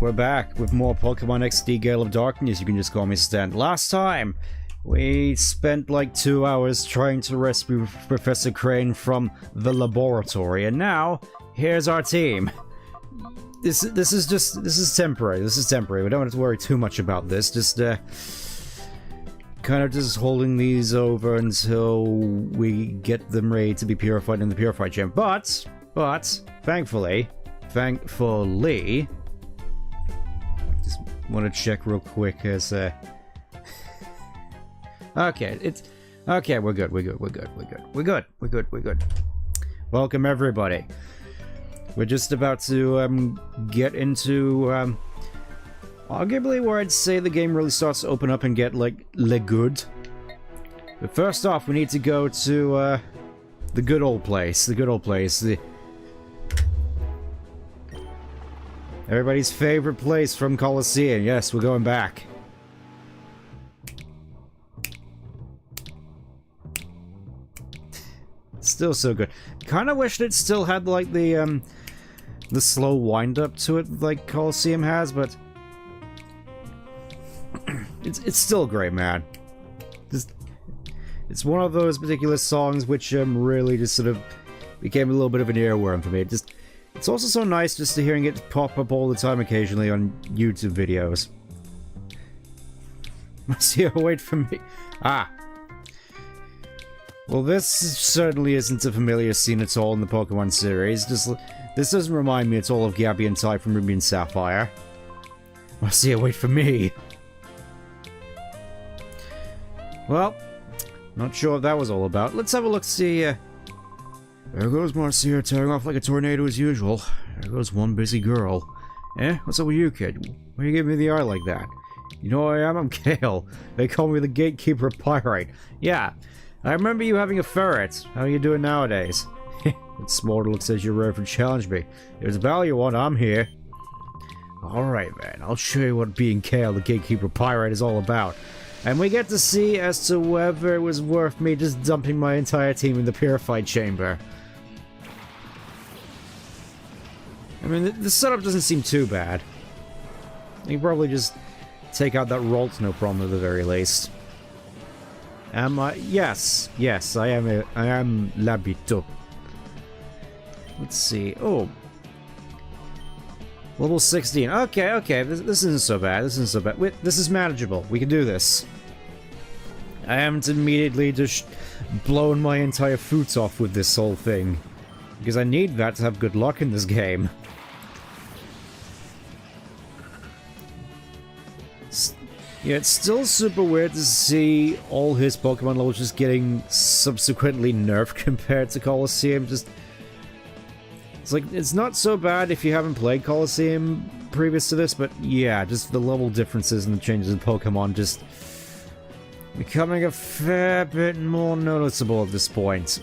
we're back with more Pokemon XD Gale of Darkness. You can just call me Stan. Last time, we spent like 2 hours trying to rescue Professor Crane from the laboratory, and now, here's our team. This is temporary. This is temporary. We don't have to worry too much about this. Just, kind of just holding these over until we get them ready to be purified in the purified gem. But, thankfully, just want to check real quick as, okay, okay, we're good. Welcome, everybody. We're just about to, get into, arguably where I'd say the game really starts to open up and get, like, le good. But first off, we need to go to, the good old place. Everybody's favorite place from Colosseum. Yes, we're going back. Still so good. Kinda wished it still had, like, the slow wind-up to it like Colosseum has, but it's still great, man. It's one of those particular songs which really just sort of became a little bit of an earworm for me. It's also so nice just to hearing it pop up all the time occasionally on YouTube videos. See, wait for me. Ah. Well, this certainly isn't a familiar scene at all in the Pokemon series. This doesn't remind me at all of Gabby and Ty from Ruby and Sapphire. Marcia, wait for me. Well, not sure what that was all about. Let's have a look, see, there goes Marcia tearing off like a tornado as usual. There goes one busy girl. Eh? What's up with you, kid? Why you giving me the eye like that? You know who I am? I'm Gale. They call me the Gatekeeper Pyrite. Yeah, I remember you having a ferret. How are you doing nowadays? It's small to look says you're ready to challenge me. If there's a battle you want, I'm here. Alright, man. I'll show you what being Gale, the Gatekeeper Pyrite, is all about. And we get to see as to whether it was worth me just dumping my entire team in the purified chamber. I mean, the setup doesn't seem too bad. You can probably just take out that Rolt, no problem at the very least. Am I? Yes, I am Labito. Let's see. Oh. Level 16. Okay. This isn't so bad. This is manageable. We can do this. I haven't immediately just blown my entire foot off with this whole thing. Because I need that to have good luck in this game. Yeah, it's still super weird to see all his Pokemon levels just getting subsequently nerfed compared to Colosseum. It's like, it's not so bad if you haven't played Colosseum previous to this, but yeah, just the level differences and the changes in Pokemon just becoming a fair bit more noticeable at this point.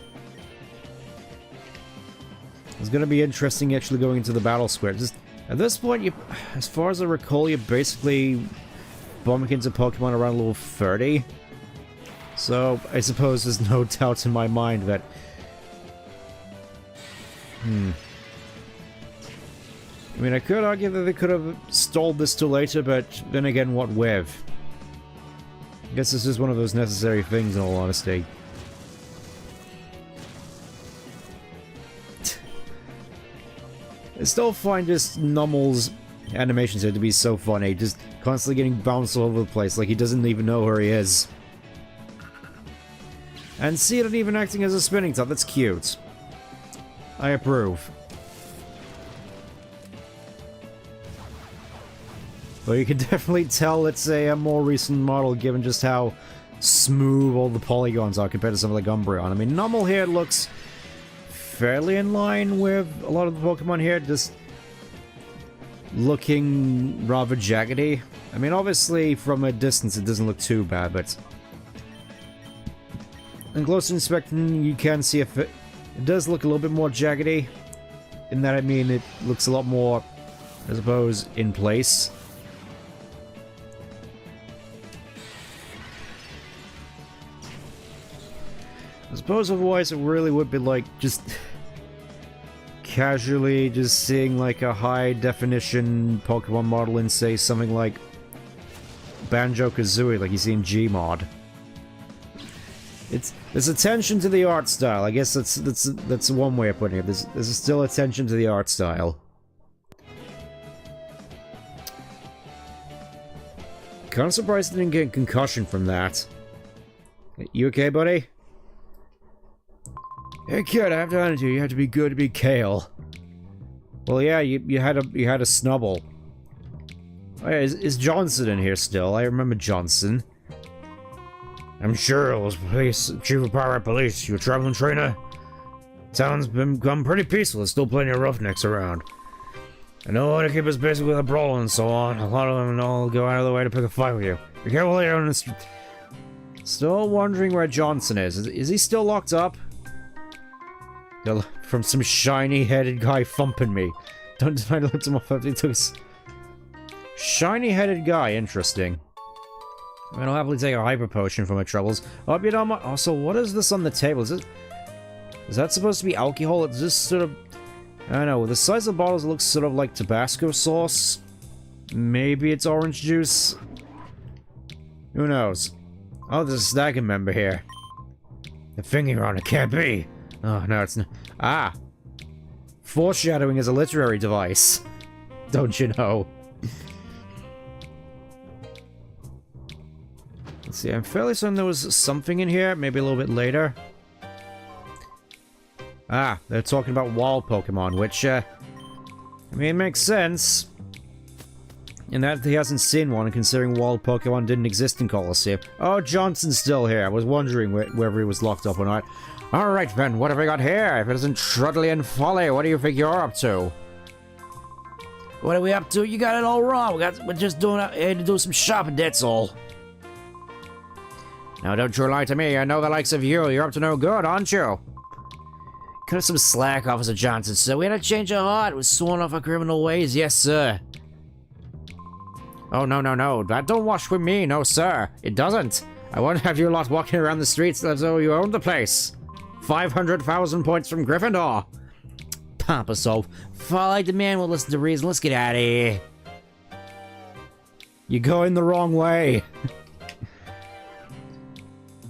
It's gonna be interesting actually going into the battle square. Just, at this point, as far as I recall, you're basically bumping into Pokemon around level 30. So, I suppose there's no doubt in my mind that... I mean, I could argue that they could have stalled this till later, but then again, what with? I guess this is one of those necessary things, in all honesty. I still find just Nummel's animations here to be so funny, just constantly getting bounced all over the place like he doesn't even know where he is. And see it even acting as a spinning top, that's cute. I approve. But you can definitely tell it's a more recent model given just how smooth all the polygons are compared to some of the Umbreon. I mean, Nummel here looks fairly in line with a lot of the Pokemon here, just looking rather jaggedy. I mean, obviously, from a distance, it doesn't look too bad, but in closer inspection, you can see if it does look a little bit more jaggedy. In that, I mean, it looks a lot more, I suppose, in place. I suppose otherwise it really would be like just casually just seeing like a high-definition Pokemon model and say something like Banjo-Kazooie, like you see in Gmod. There's attention to the art style. I guess that's one way of putting it. There's still attention to the art style. Kind of surprised I didn't get a concussion from that. You okay, buddy? Hey kid, I have to hand it to you. You have to be good to be Gale. Well, yeah, you had a snubble. Oh, yeah, is Johnson in here still? I remember Johnson. I'm sure it was police, Chief of Pirate Police. You a traveling trainer? Town's become pretty peaceful. There's still plenty of roughnecks around. I know how to keep us busy with a brawl and so on. A lot of them all go out of the way to pick a fight with you. Be careful later on the street. Still wondering where Johnson is. Is he still locked up? From some shiny-headed guy thumping me. Don't deny to look him off after he took his... Shiny-headed guy, interesting. I mean, I'll happily take a hyper potion for my troubles. Oh, you know, also, what is this on the table? Is that supposed to be alcohol? It's just sort of... I don't know, the size of the bottles looks sort of like Tabasco sauce. Maybe it's orange juice. Who knows? Oh, there's a stacking member here. The finger on it can't be. Oh, no, it's not. Ah! Foreshadowing is a literary device. Don't you know? Let's see, I'm fairly certain there was something in here, maybe a little bit later. Ah, they're talking about wild Pokemon, which, I mean, it makes sense. In that he hasn't seen one, considering wild Pokemon didn't exist in Colosseum. Oh, Johnson's still here. I was wondering whether he was locked up or not. Alright, Ben, what have we got here? If it isn't Trudley and Folly, what do you think you're up to? What are we up to? You got it all wrong. We're just here to do some shopping, that's all. Now, don't you lie to me. I know the likes of you. You're up to no good, aren't you? Cut us some slack, Officer Johnson, sir. We had a change of heart. We're sworn off our criminal ways. Yes, sir. Oh, no. That don't wash with me. No, sir. It doesn't. I won't have you lot walking around the streets as though you owned the place. 500,000 points from Gryffindor. Pompous oaf. Folly demand will listen to reason. Let's get out of here. You're going the wrong way.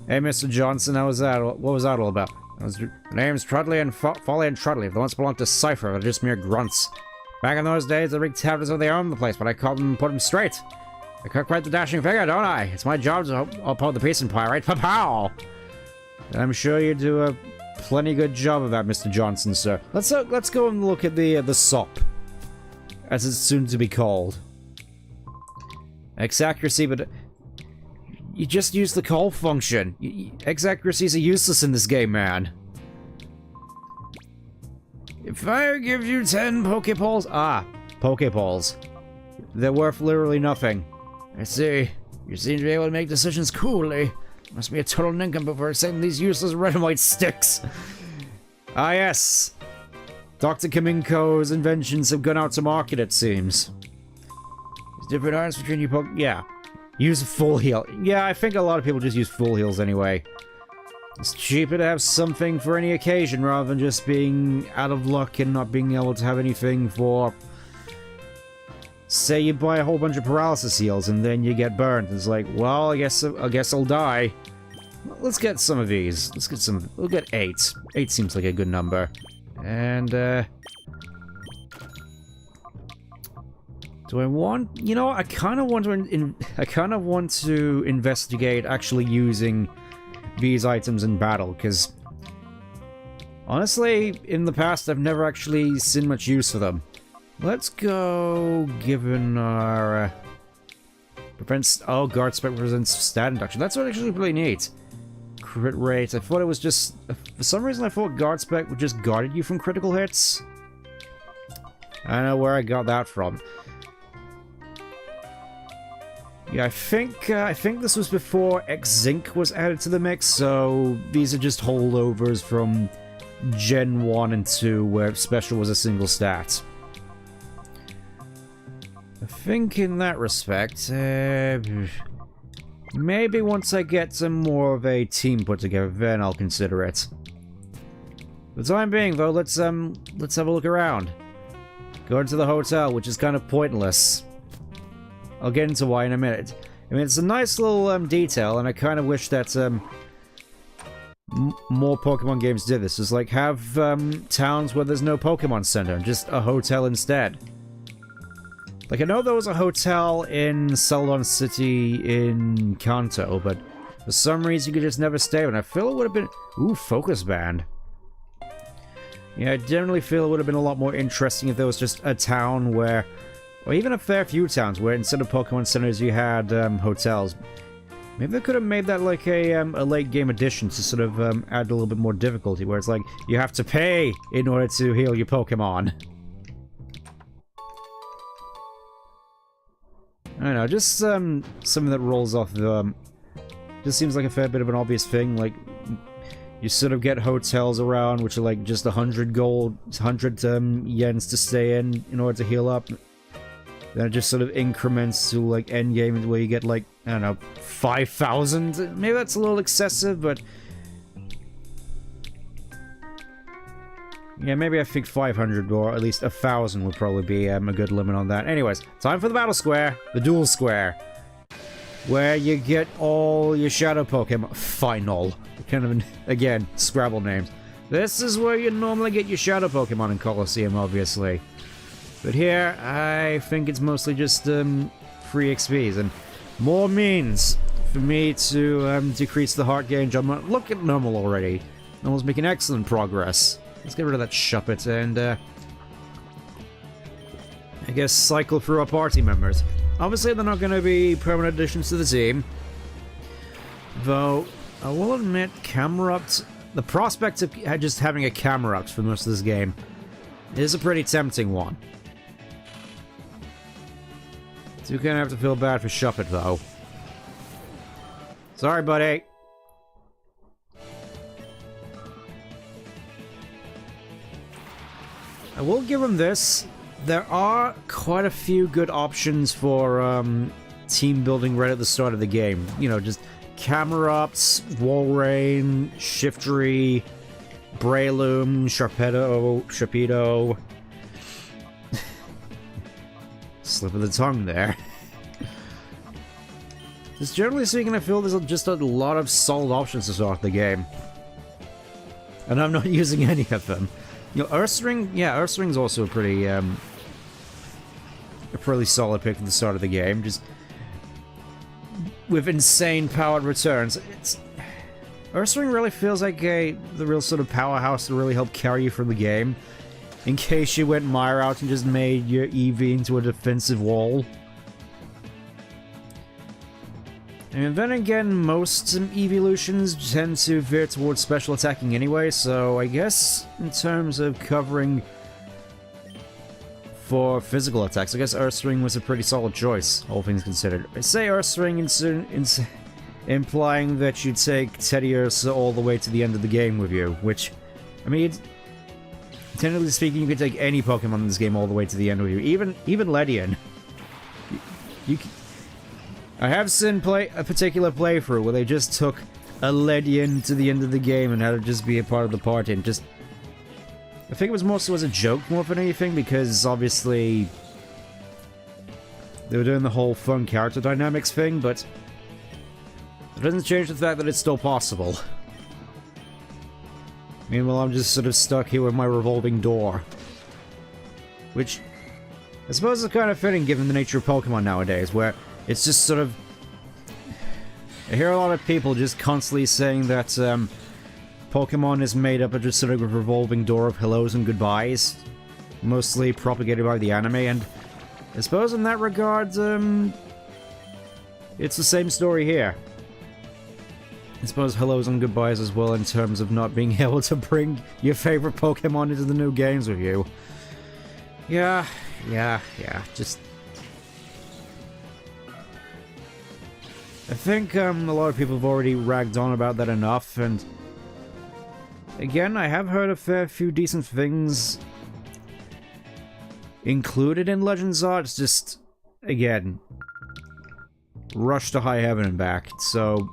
Hey, Mr. Johnson, how was that? What was that all about? The name's Trudley and Folly and Trudley. If they once belonged to Cypher, they're just mere grunts. Back in those days, the big taverns they owned the place, but I called them and put them straight. I cut quite the dashing figure, don't I? It's my job to uphold the peace and pirate. Pa-pow! I'm sure you do a plenty good job of that, Mr. Johnson, sir. Let's go and look at the SOP, as it's soon to be called. X-accuracy, but you just use the call function. X-accuracies are useless in this game, man. If I give you 10 Pokeballs... Ah, Pokeballs. They're worth literally nothing. I see. You seem to be able to make decisions coolly. Must be a total nincompoop for accepting these useless red and white sticks. Ah, yes. Dr. Kaminko's inventions have gone out to market, it seems. There's different arts between you Yeah. Use a full heal. Yeah, I think a lot of people just use full heals anyway. It's cheaper to have something for any occasion rather than just being out of luck and not being able to have anything for... Say you buy a whole bunch of paralysis heals and then you get burned. It's like, well, I guess I'll die. Let's get some of these. Let's get some... We'll get 8. 8 seems like a good number. And, do I want... You know, I kind of want to investigate actually using these items in battle, because... Honestly, in the past, I've never actually seen much use for them. Let's go, given our... prevents... Oh, guard spec prevents stat induction. That's what actually really neat. Crit rate. I thought it was just... For some reason, I thought guard spec would just guarded you from critical hits. I don't know where I got that from. Yeah, I think this was before X-Zinc was added to the mix, so these are just holdovers from Gen 1 and 2, where Special was a single stat. I think in that respect, maybe once I get some more of a team put together, then I'll consider it. For the time being, though, let's have a look around. Go into the hotel, which is kind of pointless. I'll get into why in a minute. I mean, it's a nice little detail, and I kind of wish that more Pokemon games did this. Is like have towns where there's no Pokemon Center, just a hotel instead. Like, I know there was a hotel in Celadon City in Kanto, but for some reason you could just never stay, and I feel it would have been... Ooh, Focus Band. Yeah, I generally feel it would have been a lot more interesting if there was just a town where... Or even a fair few towns where instead of Pokemon Centers you had hotels. Maybe they could have made that like a late game addition to sort of add a little bit more difficulty, where it's like, you have to pay in order to heal your Pokemon. I don't know, just something that rolls off the... just seems like a fair bit of an obvious thing, like... You sort of get hotels around, which are like just 100 gold, 100 yens to stay in order to heal up. Then it just sort of increments to like endgame where you get like, I don't know, 5,000? Maybe that's a little excessive, but... Yeah, maybe I think 500 or at least 1,000 would probably be a good limit on that. Anyways, time for the Battle Square, the Duel Square. Where you get all your Shadow Pokemon. Final. Kind of, again, Scrabble names. This is where you normally get your Shadow Pokemon in Colosseum, obviously. But here, I think it's mostly just free XPs and more means for me to decrease the heart gauge. Look at normal already. Normal's making excellent progress. Let's get rid of that Shuppet and I guess cycle through our party members. Obviously, they're not going to be permanent additions to the team. Though, I will admit, Camerupt... The prospect of just having a Camerupt for most of this game is a pretty tempting one. So you're going to have to feel bad for Shuppet, though. Sorry, buddy. I will give him this. There are quite a few good options for team building right at the start of the game. You know, just Camerupts, Walrein, Shiftry, Breloom, Sharpedo. Slip of the tongue there. Just generally speaking, I feel there's just a lot of solid options to start the game. And I'm not using any of them. You know, Ursaring, yeah, Ursaring's also a pretty solid pick at the start of the game, just with insane powered returns. Ursaring really feels like the real sort of powerhouse to really help carry you through the game, in case you went Mire out and just made your Eevee into a defensive wall. And then again, most evolutions tend to veer towards special attacking anyway, so I guess in terms of covering for physical attacks, I guess Ursaring was a pretty solid choice, all things considered. I say Ursaring implying that you take Teddy Ursa all the way to the end of the game with you, which, I mean, technically speaking, you could take any Pokemon in this game all the way to the end with you, even Ledian. I have seen a particular playthrough where they just took a Ledian to the end of the game and had it just be a part of the party and just... I think it was more so as a joke more than anything, because obviously they were doing the whole fun character dynamics thing, but it doesn't change the fact that it's still possible. Meanwhile, I'm just sort of stuck here with my revolving door. Which, I suppose is kind of fitting given the nature of Pokemon nowadays, where it's just sort of... I hear a lot of people just constantly saying that Pokemon is made up of just sort of a revolving door of hellos and goodbyes, mostly propagated by the anime, and I suppose in that regard, it's the same story here. I suppose hellos and goodbyes as well in terms of not being able to bring your favorite Pokemon into the new games with you. Yeah, just... I think a lot of people have already ragged on about that enough, and again, I have heard a fair few decent things included in Legends Arts, just, again, rush to high heaven and back, so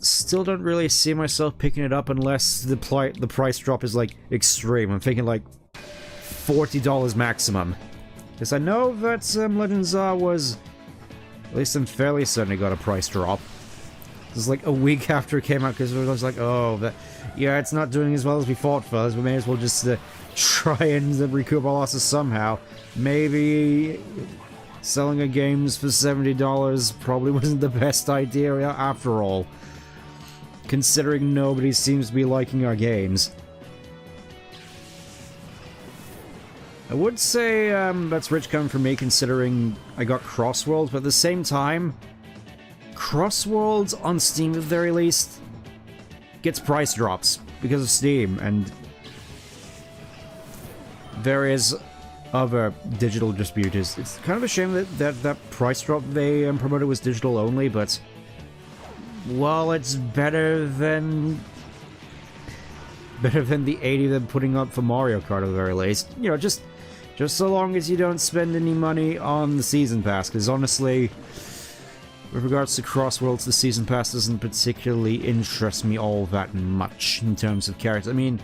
Still don't really see myself picking it up unless the price drop is, like, extreme. I'm thinking, like, $40 maximum. Because I know that Legends R was, at least I'm fairly certain it got a price drop. It was like a week after it came out, because it was like, oh, yeah, it's not doing as well as we thought, fellas. We may as well just try and recoup our losses somehow. Maybe selling our games for $70 probably wasn't the best idea after all, considering nobody seems to be liking our games. I would say that's rich coming from me, considering I got Crossworlds, but at the same time, Crossworlds on Steam at the very least gets price drops because of Steam and various other digital distributors. It's kind of a shame that price drop they promoted was digital only, but well, it's better than the 80 they're putting up for Mario Kart at the very least. You know, just so long as you don't spend any money on the Season Pass, because honestly, with regards to Crossworlds, the Season Pass doesn't particularly interest me all that much in terms of characters. I mean,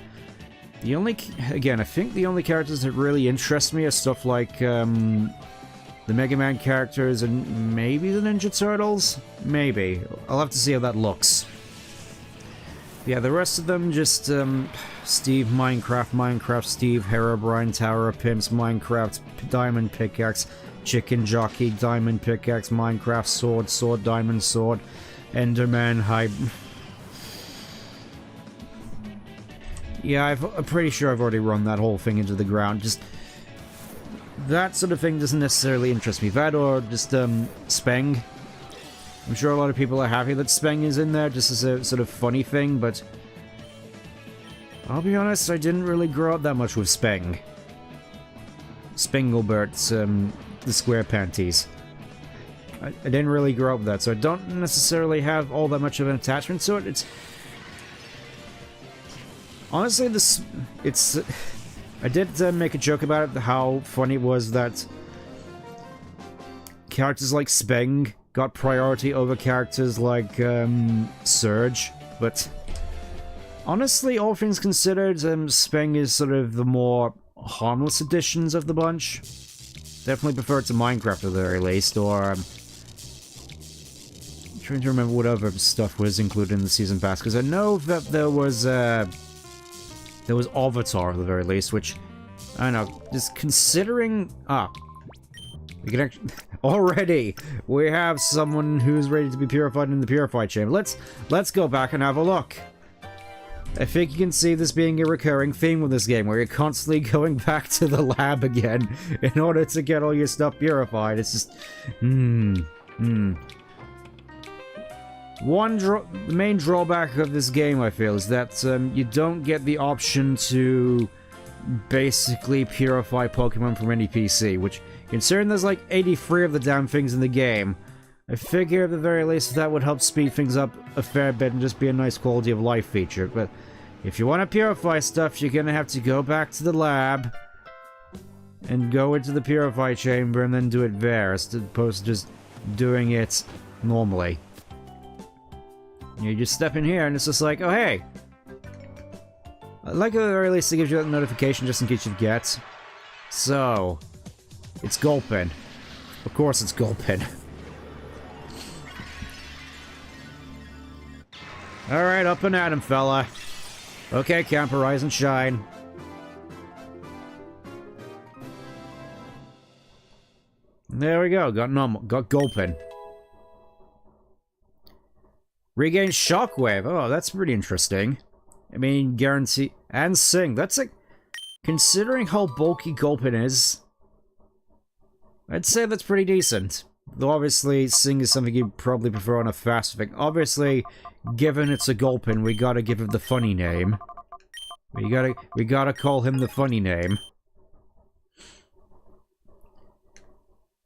I think the only characters that really interest me are stuff like, the Mega Man characters and maybe the Ninja Turtles? Maybe. I'll have to see how that looks. Yeah, the rest of them just, Steve Minecraft Steve, Herobrine, Tower of Pimps, Minecraft, Diamond Pickaxe, Chicken Jockey, Diamond Pickaxe, Minecraft Sword, Diamond Sword, Enderman Hype. Yeah, I'm pretty sure I've already run that whole thing into the ground. Just that sort of thing doesn't necessarily interest me. That or just Speng. I'm sure a lot of people are happy that Speng is in there just as a sort of funny thing, but I'll be honest, I didn't really grow up that much with Speng. Spenglebert's the square panties. I didn't really grow up with that, so I don't necessarily have all that much of an attachment to it. Honestly, I did make a joke about it, how funny it was that characters like Speng got priority over characters like Surge, but honestly, all things considered, Speng is sort of the more harmless additions of the bunch. Definitely prefer it to Minecraft at the very least, or I'm trying to remember what other stuff was included in the Season Pass, because I know that there was Avatar at the very least, which, I don't know, just considering... we can actually... Already, we have someone who's ready to be purified in the Purify Chamber. Let's go back and have a look. I think you can see this being a recurring theme with this game, where you're constantly going back to the lab again in order to get all your stuff purified. It's just... The main drawback of this game, I feel, is that you don't get the option to basically purify Pokemon from any PC, which, considering there's like 83 of the damn things in the game, I figure at the very least that would help speed things up a fair bit and just be a nice quality of life feature. But if you want to purify stuff, you're gonna have to go back to the lab and go into the Purify Chamber and then do it there, as opposed to just doing it normally. You just step in here and it's just like, oh hey! I like at the very least it gives you that notification just in case you forget. So, it's Gulpin. Of course it's Gulpin. Alright, up and at him, fella. Okay, camper, rise and shine. There we go, got Gulpin. Regain Shockwave. Oh, that's pretty interesting. I mean, guarantee... And Sing. That's like... Considering how bulky Gulpin is, I'd say that's pretty decent. Though obviously, Sing is something you'd probably prefer on a faster thing. Obviously, given it's a Gulpin, we gotta give it the funny name. We gotta call him the funny name.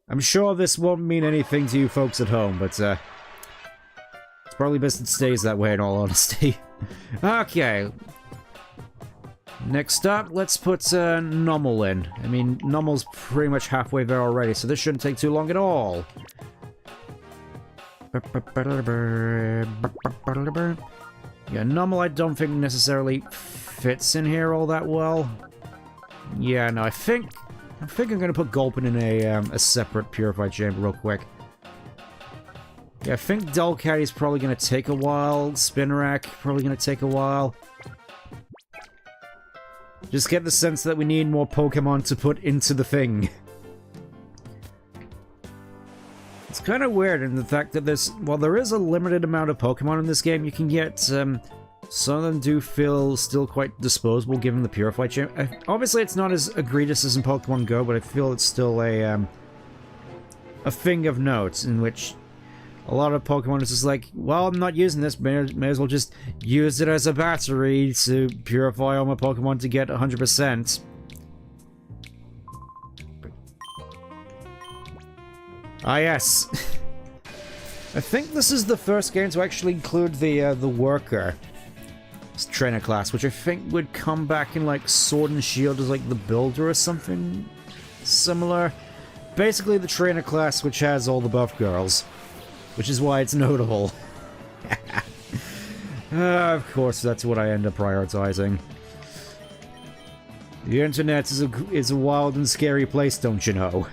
I'm sure this won't mean anything to you folks at home, but, it's probably best it stays that way in all honesty. Okay. Next up, let's put Nummel in. I mean, Nummel's pretty much halfway there already, so this shouldn't take too long at all. Yeah, normal I don't think necessarily fits in here all that well. Yeah, no, I think I'm gonna put Gulpin in a separate purified chamber real quick. Yeah, I think Dullcat is probably gonna take a while. Spinarak probably gonna take a while. Just get the sense that we need more Pokemon to put into the thing. It's kind of weird in the fact that while there is a limited amount of Pokemon in this game, you can get, some of them do feel still quite disposable given the Purified Chamber. Obviously it's not as egregious as in Pokemon Go, but I feel it's still a thing of note in which a lot of Pokemon is just like, well, I'm not using this, may as well just use it as a battery to purify all my Pokemon to get 100%. Ah, yes. I think this is the first game to actually include the worker trainer class, which I think would come back in, like, Sword and Shield as, like, the builder or something similar. Basically, the trainer class which has all the buff girls. Which is why it's notable. Of course, that's what I end up prioritizing. The internet is a wild and scary place, don't you know?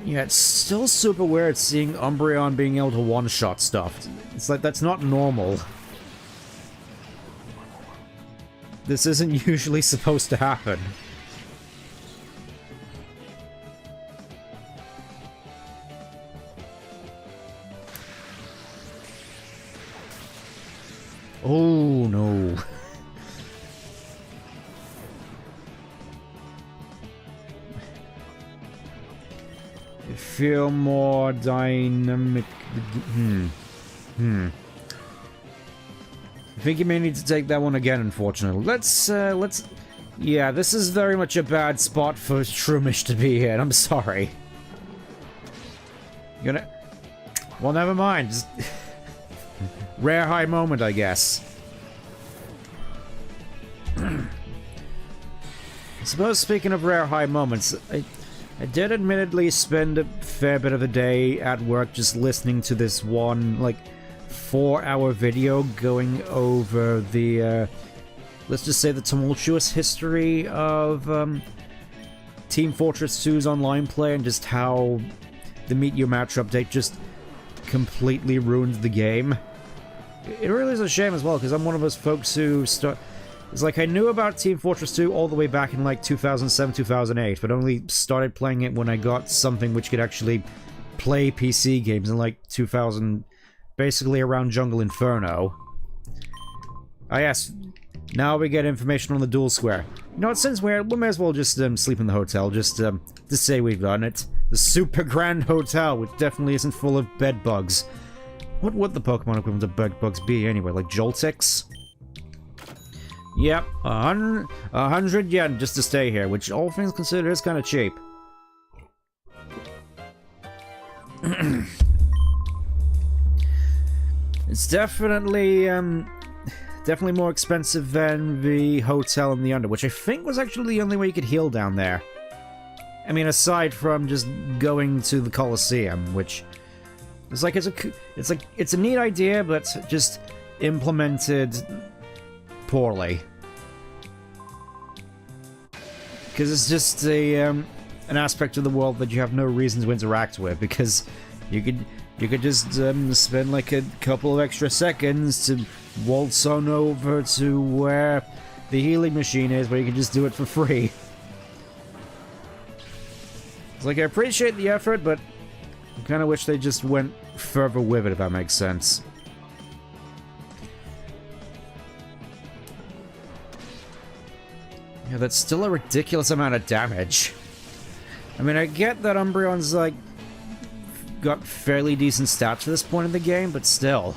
Yeah, it's still super weird seeing Umbreon being able to one-shot stuff. It's like, that's not normal. This isn't usually supposed to happen. Oh, no. I feel more dynamic. I think you may need to take that one again, unfortunately. Let's... Yeah, this is very much a bad spot for Shroomish to be in. I'm sorry. Well, never mind. Just... Rare high moment, I guess. I suppose, speaking of rare high moments, I did admittedly spend a fair bit of the day at work just listening to this one, like, 4-hour video going over the, let's just say the tumultuous history of, Team Fortress 2's online play and just how the Meet Your Match update just completely ruined the game. It really is a shame as well, because I'm one of those folks who it's like I knew about Team Fortress 2 all the way back in like 2007, 2008, but only started playing it when I got something which could actually play PC games in like 2000, basically around Jungle Inferno. Ah yes, now we get information on the Dual Square. You know what, since we may as well just sleep in the hotel, just to say we've done it. The Super Grand Hotel, which definitely isn't full of bed bugs. What would the Pokemon equivalent of bed bugs be anyway? Like Joltix? Yep, 100 yen just to stay here, which all things considered is kind of cheap. It's definitely more expensive than the hotel in the Under, which I think was actually the only way you could heal down there. I mean, aside from just going to the Coliseum, which it's like it's a neat idea, but just implemented poorly. Because it's just an aspect of the world that you have no reason to interact with, because you could just spend like a couple of extra seconds to waltz on over to where the healing machine is, where you can just do it for free. It's like, I appreciate the effort, but I kind of wish they just went further with it, if that makes sense. Yeah, that's still a ridiculous amount of damage. I mean, I get that Umbreon's, like, got fairly decent stats to this point in the game, but still.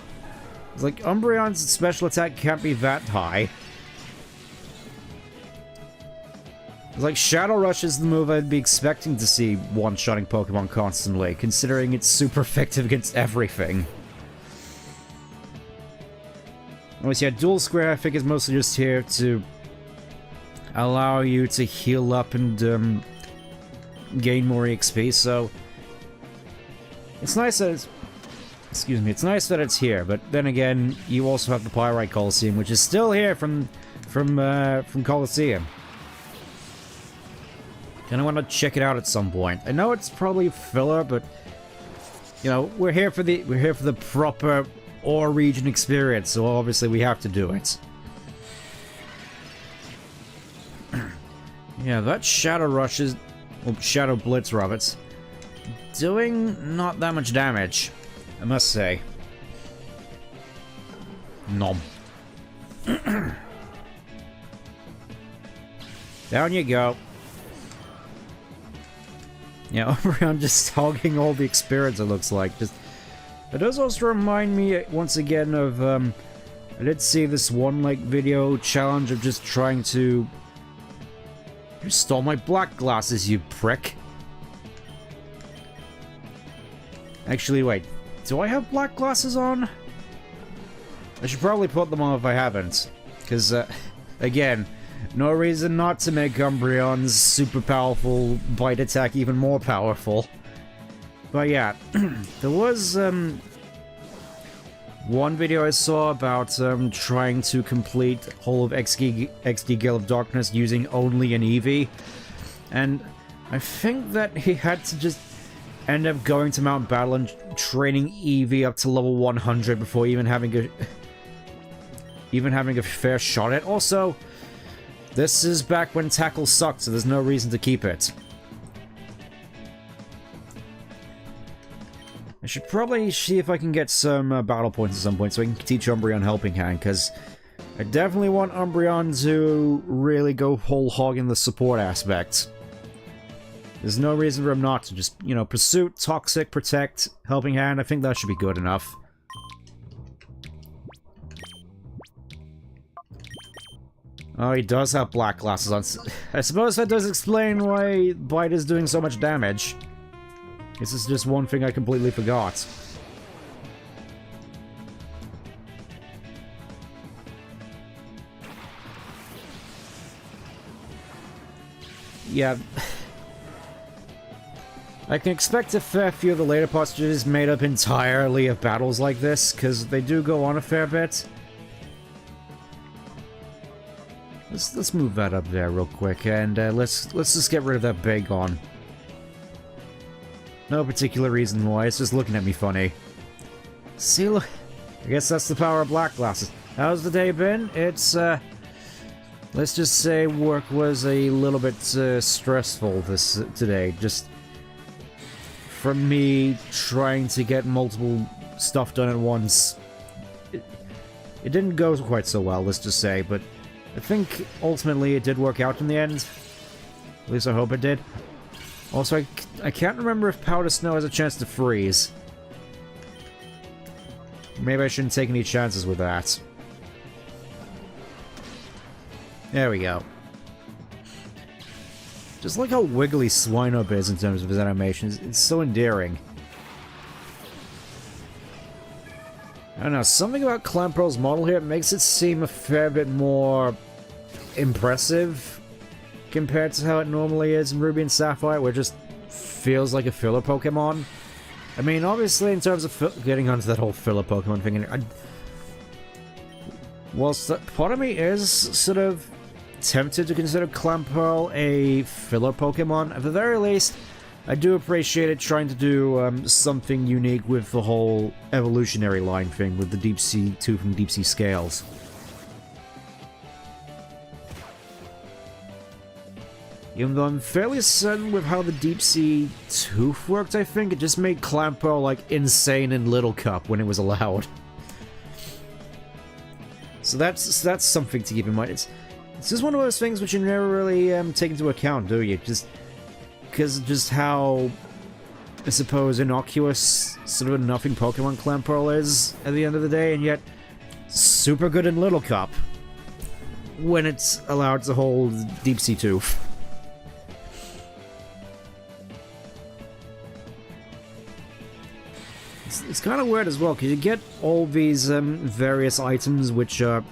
It's like, Umbreon's special attack can't be that high. It's like, Shadow Rush is the move I'd be expecting to see one-shotting Pokemon constantly, considering it's super effective against everything. Anyways, yeah, Dual Square I think is mostly just here to allow you to heal up and gain more EXP, so It's nice that it's... Excuse me, it's nice that it's here, but then again, you also have the Pyrite Coliseum, which is still here from Coliseum. And I want to check it out at some point. I know it's probably filler, but you know, we're here for the proper ore region experience, so obviously we have to do it. Yeah, that Shadow Rush is... Well, Shadow Blitz, Roberts. Doing not that much damage, I must say. Nom. Down you go. Yeah, Umbreon just hogging all the experience, it looks like. Just, it does also remind me, once again, of, I did see this one, like, video challenge of just trying to... You stole my black glasses, you prick. Actually, wait. Do I have black glasses on? I should probably put them on if I haven't. Because, again, no reason not to make Umbreon's super powerful bite attack even more powerful. But yeah, there was, one video I saw about, trying to complete whole of XD Gale of Darkness using only an Eevee. And I think that he had to just end up going to Mount Battle and training Eevee up to level 100 before even having a fair shot at it. Also, this is back when Tackle sucked, so there's no reason to keep it. I should probably see if I can get some battle points at some point so I can teach Umbreon Helping Hand, because I definitely want Umbreon to really go whole hog in the support aspect. There's no reason for him not to. Just, you know, Pursuit, Toxic, Protect, Helping Hand, I think that should be good enough. Oh, he does have black glasses on. I suppose that does explain why Bite is doing so much damage. This is just one thing I completely forgot. Yeah. I can expect a fair few of the later parts just made up entirely of battles like this, because they do go on a fair bit. Let's move that up there real quick, and let's just get rid of that Bagon. No particular reason why, it's just looking at me funny. See, look, I guess that's the power of black glasses. How's the day been? It's, let's just say work was a little bit stressful today. Just from me trying to get multiple stuff done at once. It didn't go quite so well, let's just say, but I think ultimately it did work out in the end. At least I hope it did. Also, I can't remember if Powder Snow has a chance to freeze. Maybe I shouldn't take any chances with that. There we go. Just like how wiggly Swinub is in terms of his animations. It's so endearing. I don't know, something about Clamperl's model here makes it seem a fair bit more impressive compared to how it normally is in Ruby and Sapphire, where it just feels like a filler Pokemon. I mean, obviously, in terms of getting onto that whole filler Pokemon thing, whilst part of me is sort of tempted to consider Clamperl a filler Pokemon, at the very least, I do appreciate it trying to do something unique with the whole evolutionary line thing with the Deep Sea Tooth and Deep Sea Scales. Even though I'm fairly certain with how the Deep Sea Tooth worked, I think, it just made Clamperl, like, insane in Little Cup when it was allowed. So that's something to keep in mind. It's just one of those things which you never really take into account, do you? Because of just how, I suppose, innocuous, sort of a nothing Pokemon Clamperl is at the end of the day, and yet super good in Little Cup when it's allowed to hold Deep Sea Tooth. It's kind of weird as well, because you get all these various items which are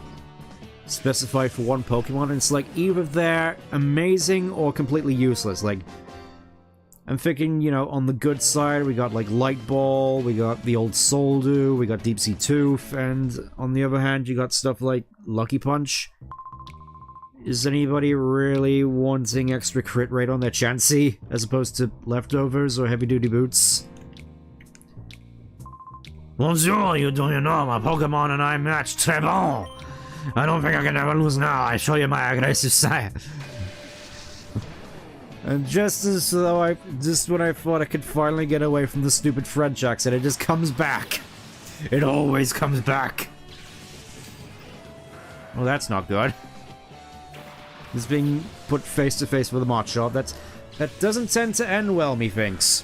specified for one Pokemon, and it's like either they're amazing or completely useless. Like, I'm thinking, you know, on the good side, we got, like, Light Ball, we got the old Soldu, we got Deep Sea Tooth, and on the other hand, you got stuff like Lucky Punch. Is anybody really wanting extra crit rate on their Chansey, as opposed to Leftovers or Heavy Duty Boots? Bonjour, you know my Pokemon and I match très bon. I don't think I can ever lose now, I show you my aggressive side. And just when I thought I could finally get away from the stupid French accent, it just comes back. It always comes back. Well, that's not good. It's being put face to face with a Machop. That doesn't tend to end well, methinks.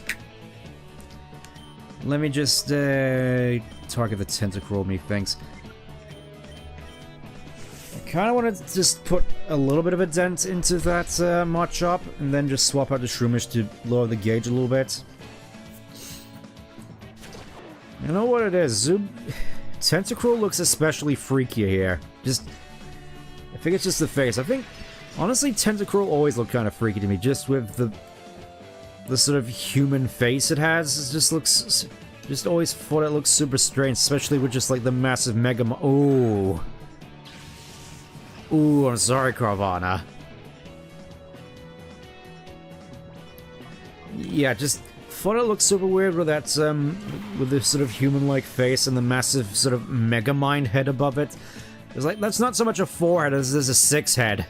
Let me just target the Tentacruel, methinks. Kind of want to just put a little bit of a dent into that Machop, and then just swap out the Shroomish to lower the gauge a little bit. You know what it is? Tentacruel looks especially freakier here. I think it's just the face. I think, honestly, Tentacruel always looked kind of freaky to me, just with the sort of human face it has. It just looks, just always thought it looked super strange, especially with just like the massive Mega. Oh. Ooh, I'm sorry, Carvana. Yeah, just thought it looked super weird with that, with this sort of human-like face and the massive sort of Mega Mind head above it. It's like, that's not so much a 4-head as there's a 6-head.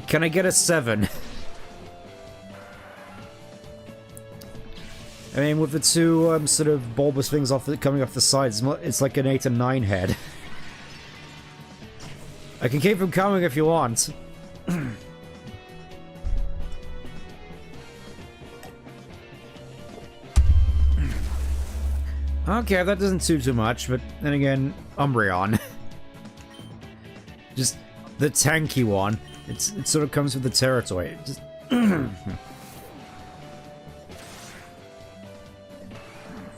Can I get a 7? I mean, with the two sort of bulbous things coming off the sides, it's like an 8 and 9 head. I can keep them coming if you want. Okay, that doesn't do too much, but then again, Umbreon. Just the tanky one. It sort of comes with the territory. Just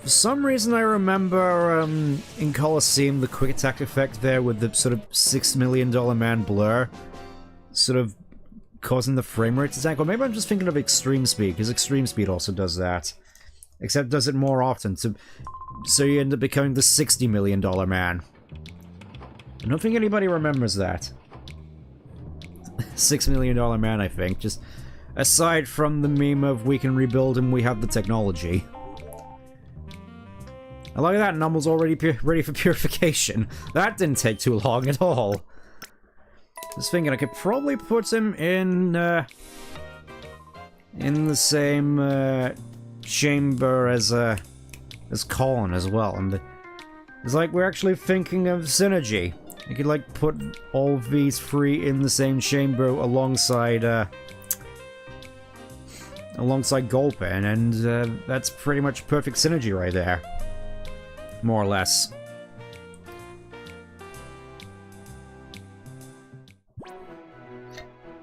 for some reason, I remember in Colosseum the quick attack effect there with the sort of $6 million man blur sort of causing the frame rate to tank. Or maybe I'm just thinking of Extreme Speed, because Extreme Speed also does that. Except does it more often, so you end up becoming the $60 million man. I don't think anybody remembers that. $6 million man, I think. Just aside from the meme of we can rebuild and we have the technology. I like that Numble's already ready for purification. That didn't take too long at all. Just thinking I could probably put him in the same chamber as Colin as well. And it's like we're actually thinking of synergy. You could like put all these three in the same chamber alongside Gulpin, and that's pretty much perfect synergy right there. More or less.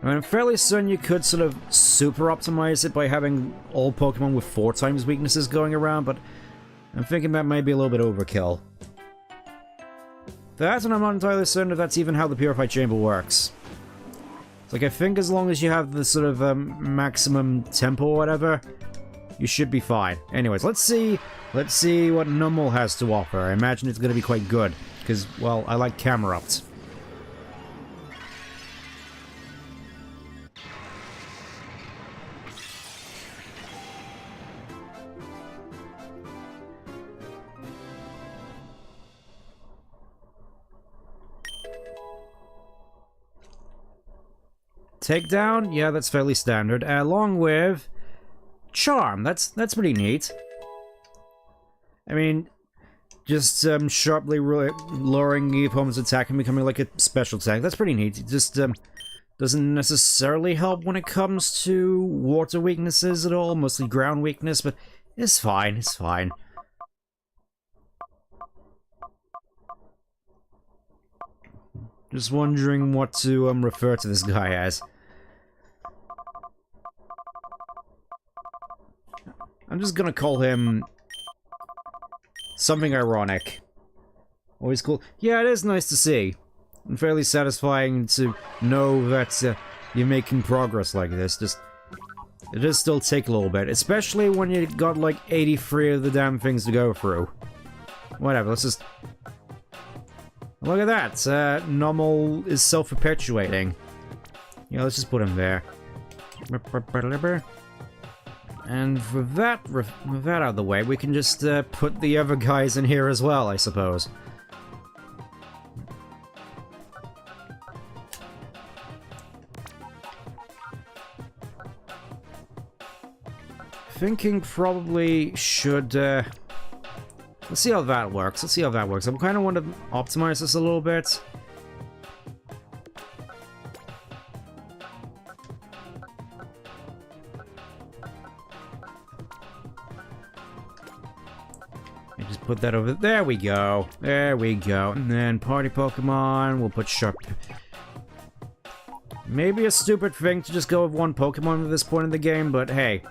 I mean, fairly soon you could sort of super optimize it by having all Pokemon with 4 times weaknesses going around, but I'm thinking that might be a little bit overkill. That, and I'm not entirely certain if that's even how the Purified Chamber works. It's like, I think as long as you have the sort of maximum tempo or whatever, you should be fine. Anyways, let's see what Numble has to offer. I imagine it's going to be quite good, because, well, I like Camerupt. Takedown? Yeah, that's fairly standard. Along with Charm. That's pretty neat. I mean, just sharply lowering the opponent's attack and becoming like a special attack. That's pretty neat. It just doesn't necessarily help when it comes to water weaknesses at all. Mostly ground weakness, but it's fine. It's fine. Just wondering what to refer to this guy as. I'm just gonna call him something ironic. Always cool. Yeah, it is nice to see. And fairly satisfying to know that you're making progress like this. Just... It does still take a little bit, especially when you got like 83 of the damn things to go through. Whatever, let's just... Look at that, normal is self-perpetuating. Yeah, let's just put him there. And with that out of the way, we can just put the other guys in here as well, I suppose. Thinking probably should, let's see how that works, I kind of want to optimize this a little bit. And just put that over, there we go, and then party Pokemon, we'll put Sharp. Maybe a stupid thing to just go with one Pokemon at this point in the game, but hey.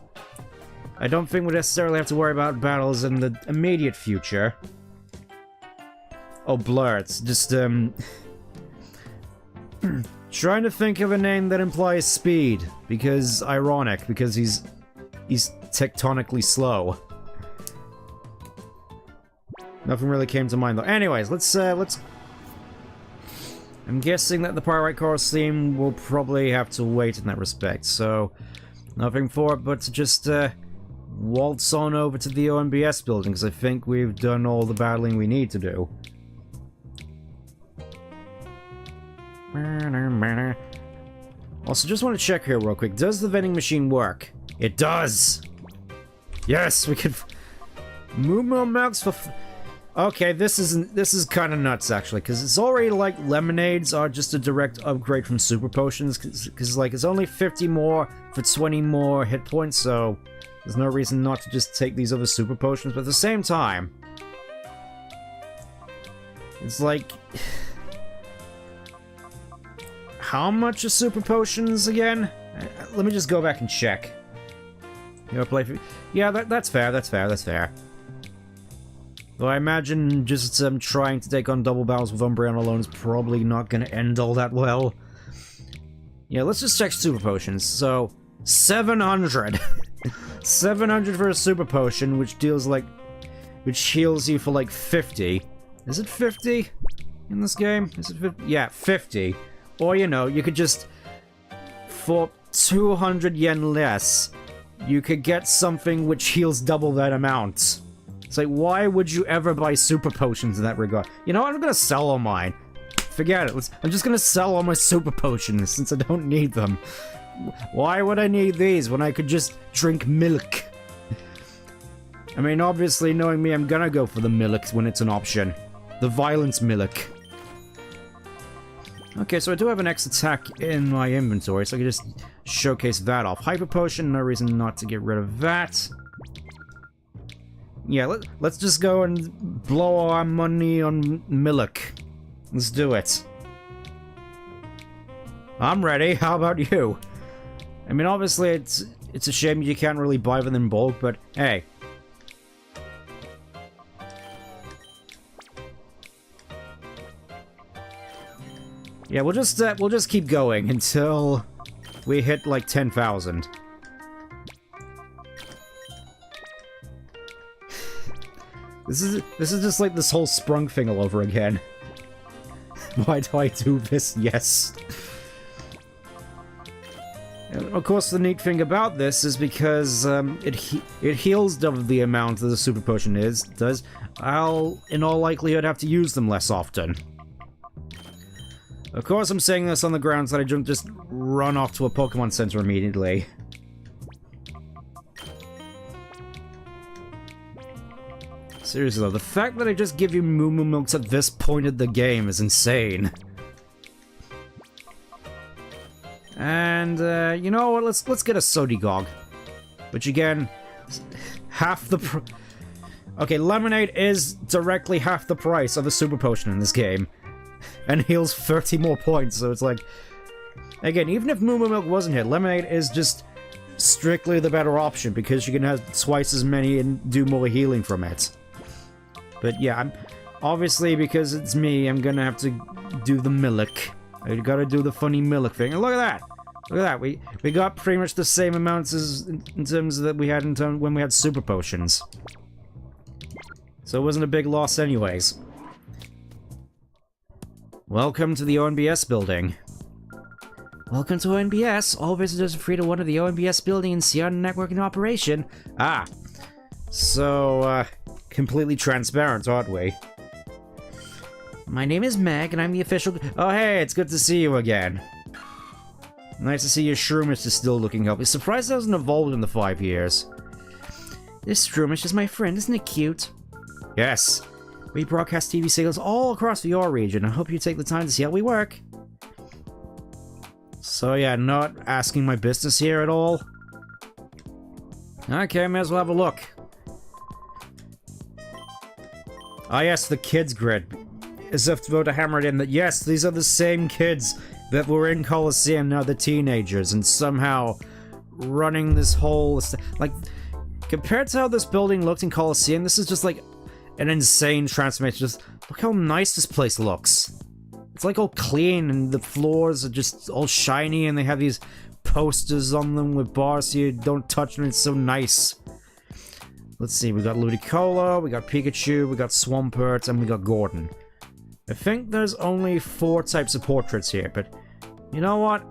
I don't think we necessarily have to worry about battles in the immediate future. Oh, Blur, it's just, trying to think of a name that implies speed, because, ironic, because he's tectonically slow. Nothing really came to mind, though. Anyways, let's... I'm guessing that the Pyrite Chorus theme will probably have to wait in that respect, so... Nothing for it but to just, waltz on over to the OMBS building, because I think we've done all the battling we need to do. Also, just want to check here real quick. Does the vending machine work? It does! Yes, we could... Moo Milks for... Okay, this is kind of nuts, actually, because it's already like lemonades are just a direct upgrade from super potions, because like it's only 50 more for 20 more hit points, so there's no reason not to just take these other super potions, but at the same time, it's like... How much are super potions again? Let me just go back and check. You know, play... Yeah, that's fair. Though I imagine just trying to take on double battles with Umbreon alone is probably not going to end all that well. Yeah, let's just check super potions. So, 700. 700 for a super potion, which deals like... Which heals you for like 50. Is it 50 in this game? Is it 50? Yeah, 50. Or, you know, you could just... For 200 yen less, you could get something which heals double that amount. It's like, why would you ever buy super potions in that regard? You know what? I'm gonna sell all mine. Forget it. I'm just gonna sell all my super potions since I don't need them. Why would I need these when I could just drink milk? I mean, obviously, knowing me, I'm gonna go for the milk when it's an option. The violence milk. Okay, so I do have an X attack in my inventory, so I can just showcase that off. Hyper Potion, no reason not to get rid of that. Yeah, let's just go and blow our money on milk. Let's do it. I'm ready, how about you? I mean, obviously, it's a shame you can't really buy them in bulk, but hey. Yeah, we'll just keep going until we hit like 10,000. This is just like this whole sprung thing all over again. Why do I do this? Yes. And of course, the neat thing about this is because it heals double the amount that the super potion does. I'll, in all likelihood, have to use them less often. Of course, I'm saying this on the grounds that I don't just run off to a Pokemon Center immediately. Seriously though, the fact that I just give you Moo Moo Milks at this point of the game is insane. And, you know what, let's get a Sodigog. Which again, half the Okay, Lemonade is directly half the price of a Super Potion in this game. And heals 30 more points, so it's like... Again, even if Moo Moo Milk wasn't here, Lemonade is just strictly the better option, because you can have twice as many and do more healing from it. But yeah, obviously, because it's me, I'm gonna have to do the milk. I gotta do the funny milk thing. And look at that! Look at that, we got pretty much the same amounts as in terms that we had when we had super potions. So it wasn't a big loss anyways. Welcome to the ONBS building. Welcome to ONBS. All visitors are free to wander the ONBS building and see our network in operation. Ah. So, completely transparent, aren't we? My name is Meg, and I'm the official... Oh, hey, it's good to see you again. Nice to see your Shroomish is still looking healthy. Surprised it hasn't evolved in the 5 years. This Shroomish is my friend, isn't it cute? Yes. We broadcast TV signals all across the Ore region. I hope you take the time to see how we work. So yeah, not asking my business here at all. Okay, may as well have a look. Ah yes, the kids grid. As if to hammer it in that yes, these are the same kids that were in Coliseum, now they're teenagers, and somehow running this whole... Like, compared to how this building looked in Coliseum, this is just like an insane transformation. Just look how nice this place looks. It's like all clean, and the floors are just all shiny, and they have these posters on them with bars so you don't touch them. It's so nice. Let's see, we got Ludicolo, we got Pikachu, we got Swampert, and we got Gordon. I think there's only 4 types of portraits here, but you know what?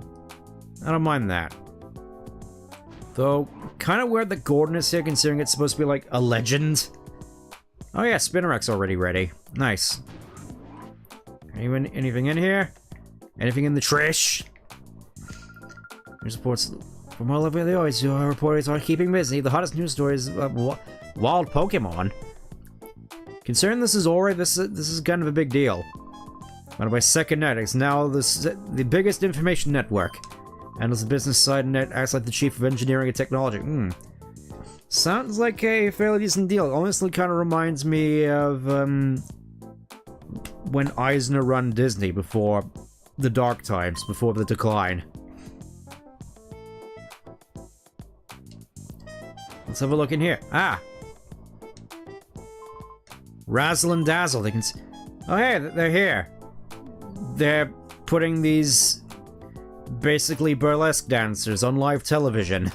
I don't mind that. Though, kind of weird that Gordon is here, considering it's supposed to be like a legend. Oh yeah, Spinarak's already ready. Nice. Anything in here? Anything in the trash? News reports from all over the ice. Your reporters are keeping busy. The hottest news story is wild Pokemon. Considering this is Ori, this is kind of a big deal. Run by Secondnetics, now the biggest information network. Handles the business side and acts like the chief of engineering and technology. Sounds like a fairly decent deal. Honestly, kind of reminds me of when Eisner run Disney before the dark times, before the decline. Let's have a look in here. Ah! Razzle and Dazzle, they can see... Oh hey, they're here. They're putting these basically burlesque dancers on live television.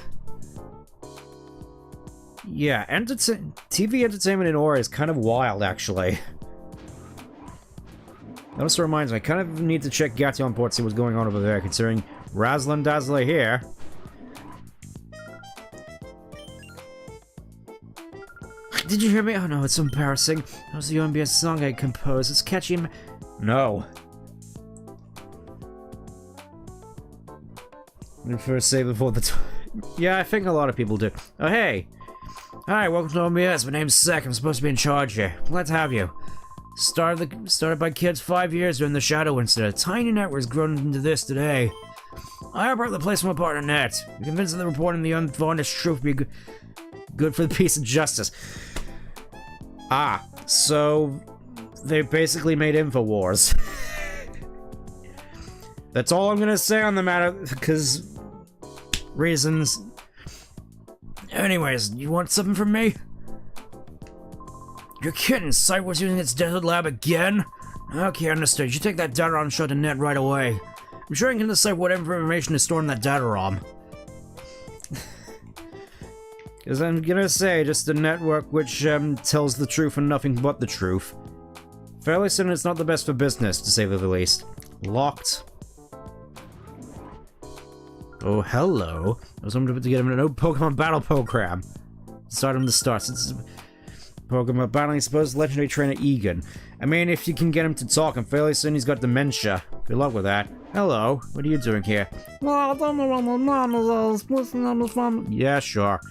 Yeah, TV entertainment in Ori is kind of wild, actually. That also reminds me, I kind of need to check Gation Port, see what's going on over there, considering Razzle and Dazzle are here. Did you hear me? Oh no, it's so embarrassing. That was the ONBS song I composed. It's catchy. No. I'm first save before the yeah, I think a lot of people do. Oh hey! Hi, welcome to ONBS. My name's Sek. I'm supposed to be in charge here. Glad to have you. Started by kids 5 years during the Shadow incident. A tiny network's grown into this today. I operate the place from my partner Net. I'm convinced that the reporting the unvarnished truth would be good for the peace and justice. Ah, so they basically made InfoWars. That's all I'm gonna say on the matter, because reasons. Anyways, you want something from me? You're kidding, Site was using its desert lab again? Okay, understood. You take that data ROM and show it to Net right away. I'm sure you can decide what information is stored in that data ROM. Because I'm gonna say, just a network which tells the truth and nothing but the truth. Fairly soon it's not the best for business, to say the least. Locked. Oh, hello. I was hoping to get him an old Pokemon battle program. Start him to start. Since Pokemon battling supposed legendary trainer Egan. I mean, if you can get him to talk, and fairly soon he's got dementia. Good luck with that. Hello, what are you doing here? Yeah, sure.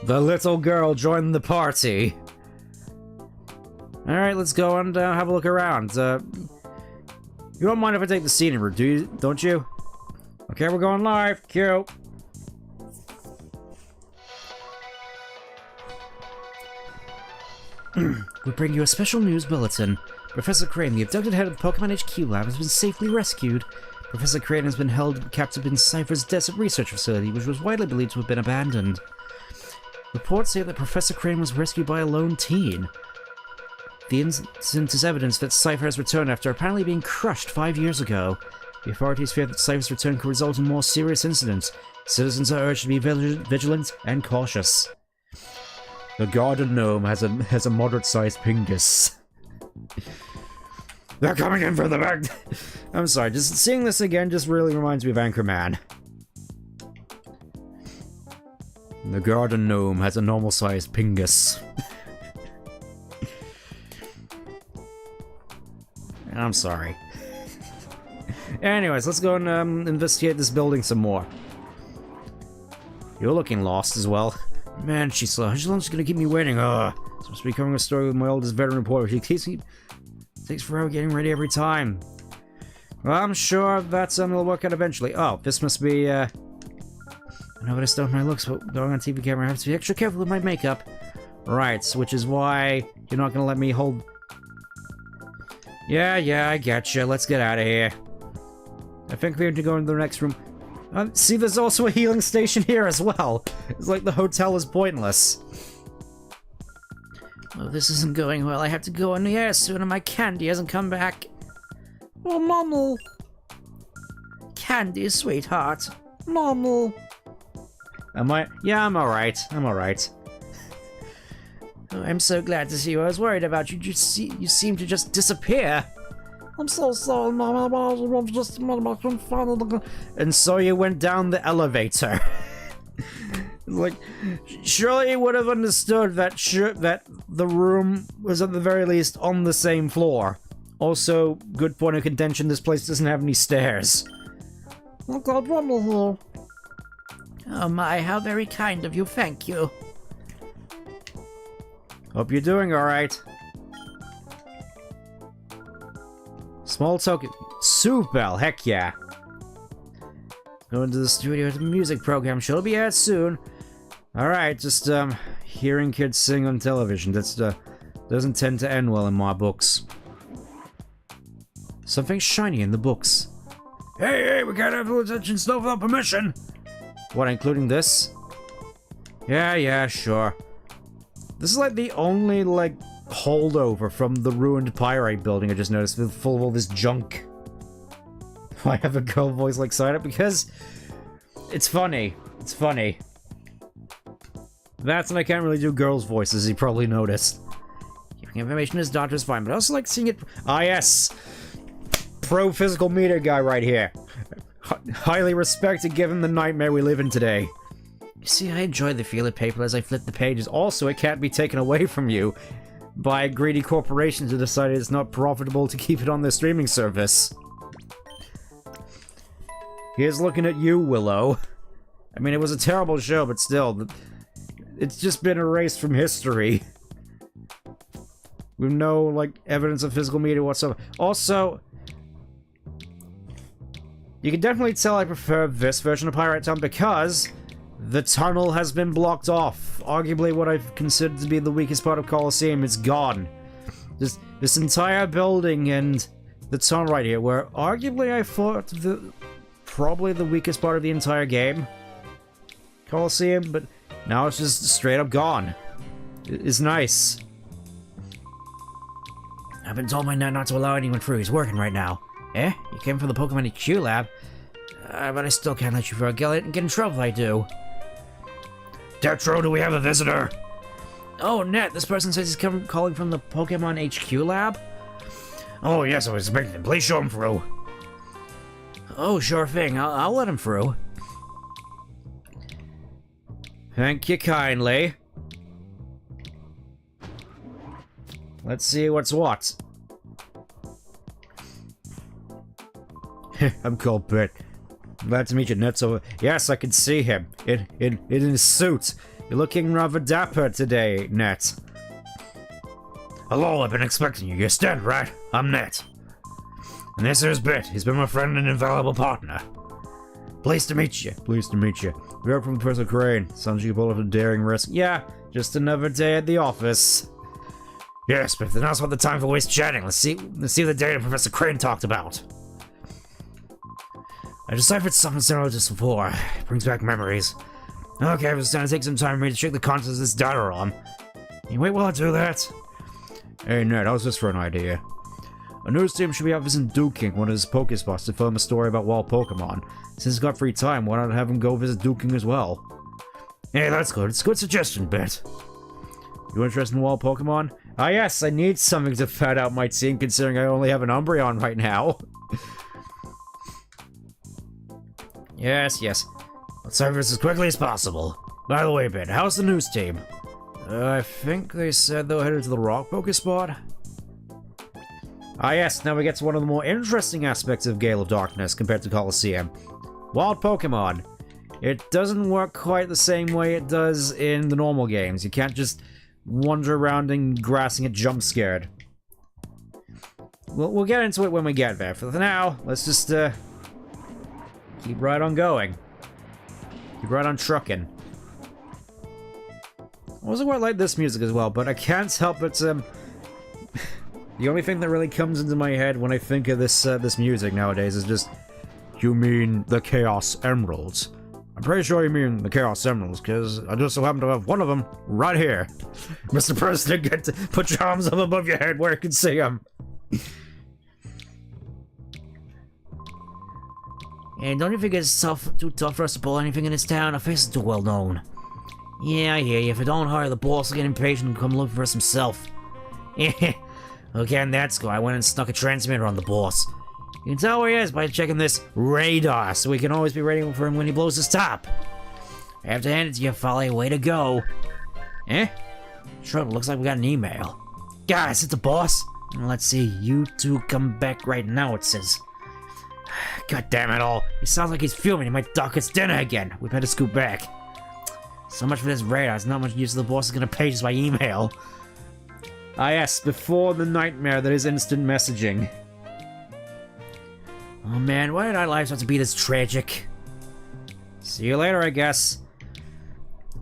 The little girl joined the party. Alright, let's go and have a look around. You don't mind if I take the scenery, don't you? Okay, we're going live. Cue. We bring you a special news bulletin. Professor Crane, the abducted head of the Pokemon HQ lab, has been safely rescued. Professor Crane has been held captive in Cypher's desert research facility, which was widely believed to have been abandoned. Reports say that Professor Crane was rescued by a lone teen. The incident is evidence that Cypher has returned after apparently being crushed 5 years ago. The authorities fear that Cypher's return could result in more serious incidents. Citizens are urged to be vigilant and cautious. The garden gnome has a moderate-sized pingus. They're coming in for the bag. I'm sorry, just seeing this again just really reminds me of Anchorman. The garden gnome has a normal-sized pingus. I'm sorry. Anyways, let's go and investigate this building some more. You're looking lost as well. Man, she's slow. How long is she gonna keep me waiting? Supposed to be covering a story with my oldest veteran reporter. She takes forever getting ready every time. Well, I'm sure that will work out eventually. Oh, this must be, I know what I stole my looks, but going on TV camera, I have to be extra careful with my makeup. Right, which is why you're not gonna let me hold... Yeah, I getcha. Let's get out of here. I think we have to go into the next room. See, there's also a healing station here as well. It's like the hotel is pointless. Oh, this isn't going well. I have to go in the air soon and my candy hasn't come back. Oh, Mama. Candy, sweetheart. Mama. Am I? Yeah, I'm alright. I'm alright. Oh, I'm so glad to see you. I was worried about you. You seem to just disappear. I'm so sorry, Mama. And so you went down the elevator. Like, surely you would have understood that that the room was at the very least on the same floor. Also, good point of contention, this place doesn't have any stairs. Oh God, Mama. Oh my, how very kind of you, thank you. Hope you're doing alright. Small token. Super, heck yeah. Going to the studio to the music program. She'll be out soon. Alright, just, hearing kids sing on television. That's, doesn't tend to end well in my books. Something shiny in the books. Hey, we can't have full attention stuff without permission! What, including this? Yeah, sure. This is like the only, like, holdover from the ruined pyrite building I just noticed, full of all this junk. I have a girl voice like Psyduck because it's funny. It's funny. That's when I can't really do girls' voices, you probably noticed. Giving information to his daughter is fine, but I also like seeing it. Ah, yes! Pro physical meter guy right here. Highly respected given the nightmare we live in today. You see, I enjoy the feel of paper as I flip the pages. Also, it can't be taken away from you by a greedy corporation to decide it's not profitable to keep it on their streaming service. Here's looking at you, Willow. I mean, it was a terrible show, but still, it's just been erased from history. With no, like, evidence of physical media whatsoever. Also, you can definitely tell I prefer this version of Pirate Town because the tunnel has been blocked off. Arguably what I've considered to be the weakest part of Coliseum is gone. This entire building and the tunnel right here, where arguably I thought probably the weakest part of the entire game. Coliseum, but now it's just straight up gone. It's nice. I've been told by Net not to allow anyone through. He's working right now. Eh? You came from the Pokemon HQ lab? But I still can't let you through. Gale and get in trouble if I do. Tetro, do we have a visitor? Oh, Net, this person says he's calling from the Pokemon HQ lab? Oh, yes, I was expecting him. Please show him through. Oh, sure thing. I'll let him through. Thank you kindly. Let's see what's what. I'm called Bit. Glad to meet you, Net's over. Yes, I can see him. In his suit. You're looking rather dapper today, Net. Hello, I've been expecting you. You're Stan, right? I'm Net. And this here's Bit. He's been my friend and invaluable partner. Pleased to meet you. Pleased to meet you. We are from Professor Crane. Sounds you pull off a daring risk. Yeah, just another day at the office. Yes, but now's not the time for waste chatting. Let's see the data Professor Crane talked about. I deciphered something similar to this before. It brings back memories. Okay, it's gonna take some time for me to check the contents of this data ROM. Can you wait while I do that? Hey, Ned, how's this for an idea? A news team should be out visiting Duking, one of his Pokespots, to film a story about wild Pokemon. Since he's got free time, why not have him go visit Duking as well? Hey, that's good. It's a good suggestion, Bet. You interested in wild Pokemon? Ah yes, I need something to fat out my team, considering I only have an Umbreon right now. Yes. Let's serve this as quickly as possible. By the way, Ben, how's the news team? I think they said they were headed to the Rock Pokespot. Ah yes, now we get to one of the more interesting aspects of Gale of Darkness compared to Coliseum. Wild Pokemon. It doesn't work quite the same way it does in the normal games. You can't just wander around in grass and get jump scared. We'll get into it when we get there. For now, let's just keep right on going. Keep right on trucking. I also quite like this music as well, but I can't help but the only thing that really comes into my head when I think of this this music nowadays is just, you mean the Chaos Emeralds? I'm pretty sure you mean the Chaos Emeralds, because I just so happen to have one of them right here. Mr. President, get to put your arms up above your head where you can see them. And don't you think it's too tough for us to pull anything in this town? Our face is too well known. Yeah, I hear you. If I don't hire the boss, will get impatient and come looking for us himself. Okay, and that's good. I went and snuck a transmitter on the boss. You can tell where he is by checking this radar, so we can always be ready for him when he blows his top. I have to hand it to you, Folly. Way to go. Sure, it looks like we got an email. Guys, it's the boss. Let's see. You two come back right now, it says. God damn it all. It sounds like he's fuming. He might dock us dinner again. We better scoot back. So much for this radar. It's not much use the boss is gonna page us by email. Ah yes, before the nightmare that is instant messaging. Oh man, why did our lives have to be this tragic? See you later, I guess.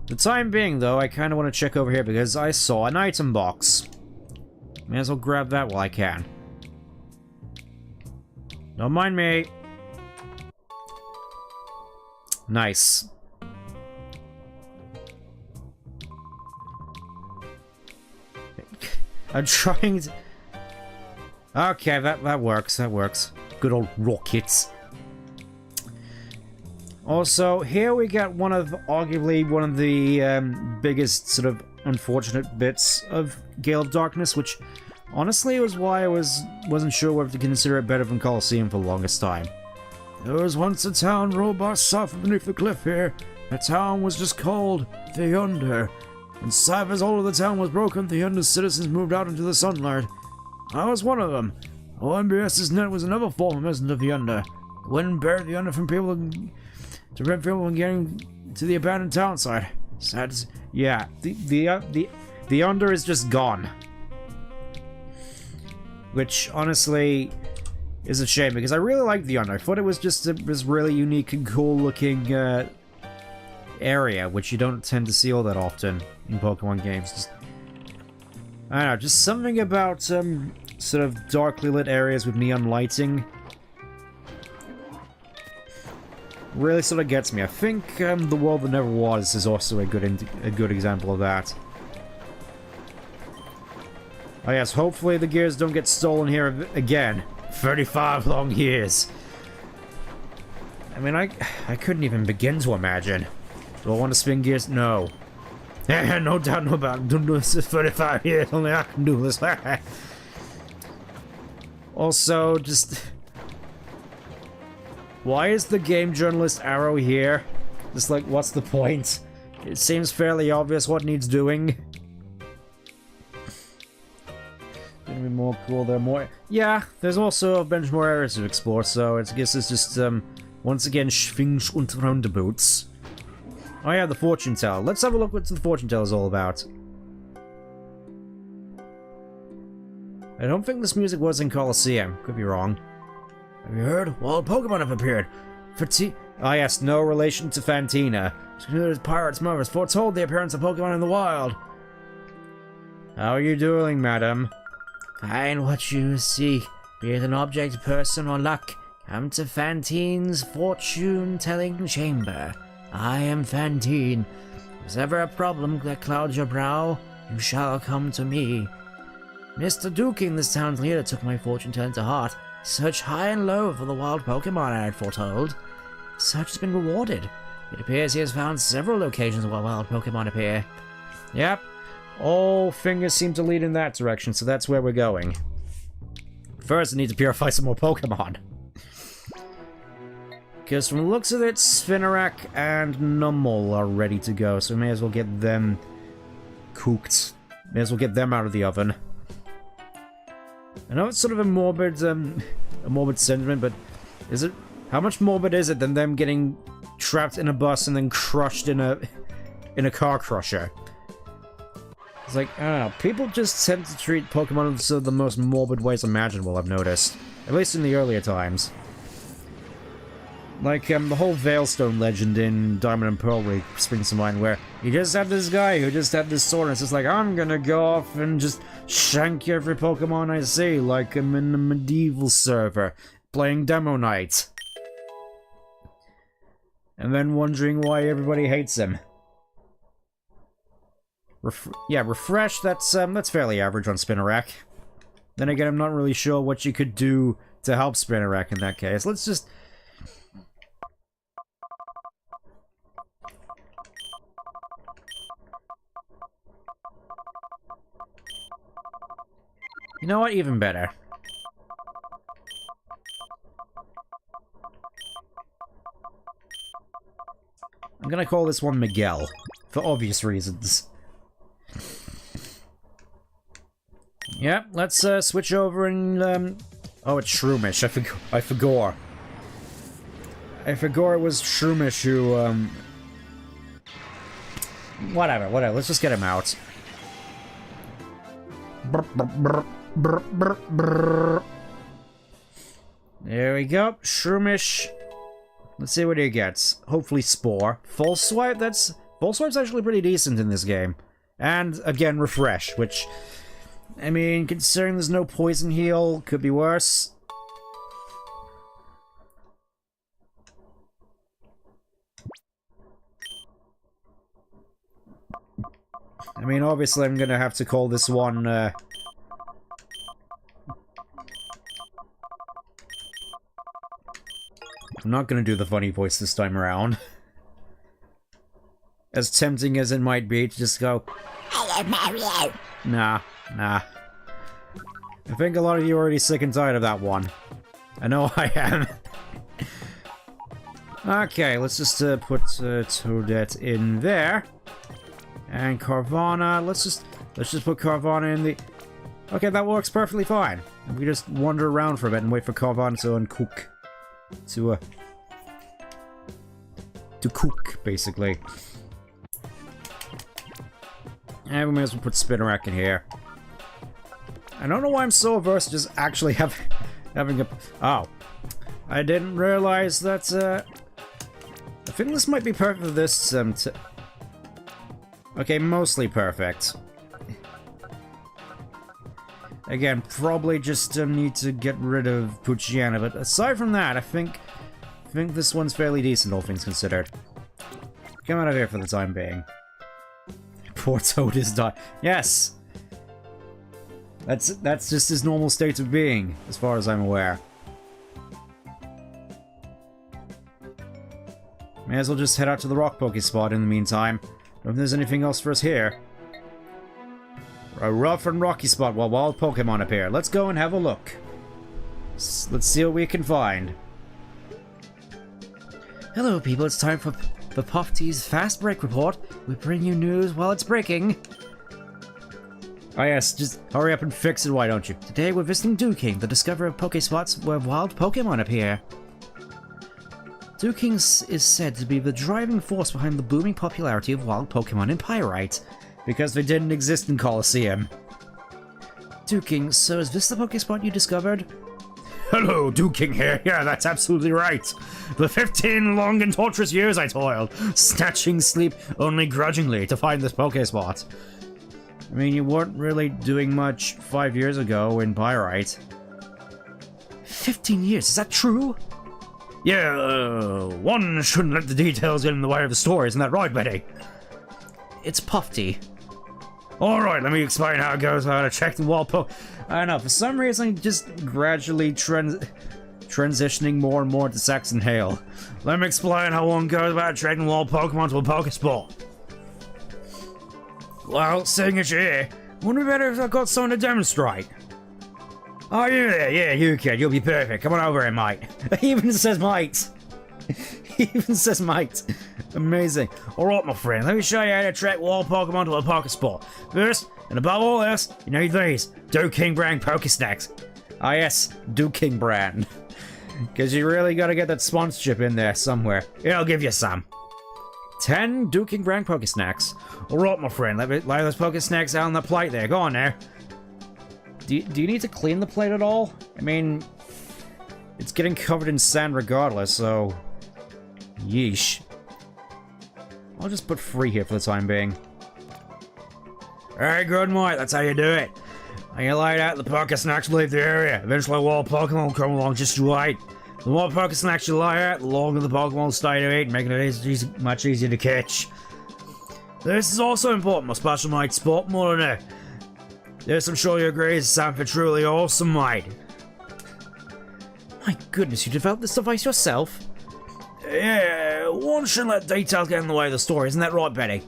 The time being, though, I kind of want to check over here because I saw an item box. May as well grab that while I can. Don't mind me. Nice. I'm trying to... Okay, that works, that works. Good old rockets. Also, here we get arguably one of the biggest sort of unfortunate bits of Gale of Darkness, which honestly was why I wasn't sure whether to consider it better than Coliseum for the longest time. There was once a town ruled by Cypher beneath the cliff here. The town was just called the Under. When Cypher's hold of the town was broken, the Under's citizens moved out into the sunlight. I was one of them. OMBS's net was another form of messenger of the Under. The wind buried the Under from people to prevent people from getting to the abandoned town site. Sad to see. Yeah, the Under is just gone. Which, honestly, is a shame, because I really liked the Under. I thought it was just this really unique and cool-looking area, which you don't tend to see all that often in Pokemon games. Just, I don't know, just something about sort of darkly lit areas with neon lighting really sort of gets me. I think The World That Never Was is also a good example of that. Oh yes, hopefully the gears don't get stolen here again. 35 long years. I mean, I couldn't even begin to imagine. Do I want to spin gears? No. No doubt about it. Don't do this for 35 years. Only I can do this. Also, just... Why is the game journalist arrow here? Just like, what's the point? It seems fairly obvious what needs doing. Gonna be more cool, there are more... Yeah, there's also a bunch more areas to explore, so I guess it's just, once again, Schwings und Roundabouts. Oh yeah, the fortune teller. Let's have a look what the fortune teller is all about. I don't think this music was in Coliseum. Could be wrong. Have you heard? Wild Pokemon have appeared. Ah yes, no relation to Fantina. Pirates' mothers foretold the appearance of Pokemon in the wild. How are you doing, madam? Find what you seek, be it an object, person, or luck. Come to Fantine's fortune-telling chamber. I am Fantine. If there's ever a problem that clouds your brow, you shall come to me. Mr. Duking, this town's leader, took my fortune teller to heart. Searched high and low for the wild Pokemon I had foretold. Search has been rewarded. It appears he has found several locations where wild Pokemon appear. Yep. All fingers seem to lead in that direction, so that's where we're going. First, I need to purify some more Pokemon. Because from the looks of it, Spinarak and Numel are ready to go, so we may as well get them cooked. May as well get them out of the oven. I know it's sort of a morbid sentiment, but is it? How much morbid is it than them getting trapped in a bus and then crushed in a car crusher? It's like, I don't know, people just tend to treat Pokemon in sort of the most morbid ways imaginable, I've noticed. At least in the earlier times. Like, the whole Veilstone legend in Diamond and Pearl really springs to mind, where you just have this guy who just had this sword, and it's just like, I'm gonna go off and just shank every Pokemon I see, like I'm in a medieval server, playing Demo Night. And then wondering why everybody hates him. Yeah, Refresh, that's fairly average on Spinarak. Then again, I'm not really sure what you could do to help Spinarak in that case. Let's just... You know what? Even better. I'm gonna call this one Miguel, for obvious reasons. Yep, let's switch over and, oh, it's Shroomish. I forgot. I forgot it was Shroomish who, Whatever, let's just get him out. There we go, Shroomish. Let's see what he gets. Hopefully Spore. False Swipe, False Swipe's actually pretty decent in this game. And, again, Refresh, which... I mean, considering there's no Poison Heal, could be worse. I mean, obviously I'm gonna have to call this one, I'm not gonna do the funny voice this time around. As tempting as it might be to just go, "Hello, Mario!" Nah. I think a lot of you are already sick and tired of that one. I know I am. Okay, let's just put Toadette in there. And Carvana, let's just put Carvana in the... Okay, that works perfectly fine. We just wander around for a bit and wait for Carvana to uncook. To cook, basically. And we may as well put Spinarak in here. I don't know why I'm so averse to just actually having a... Oh. I didn't realize that, I think this might be perfect for this, Okay, mostly perfect. Again, probably just need to get rid of Poochyena, but aside from that, I think this one's fairly decent, all things considered. Come out of here for the time being. Poor Toad is dying. Yes! That's just his normal state of being, as far as I'm aware. May as well just head out to the rock Pokespot in the meantime. Don't know if there's anything else for us here. A rough and rocky spot while wild Pokemon appear. Let's go and have a look. Let's see what we can find. Hello people, it's time for the Puff-T's Fast Break Report. We bring you news while it's breaking. Oh yes, just hurry up and fix it, why don't you? Today we're visiting Duking, the discoverer of Pokespots where wild Pokemon appear. Duking is said to be the driving force behind the booming popularity of wild Pokemon in Pyrite. Because they didn't exist in Colosseum. Duking, so is this the Pokespot you discovered? Hello, Duking here. Yeah, that's absolutely right. The 15 long and torturous years I toiled, snatching sleep only grudgingly to find this Pokespot. I mean, you weren't really doing much 5 years ago in Pyrite. 15 years, is that true? Yeah, one shouldn't let the details get in the way of the story, isn't that right, Betty? It's Puffy. Alright, let me explain how it goes, how to check the wild Pokemon. I don't know, for some reason, just gradually transitioning more and more to Saxon Hale. Let me explain how one goes about tracking wild Pokemon to a Pokesport. Well, seeing as you're here, wouldn't it be better if I got someone to demonstrate? Oh, you there? Yeah, you kid, you'll be perfect. Come on over here, mate. He even says mate. He even says mate. Amazing. Alright, my friend, let me show you how to track wild Pokemon to a Pokesport. First, and above all else, you need these. King brand Pokesnacks. Ah yes, King brand. Because you really gotta get that sponsorship in there somewhere. Yeah, I'll give you some. 10 King brand Pokesnacks. Alright, my friend, let me lay those Pokesnacks out on the plate there. Go on there. Do you need to clean the plate at all? I mean, it's getting covered in sand regardless, so... Yeesh. I'll just put free here for the time being. Very good, mate. That's how you do it. When you lay out, the Pokesnacks leave the area. Eventually, wild Pokemon will come along. Just wait. The more Pokesnacks you lay out, the longer the Pokemon will stay to eat, making it much easier to catch. This is also important, my special mate Sport Monitor. This, I'm sure you agree, is something truly awesome, mate. My goodness, you developed this device yourself? Yeah, one shouldn't let details get in the way of the story, isn't that right, Betty?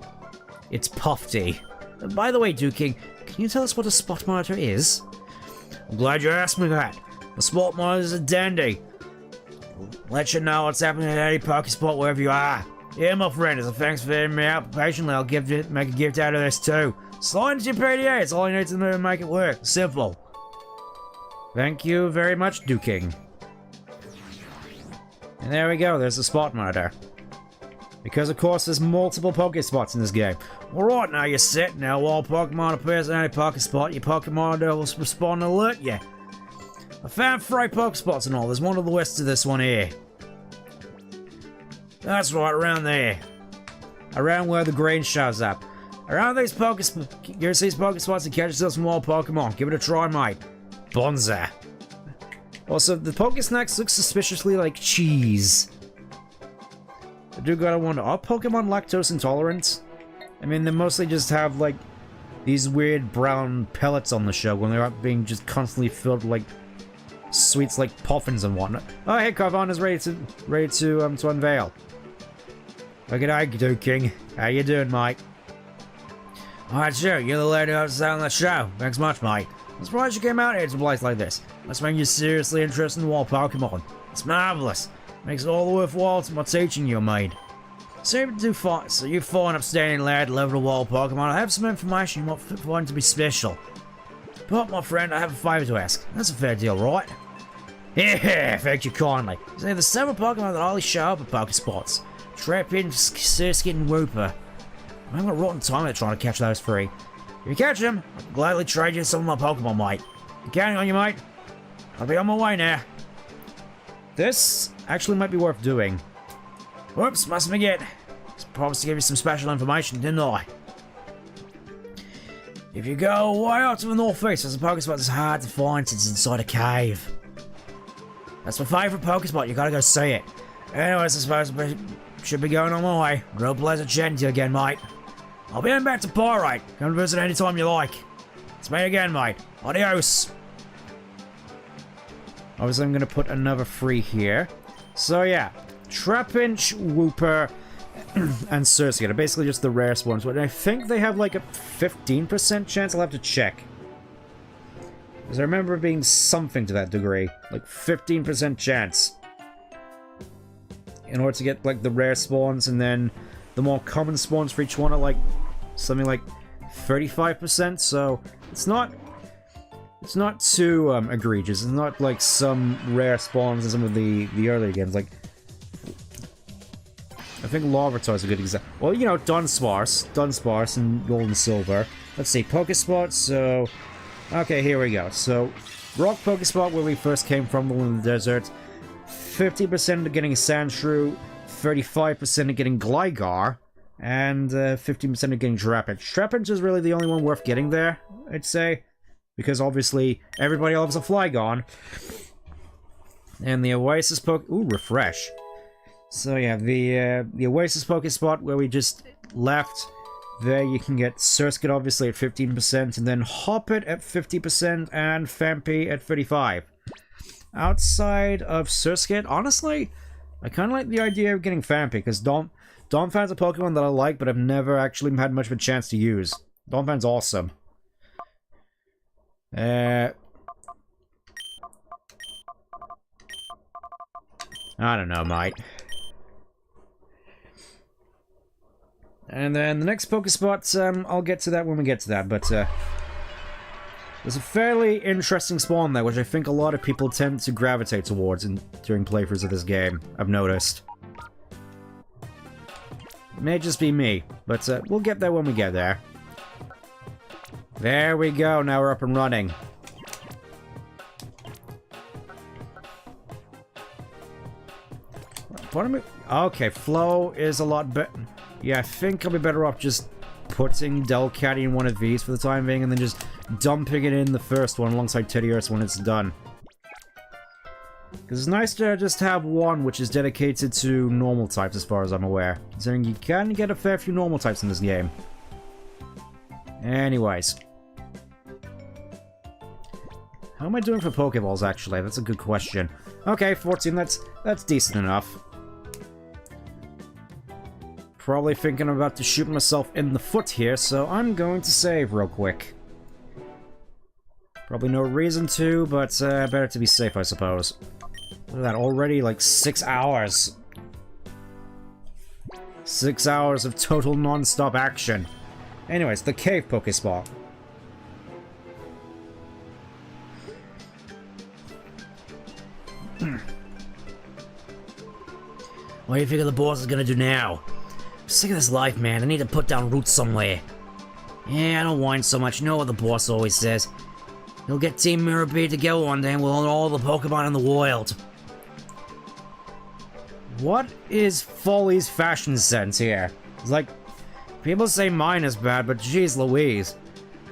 It's Pofty. By the way, King, can you tell us what a spot monitor is? I'm glad you asked me that. A spot monitor is a dandy. Let you know what's happening at any Pokespot wherever you are. Yeah, my friend, as a thanks for hearing me out patiently, I'll make a gift out of this too. Slide into your PDA, it's all you need to do to make it work. Simple. Thank you very much, King. And there we go, there's the spot monitor. Because of course there's multiple Pokespots in this game. Alright, now you're set. Now while Pokemon appears in any Pokespot, your Pokemon will respond and alert you. I found 3 Pokespots and all. There's one to the west of this one here. That's right, around there. Around where the green shows up. Around these Pokespots, use these Pokespots and catch yourself some wild Pokemon. Give it a try, mate. Bonza. Also, the Pokesnacks look suspiciously like cheese. I do gotta wonder, are Pokemon lactose intolerant? I mean, they mostly just have, like, these weird brown pellets on the show when they're not being just constantly filled with, like, sweets like puffins and whatnot. Oh, hey, Carvon is ready to unveil. Look at you, King. How you doing, mate? Alright, sure, you're the lady who's on the show. Thanks much, mate. I'm surprised you came out here to a place like this. Must make you seriously interested in wild Pokemon. It's marvelous. Makes it all worthwhile to my teaching you made. So you fine upstanding lad, level of wild Pokemon. I have some information you might find to be special. But my friend, I have a favour to ask. That's a fair deal, right? Yeah, thank you kindly. There's several Pokemon that only show up at Pokespots. Trapinch, Surskit, and Wooper. I haven't got rotten time at trying to catch those 3. If you catch them, I'll gladly trade you some of my Pokemon, mate. I'm counting on you, mate. I'll be on my way now. This actually might be worth doing. Whoops, must forget. I promised to give you some special information, didn't I? If you go way out to the northeast, there's a Pokespot that's hard to find since it's inside a cave. That's my favourite Pokespot, you gotta go see it. Anyways, I suppose I should be going on my way. Real pleasure chatting to you again, mate. I'll be heading back to Pyrite. Come visit anytime you like. It's me again, mate. Adios. Obviously, I'm going to put another 3 here. So, yeah. Trapinch, Wooper, and Surskit are basically just the rarest ones. But I think they have like a 15% chance. I'll have to check. Because I remember it being something to that degree. Like 15% chance. In order to get like the rare spawns, and then the more common spawns for each one are like something like 35%. So it's not too egregious. It's not like some rare spawns in some of the earlier games. Like I think Larvitar is a good example. Well, you know, Dunsparce and Gold and Silver. Let's see, Pokespot. So okay, here we go. So Rock Pokespot, where we first came from, the one in the desert. 50% of getting Sandshrew, 35% of getting Gligar, and 15% of getting Trapinch. Trapinch is really the only one worth getting there, I'd say, because obviously everybody loves a Flygon. And the Oasis Ooh, refresh. So yeah, the Oasis Pokespot where we just left, There you can get Surskit obviously at 15%, and then Hoppet at 50%, and Fampi at 35%. Outside of Surskit, honestly, I kind of like the idea of getting Fampi, because Donphan's a Pokemon that I like, but I've never actually had much of a chance to use. Donphan's awesome. I don't know, mate. And then the next Pokespot, I'll get to that when we get to that, but there's a fairly interesting spawn there, which I think a lot of people tend to gravitate towards during playthroughs of this game, I've noticed. It may just be me, but we'll get there when we get there. There we go, now we're up and running. Okay, flow is a lot better. Yeah, I think I'll be better off just putting Delcatty in one of these for the time being, and then just dumping it in the first one alongside Teddiursa when it's done. Because it's nice to just have one which is dedicated to normal types as far as I'm aware. Considering you can get a fair few normal types in this game. Anyways. How am I doing for Pokeballs, actually? That's a good question. Okay, 14, that's decent enough. Probably thinking I'm about to shoot myself in the foot here, so I'm going to save real quick. Probably no reason to, but better to be safe, I suppose. Look at that, already like 6 hours. 6 hours of total non-stop action. Anyways, the cave Pokespot. What do you figure the boss is gonna do now? I'm sick of this life, man. I need to put down roots somewhere. Yeah, I don't whine so much. You know what the boss always says. He'll get Team Mirabee together one day and we'll own all the Pokemon in the world. What is Foley's fashion sense here? It's like, people say mine is bad, but geez Louise.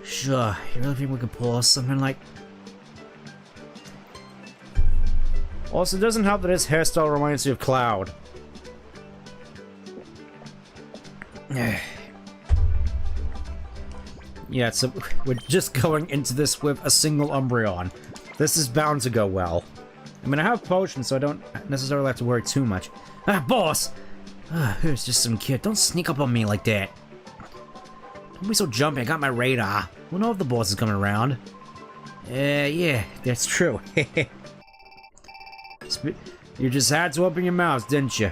Sure, you really think we could pull off something like... Also, it doesn't help that his hairstyle reminds you of Cloud. Yeah, so we're just going into this with a single Umbreon. This is bound to go well. I mean, I have potions, so I don't necessarily have to worry too much. Ah, boss! Who's just some kid? Don't sneak up on me like that. Don't be so jumpy, I got my radar. We'll know if the boss is coming around. Yeah, that's true. You just had to open your mouth, didn't you?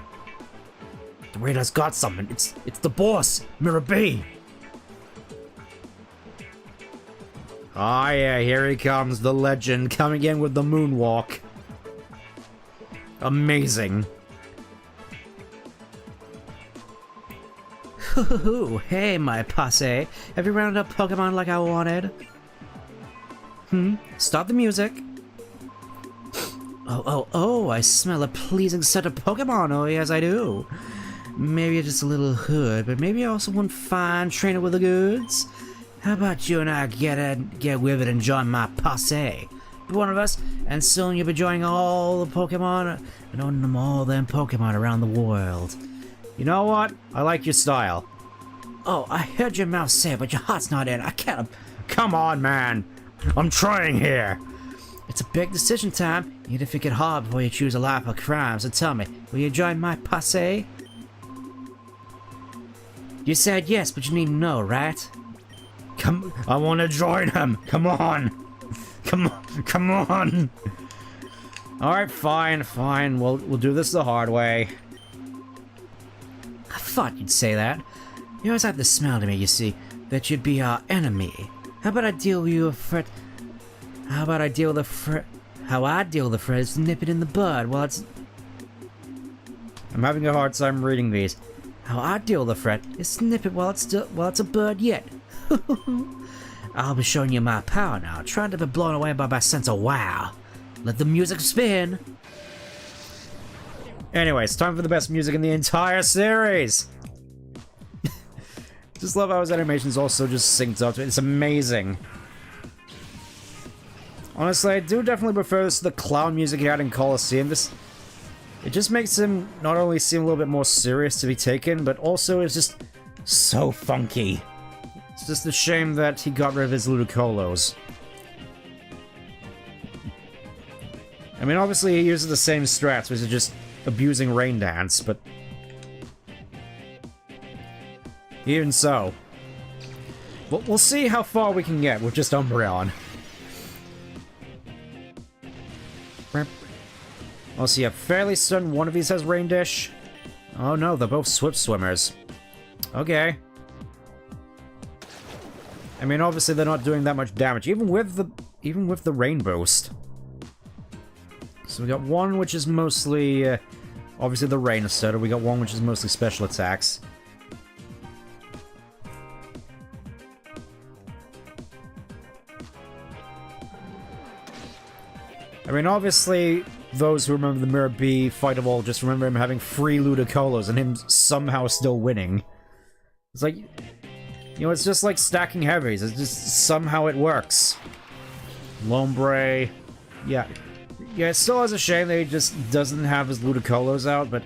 The radar's got something. It's the boss, Mirabee. Ah, yeah, here he comes, the legend, coming in with the moonwalk. Amazing. Hey, my posse. Have you rounded up Pokemon like I wanted? Stop the music. Oh, I smell a pleasing set of Pokemon. Oh, yes, I do. Maybe you're just a little hood, but maybe you also one fine trainer with the goods. How about you and I get with it and join my posse? Be one of us, and soon you'll be joining all the Pokemon and owning them all them Pokemon around the world. You know what? I like your style. Oh, I heard your mouth say it, but your heart's not in. I can't... Come on, man. I'm trying here. It's a big decision time. You need to think it hard before you choose a life of crime, so tell me, will you join my posse? You said yes, but you need to know, right? Come, I want to join him. Come on. Come on. Alright, fine. We'll do this the hard way. I thought you'd say that. You always have the smell to me, you see, that you'd be our enemy. How about I deal with you a threat? How I deal with the threat is to nip it in the bud while it's... I'm having a hard time reading these. How I deal with the threat is to nip it while it's a bird yet. I'll be showing you my power now, trying to be blown away by my sense of wow. Let the music spin. Anyways, time for the best music in the entire series. Just love how his animations also just synced up to it. It's amazing. Honestly, I do definitely prefer this to the clown music he had in Colosseum. It just makes him not only seem a little bit more serious to be taken, but also it's just so funky. It's just a shame that he got rid of his Ludicolos. I mean, obviously he uses the same strats, which is just abusing Rain Dance, but... even so. We'll see how far we can get with just Umbreon. Oh, so yeah, fairly certain one of these has Rain Dish. Oh no, they're both Swift Swimmers. Okay. I mean, obviously they're not doing that much damage, even with the Rain Boost. So we got one which is mostly, obviously the Rain Asserter. We got one which is mostly special attacks. I mean, obviously, those who remember the Mirror B fight of all just remember him having 3 Ludicolos and him somehow still winning. It's like, you know, it's just like stacking heavies. It's just somehow it works. Lombre, yeah. Yeah, it still is a shame that he just doesn't have his Ludicolos out, but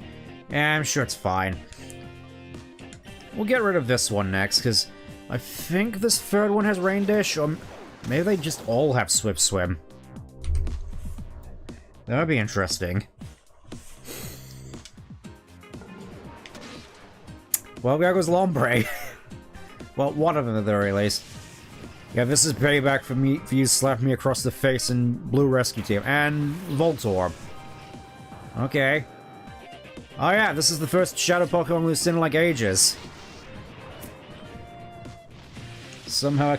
I'm sure it's fine. We'll get rid of this one next, because I think this third one has Rain Dish, or maybe they just all have Swift Swim. That would be interesting. Well, there goes Lombre. Well, one of them at the very least. Yeah, this is payback for you slapping me across the face in Blue Rescue Team. And Voltorb. Okay. Oh yeah, this is the first Shadow Pokemon we've seen in like ages. Somehow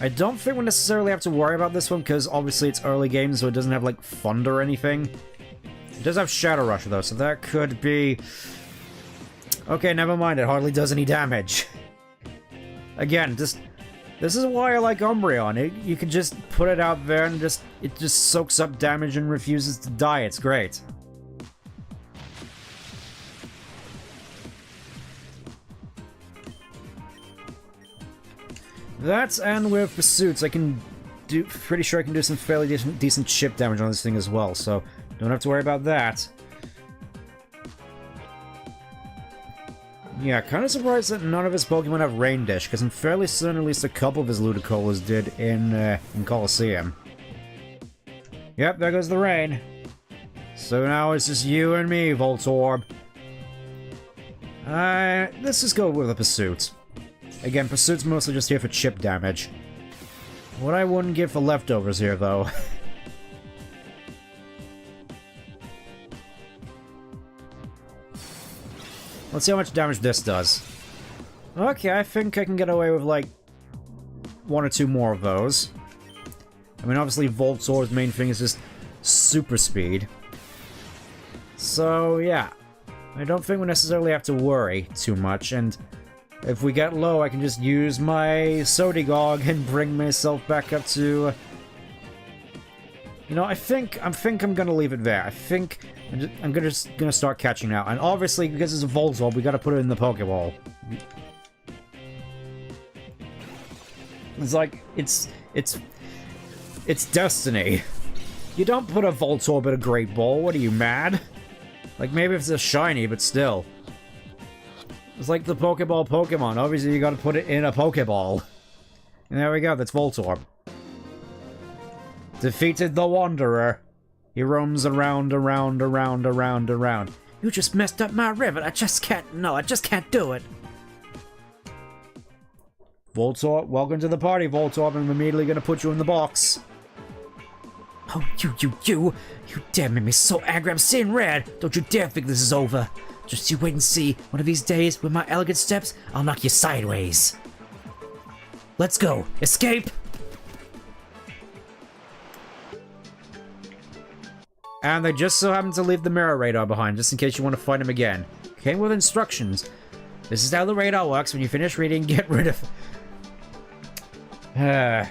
I don't think we necessarily have to worry about this one, because obviously it's early game, so it doesn't have, like, Thunder or anything. It does have Shadow Rush, though, so that could be... okay, never mind, it hardly does any damage. Again, this is why I like Umbreon. You can just put it out there and it just soaks up damage and refuses to die. It's great. That, and with Pursuits, pretty sure I can do some fairly decent chip damage on this thing as well, so don't have to worry about that. Yeah, kind of surprised that none of his Pokemon have Rain Dish, because I'm fairly certain at least a couple of his Ludicolas did in Colosseum. Yep, there goes the rain. So now it's just you and me, Voltorb. Let's just go with a Pursuit. Again, Pursuit's mostly just here for chip damage. What I wouldn't give for leftovers here, though. Let's see how much damage this does. Okay, I think I can get away with, like, 1 or 2 more of those. I mean, obviously, Voltorb's main thing is just super speed. So, yeah. I don't think we necessarily have to worry too much, and... if we get low, I can just use my Sodigog and bring myself back up to... you know, I think I'm gonna leave it there. I think I'm gonna start catching now. And obviously, because it's a Voltorb, we gotta put it in the Pokeball. It's like, it's destiny. You don't put a Voltorb in a Great Ball, what are you, mad? Like, maybe if it's a shiny, but still. It's like the Pokeball Pokemon. Obviously, you gotta put it in a Pokeball. And there we go, that's Voltorb. Defeated the Wanderer. He roams around. You just messed up my river. I just can't do it. Voltorb, welcome to the party, Voltorb. I'm immediately gonna put you in the box. Oh, you dare make me so angry, I'm seeing red. Don't you dare think this is over. Just you wait and see. One of these days, with my elegant steps, I'll knock you sideways. Let's go. Escape! And they just so happen to leave the mirror radar behind, just in case you want to find him again. Came with instructions. This is how the radar works. When you finish reading, get rid of... the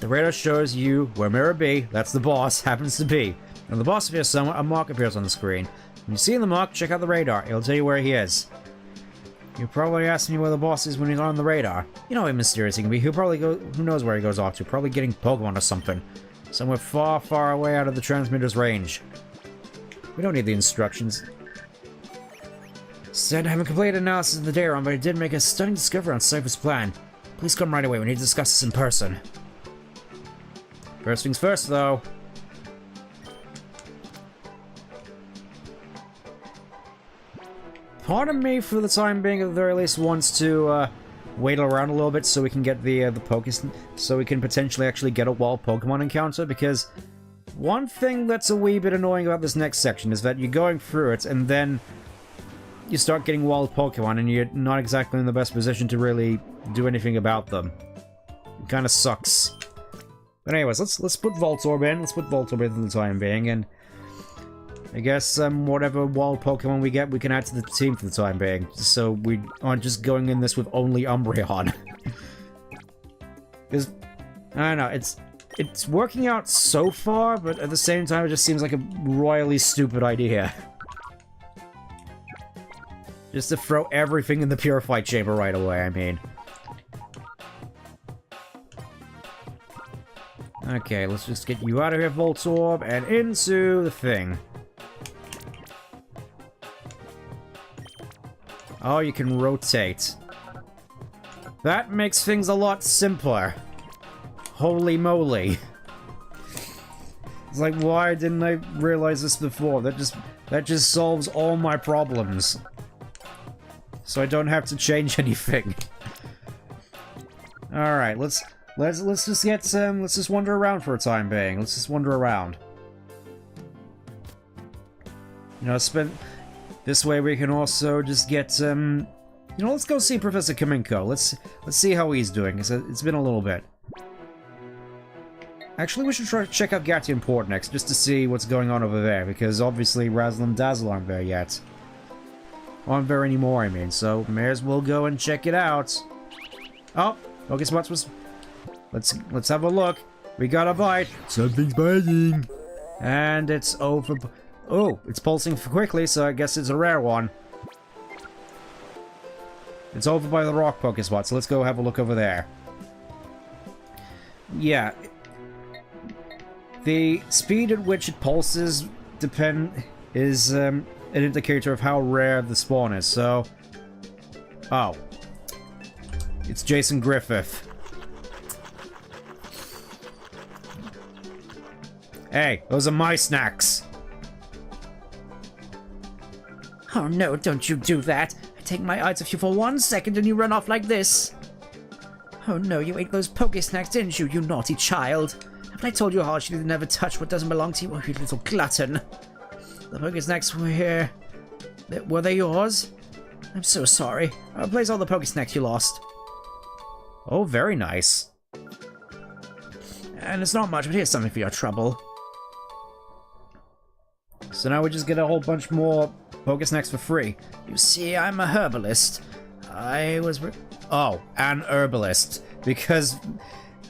radar shows you where Mirror B, that's the boss, happens to be. And the boss appears somewhere, a mark appears on the screen. When you see the mark, check out the radar. It'll tell you where he is. You're probably asking me where the boss is when he's on the radar. You know how mysterious he can be. Who knows where he goes off to? Probably getting Pokemon or something. Somewhere far, far away out of the transmitter's range. We don't need the instructions. Said I haven't completed analysis of the data, but I did make a stunning discovery on Cypher's plan. Please come right away. We need to discuss this in person. First things first, though. Part of me, for the time being, at the very least, wants to wait around a little bit so we can get the Pokés, so we can potentially actually get a wild Pokemon encounter. Because one thing that's a wee bit annoying about this next section is that you're going through it and then you start getting wild Pokemon and you're not exactly in the best position to really do anything about them. It kind of sucks. But anyways, let's put Voltorb in. Let's put Voltorb in for the time being, and I guess whatever wild Pokemon we get, we can add to the team for the time being. So we aren't just going in this with only Umbreon. Because, I don't know, it's working out so far, but at the same time it just seems like a royally stupid idea. Just to throw everything in the Purify Chamber right away, I mean. Okay, let's just get you out of here, Voltorb, and into the thing. Oh, you can rotate. That makes things a lot simpler. Holy moly. It's like, why didn't I realize this before? That just solves all my problems. So I don't have to change anything. Alright, let's just get let's just wander around for a time being. Let's just wander around. You know, this way we can also just get you know, let's go see Professor Kaminko. Let's see how he's doing. It's been a little bit. Actually, we should try to check out Gatium Port next, just to see what's going on over there, because obviously Razzle and Dazzle aren't there yet. Aren't there anymore, I mean, so may as well go and check it out. Oh, Pokespots was... Let's have a look. We got a bite. Something's biting. And it's over... Oh, it's pulsing quickly, so I guess it's a rare one. It's over by the rock Pokespot, so let's go have a look over there. Yeah. The speed at which it pulses is an indicator of how rare the spawn is, so... Oh. It's Jason Griffith. Hey, those are my snacks! Oh no, don't you do that! I take my eyes off you for 1 second and you run off like this! Oh no, you ate those Pokésnacks, didn't you, you naughty child? Haven't I told you harshly to never touch what doesn't belong to you, you little glutton? The Pokésnacks were here. Were they yours? I'm so sorry. I'll replace all the Pokésnacks you lost. Oh, very nice. And it's not much, but here's something for your trouble. So now we just get a whole bunch more Pokésnacks for free. You see, I'm a herbalist. Oh, an herbalist. Because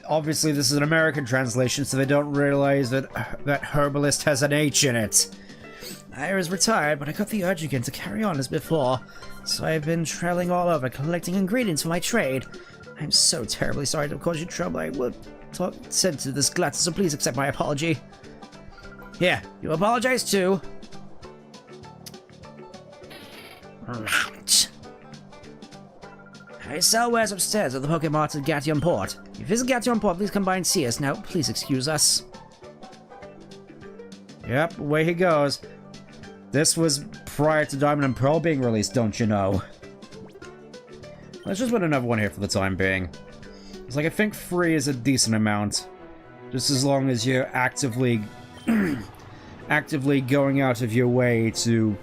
obviously this is an American translation, so they don't realize that herbalist has an H in it. I was retired, but I got the urge again to carry on as before. So I've been traveling all over, collecting ingredients for my trade. I'm so terribly sorry to cause you trouble. I will talk send to this glutton, so please accept my apology. Here, you apologize too. I sell wares upstairs at the POKéMart at Gatium Port. If you visit Gatium Port, please come by and see us. Now, please excuse us. Yep, away he goes. This was prior to Diamond and Pearl being released, don't you know? Let's just put another one here for the time being. It's like, I think 3 is a decent amount. Just as long as you're actively going out of your way to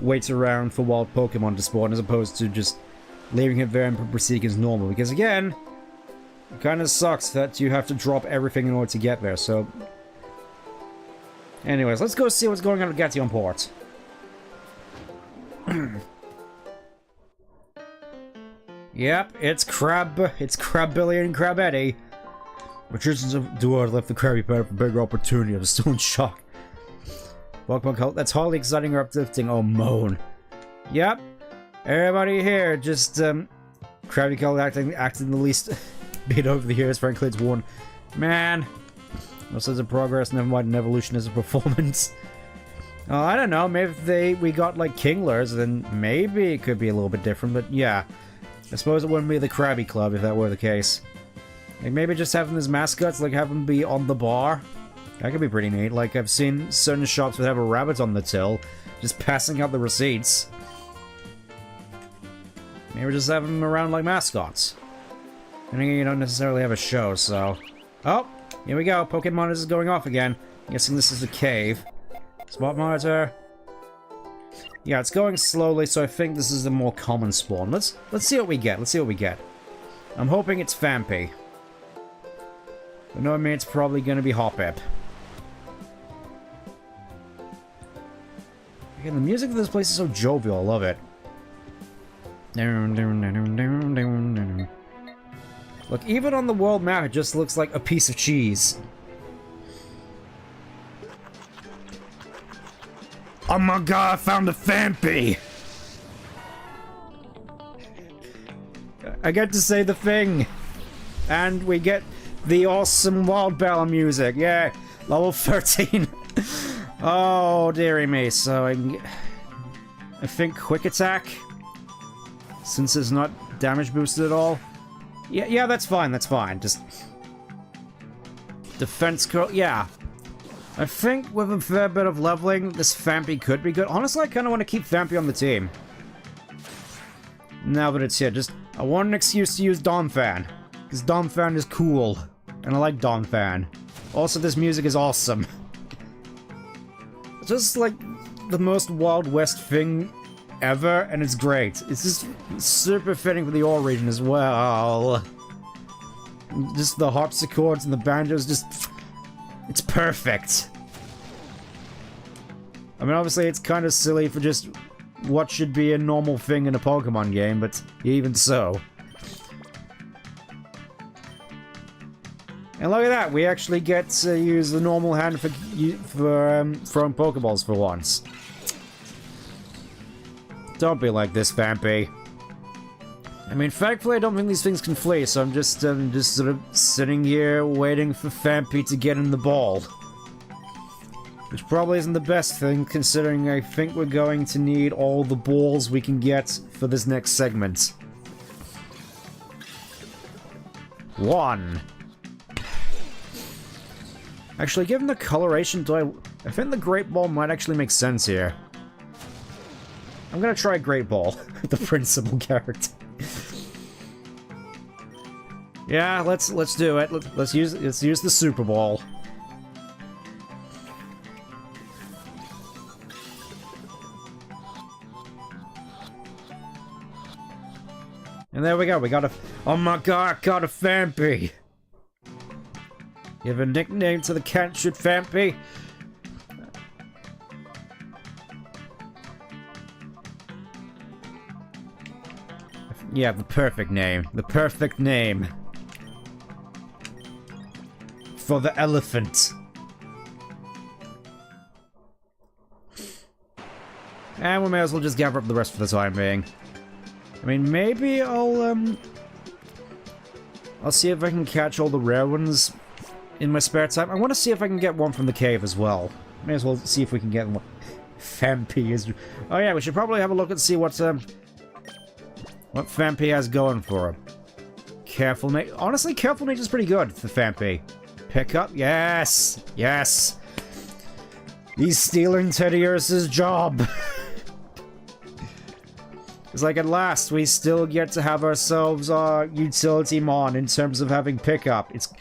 wait around for wild Pokemon to spawn, as opposed to just leaving it there and proceeding as normal. Because again, it kind of sucks that you have to drop everything in order to get there, so... Anyways, let's go see what's going on at Gatium Port. Yep, it's Crabbilly and Crabetti. Magicians of Duard left the Krabby Patty for bigger opportunity. I'm still in shock. Pokemon Cult, that's hardly exciting or uplifting. Oh, moan. Yep. Everybody here, just, Krabby Cult acting the least bit over the years. Frankly, it's one. Man. No sense of progress, never mind an evolution as a performance. I don't know, maybe if we got like Kinglers, then maybe it could be a little bit different, but yeah. I suppose it wouldn't be the Krabby Club if that were the case. Like maybe just having these mascots, like have them be on the bar. That could be pretty neat. Like I've seen certain shops that have a rabbit on the till, just passing out the receipts. Maybe just have them around like mascots. And again, you don't necessarily have a show, so... Oh! Here we go, Pokemon is going off again. I'm guessing this is the cave. Spot monitor. Yeah, it's going slowly, so I think this is the more common spawn. Let's see what we get. Let's see what we get. I'm hoping it's Vampy. But no, I mean it's probably going to be Hoppip. Again, the music of this place is so jovial. I love it. Look, even on the world map, it just looks like a piece of cheese. Oh my god, I found a Vampy! I get to say the thing! And we get the awesome Wild Bell music, yeah! Level 13! Oh, dearie me, so I think Quick Attack? Since it's not damage boosted at all? Yeah, that's fine, that's fine. Just... Defense curl, yeah. I think with a fair bit of leveling, this Vampy could be good. Honestly, I kind of want to keep Vampy on the team. Now that it's here, just... I want an excuse to use Donphan. Because Donphan is cool. And I like Donphan. Also, this music is awesome. It's just like the most Wild West thing ever, and it's great. It's just super fitting for the Ore region as well. Just the harpsichords and the banjos, just... It's perfect. I mean, obviously it's kind of silly for just what should be a normal thing in a Pokemon game, but even so. And look at that, we actually get to use the normal hand for throwing Pokeballs for once. Don't be like this, Vampy. I mean, thankfully I don't think these things can flee, so I'm just sort of sitting here waiting for Vampy to get in the ball. Which probably isn't the best thing, considering I think we're going to need all the balls we can get for this next segment. 1. Actually, given the coloration, I think the Great Ball might actually make sense here. I'm gonna try Great Ball, the principal character. Yeah, let's do it. Let's use the Super Ball. And there we go. We got a... Oh my god, I got a Vampy! You have a nickname to the cantrip, Vampy? Yeah, the perfect name. The perfect name. For the elephant. And we may as well just gather up the rest for the time being. I mean, maybe I'll see if I can catch all the rare ones in my spare time. I want to see if I can get one from the cave as well. May as well see if we can get one. Vampy is... Oh yeah, we should probably have a look and see what Vampy has going for him. Careful Nature. Honestly, Careful Nature is pretty good for Vampy. Pick up. Yes! Yes! He's stealing Teddy Ursa's job. It's like, at last, we still get to have ourselves our utility mon in terms of having pickup. It's...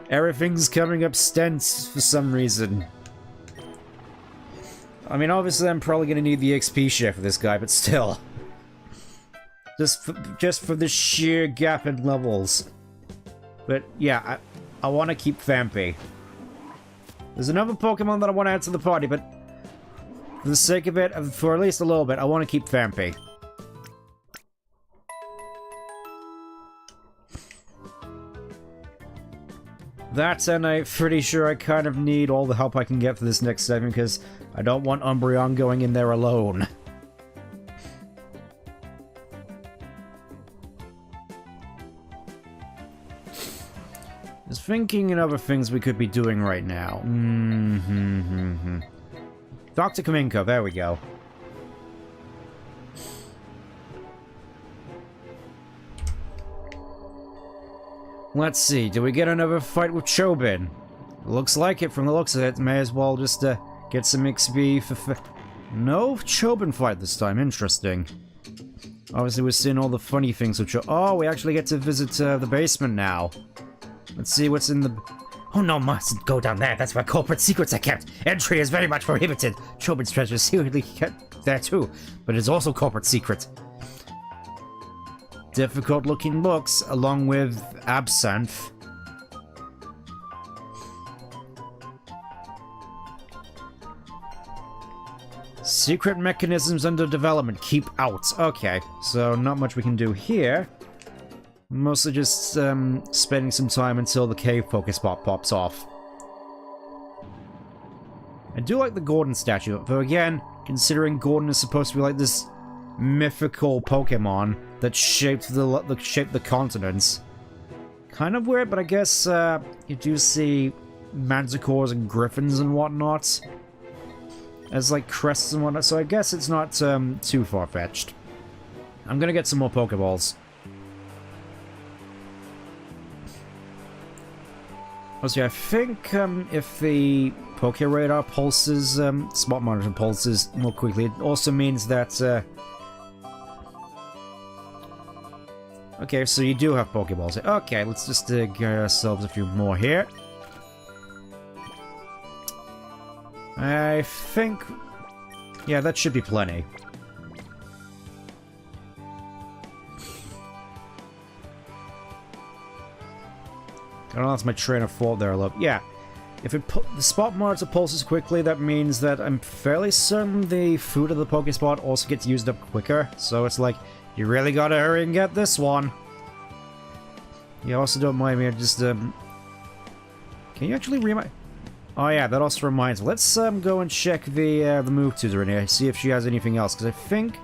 Everything's coming up stents for some reason. I mean, obviously I'm probably gonna need the XP share for this guy, but still. Just for the sheer gap in levels. But yeah, I want to keep Vampy. There's another Pokemon that I want to add to the party, but for the sake of it, for at least a little bit, I want to keep Vampy. That, and I'm pretty sure I kind of need all the help I can get for this next segment, because I don't want Umbreon going in there alone. Just thinking of other things we could be doing right now. Dr. Kaminko, there we go. Let's see, do we get another fight with Chobin? Looks like it from the looks of it. May as well just get some XP for... No Chobin fight this time, interesting. Obviously we're seeing all the funny things with Oh, we actually get to visit the basement now. Let's see what's in the... Oh no, mustn't go down there. That's where corporate secrets are kept. Entry is very much prohibited. Chobin's treasure is secretly kept there too, but it's also corporate secret. Difficult looking books, along with absinthe. Secret mechanisms under development. Keep out. Okay, so not much we can do here. Mostly just spending some time until the cave Pokespot pops off. I do like the Gordon statue, though again, considering Gordon is supposed to be like this mythical Pokemon that shaped the continents. Kind of weird, but I guess you do see Manticores and Griffins and whatnot as like crests and whatnot, so I guess it's not too far-fetched. I'm gonna get some more Pokeballs. Also, I think if the Poke Radar pulses, Spot Monitor pulses more quickly, it also means that... Okay, so you do have Pokeballs. Okay, let's just get ourselves a few more here. I think... Yeah, that should be plenty. I lost my train of thought there a little. Yeah, if the Spot Monitor pulses quickly, that means that I'm fairly certain the food of the Pokespot also gets used up quicker. So it's like, you really gotta hurry and get this one. You also don't mind me, just can you actually remind? Oh yeah, that also reminds me. Let's go and check the move tutor in here, see if she has anything else, because I think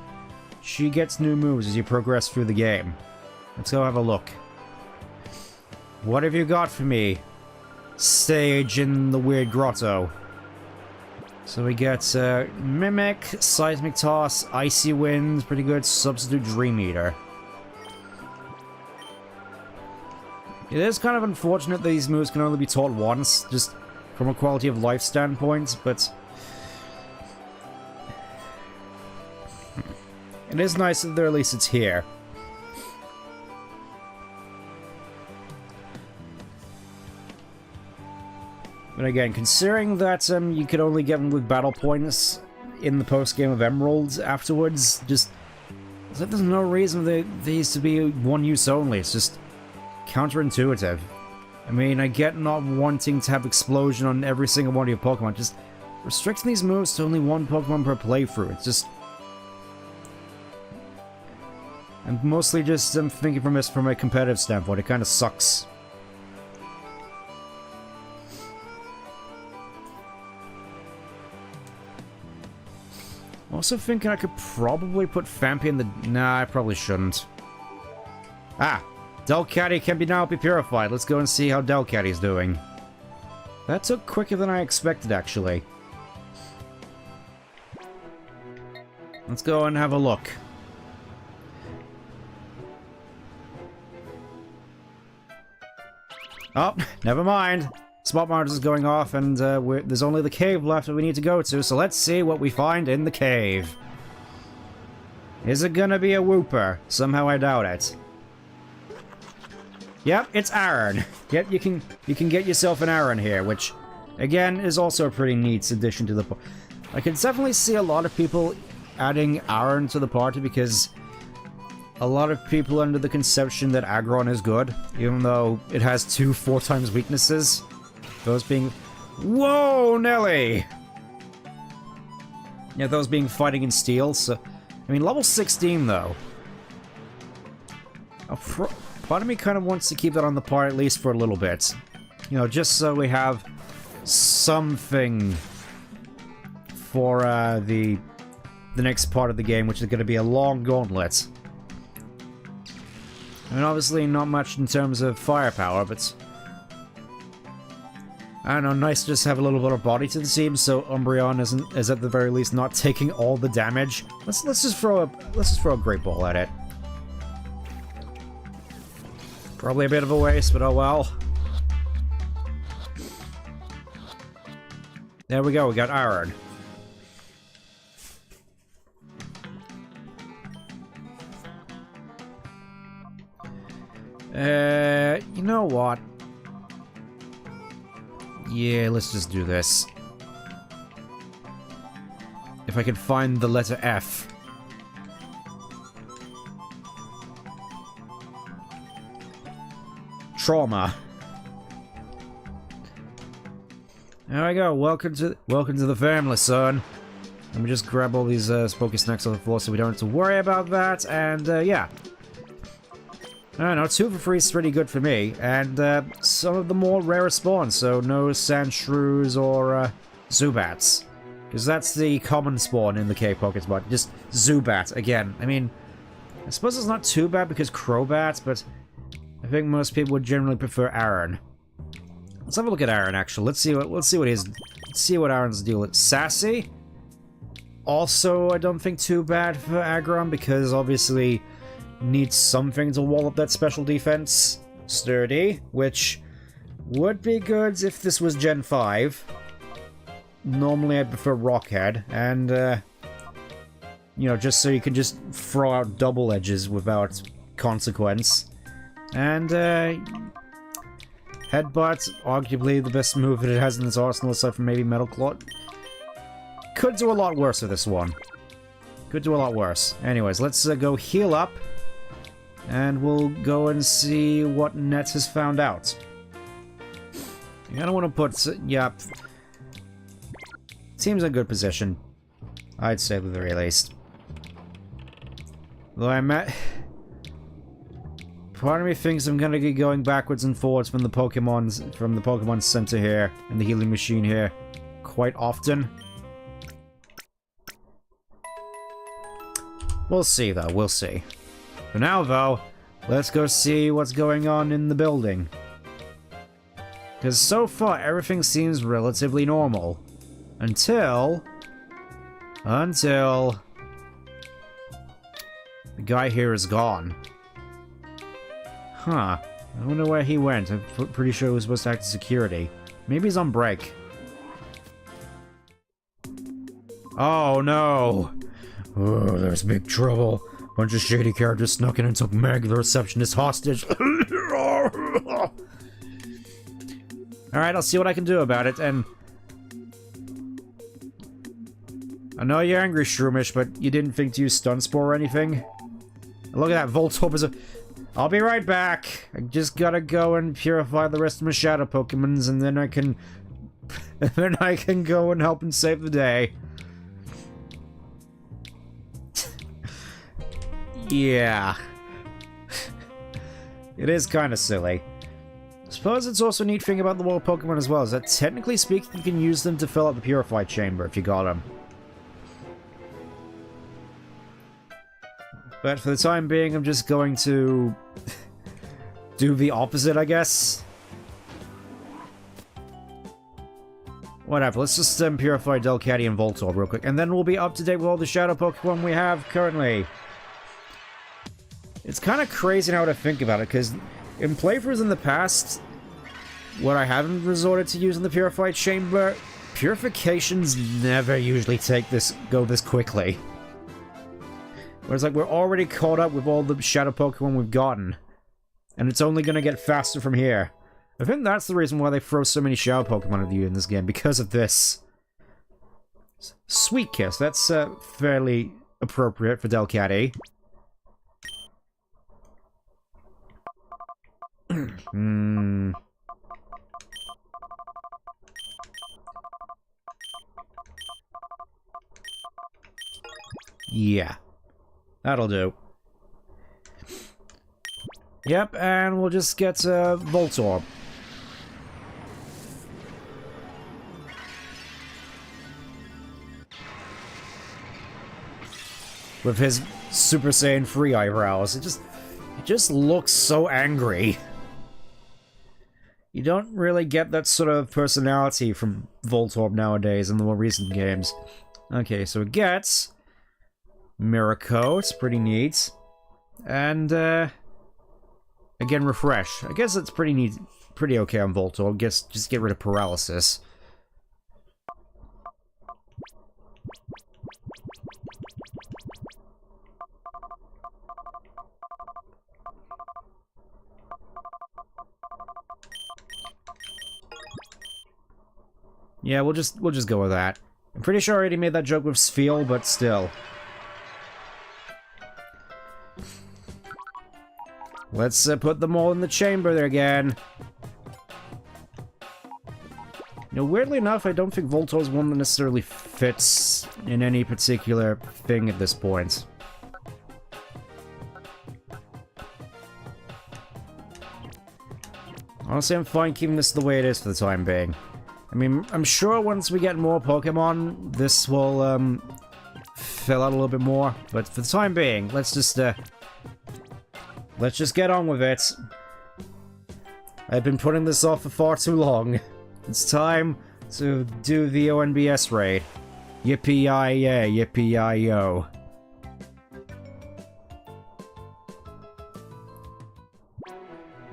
she gets new moves as you progress through the game. Let's go have a look. What have you got for me? Sage in the weird grotto. So we get Mimic, Seismic Toss, Icy Wind, pretty good, Substitute Dream Eater. It is kind of unfortunate that these moves can only be taught once, just from a quality of life standpoint, but... It is nice that at least it's here. But again, considering that you could only get them with battle points in the post-game of Emeralds afterwards, just... There's no reason for these to be one use only, it's just counterintuitive. I mean, I get not wanting to have Explosion on every single one of your Pokemon, just restricting these moves to only one Pokemon per playthrough, it's just... I'm mostly just thinking from this from a competitive standpoint, it kind of sucks. Also thinking I could probably put Fampi in the... Nah, I probably shouldn't. Ah! Delcatty can now be purified. Let's go and see how Delcatty's doing. That took quicker than I expected, actually. Let's go and have a look. Oh, never mind. Spot Monitor is going off, and there's only the cave left that we need to go to, so let's see what we find in the cave. Is it gonna be a Wooper? Somehow I doubt it. Yep, it's Aaron. Yep, you can get yourself an Aaron here, which, again, is also a pretty neat addition to the... I can definitely see a lot of people adding Aaron to the party, because a lot of people are under the conception that Aggron is good, even though it has 2 4x weaknesses. Those being... Whoa, Nelly! Yeah, those being Fighting and Steel, so... I mean, level 16, though. Part of me kind of wants to keep that on the par at least for a little bit. You know, just so we have something for the next part of the game, which is going to be a long gauntlet. I mean, obviously not much in terms of firepower, but... I don't know, nice to just have a little bit of body to the team, so Umbreon is at the very least not taking all the damage. Let's just throw a Great Ball at it. Probably a bit of a waste, but oh well. There we go, we got Iron. You know what? Yeah, let's just do this. If I can find the letter F. Trauma. There we go. Welcome to the family, son. Let me just grab all these Spooky Snacks on the floor so we don't have to worry about that. And yeah. I don't know, 2 for free is pretty good for me, and some of the more rarer spawns, so no Sandshrews or Zubats. Because that's the common spawn in the K-Pokemon, just Zubat again. I mean, I suppose it's not too bad because Crobat, but I think most people would generally prefer Aaron. Let's have a look at Aaron, actually. Let's see what Aaron's deal is. Sassy? Also, I don't think too bad for Aggron, because obviously needs something to wall up that special defense. Sturdy, which would be good if this was Gen 5. Normally I'd prefer Rockhead, and you know, just so you can just throw out double edges without consequence. And Headbutt, arguably the best move that it has in its arsenal aside from maybe Metal Claw. Could do a lot worse with this one. Could do a lot worse. Anyways, let's go heal up. And we'll go and see what Net has found out. I don't want to put... yeah. Team's in a good position. I'd say at the very least. Though I met... Part of me thinks I'm gonna be going backwards and forwards from the Pokemon Center here, and the healing machine here, quite often. We'll see, though. We'll see. For now, though, let's go see what's going on in the building. Because so far, everything seems relatively normal. Until... the guy here is gone. Huh. I wonder where he went. I'm pretty sure he was supposed to act as security. Maybe he's on break. Oh, no! Oh, there's big trouble. Bunch of shady characters snuck in and took Meg, the receptionist, hostage. Alright, I'll see what I can do about it, and... I know you're angry, Shroomish, but you didn't think to use Stun Spore or anything? Look at that, Voltorb is a... I'll be right back. I just gotta go and purify the rest of my Shadow Pokemons, and then I can... then I can go and help and save the day. Yeah. It is kind of silly. I suppose it's also a neat thing about the wild Pokemon as well, is that technically speaking you can use them to fill up the Purify Chamber if you got them. But for the time being, I'm just going to do the opposite, I guess. Whatever, let's just purify Delcatty and Voltorb real quick, and then we'll be up to date with all the Shadow Pokemon we have currently. It's kind of crazy now to think about it, because in playthroughs in the past, when I haven't resorted to using the Purified Chamber, purifications never usually go this quickly. Whereas, like, we're already caught up with all the Shadow Pokemon we've gotten. And it's only gonna get faster from here. I think that's the reason why they throw so many Shadow Pokemon at you in this game, because of this. Sweet Kiss, that's fairly appropriate for Delcatty. Yeah. That'll do. Yep, and we'll just get Voltorb. With his Super Saiyan 3 eyebrows. It just looks so angry. You don't really get that sort of personality from Voltorb nowadays in the more recent games. Okay, so it gets Miracle, it's pretty neat. And, again, Refresh. I guess it's pretty neat, pretty okay on Voltorb. Just get rid of Paralysis. Yeah, we'll just go with that. I'm pretty sure I already made that joke with Spheal, but still. Let's put them all in the chamber there again. You know, weirdly enough, I don't think Voltorb's one that necessarily fits in any particular thing at this point. Honestly, I'm fine keeping this the way it is for the time being. I mean, I'm sure once we get more Pokemon, this will, fill out a little bit more. But for the time being, let's just get on with it. I've been putting this off for far too long. It's time to do the ONBS raid. Yippee-yi-yay, yippee-yi-yo.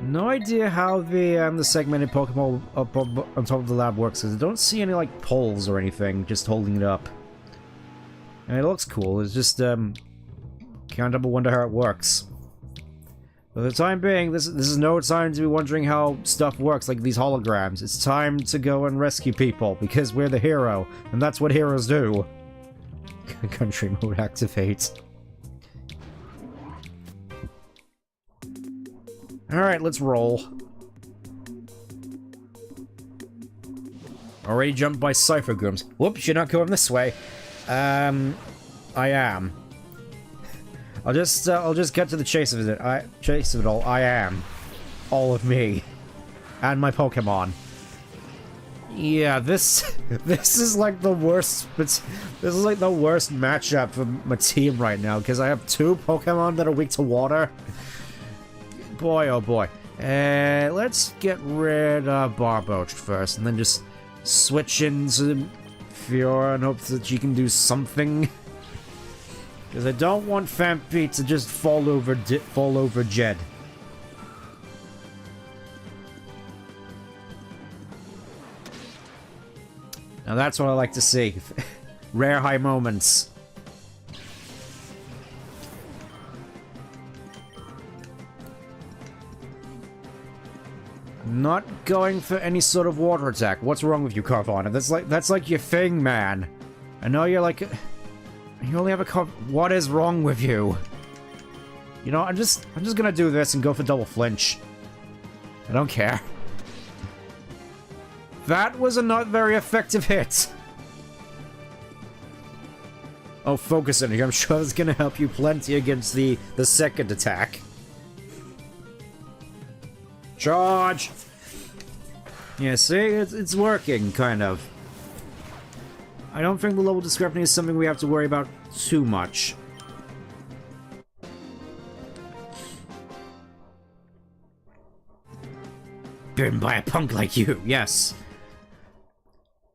No idea how the segmented Pokemon up on top of the lab works, because I don't see any, like, poles or anything just holding it up. And it looks cool, it's just, can't help but wonder how it works. For the time being, this is no time to be wondering how stuff works, like these holograms. It's time to go and rescue people, because we're the hero, and that's what heroes do. Country mode activate. Alright, let's roll. Already jumped by Cypher Grooms. Whoops, you're not going this way. I am. I'll just get to the chase of it. I am. All of me. And my Pokemon. Yeah, this is like the worst, this is like the worst matchup for my team right now, because I have two Pokemon that are weak to water. Boy, oh boy. Let's get rid of Barboach first, and then just switch into Fiora and hope that she can do something. Because I don't want Fampi to just fall over Jed. Now that's what I like to see. Rare high moments. Not going for any sort of water attack. What's wrong with you, Carvana? That's like your thing, man. I know you're like... You only have a what is wrong with you? You know, I'm just gonna do this and go for double flinch. I don't care. That was a not very effective hit. Oh, focus energy. I'm sure it's gonna help you plenty against the second attack. Charge! Yeah, see? It's working, kind of. I don't think the level discrepancy is something we have to worry about too much. Bitten by a punk like you, yes.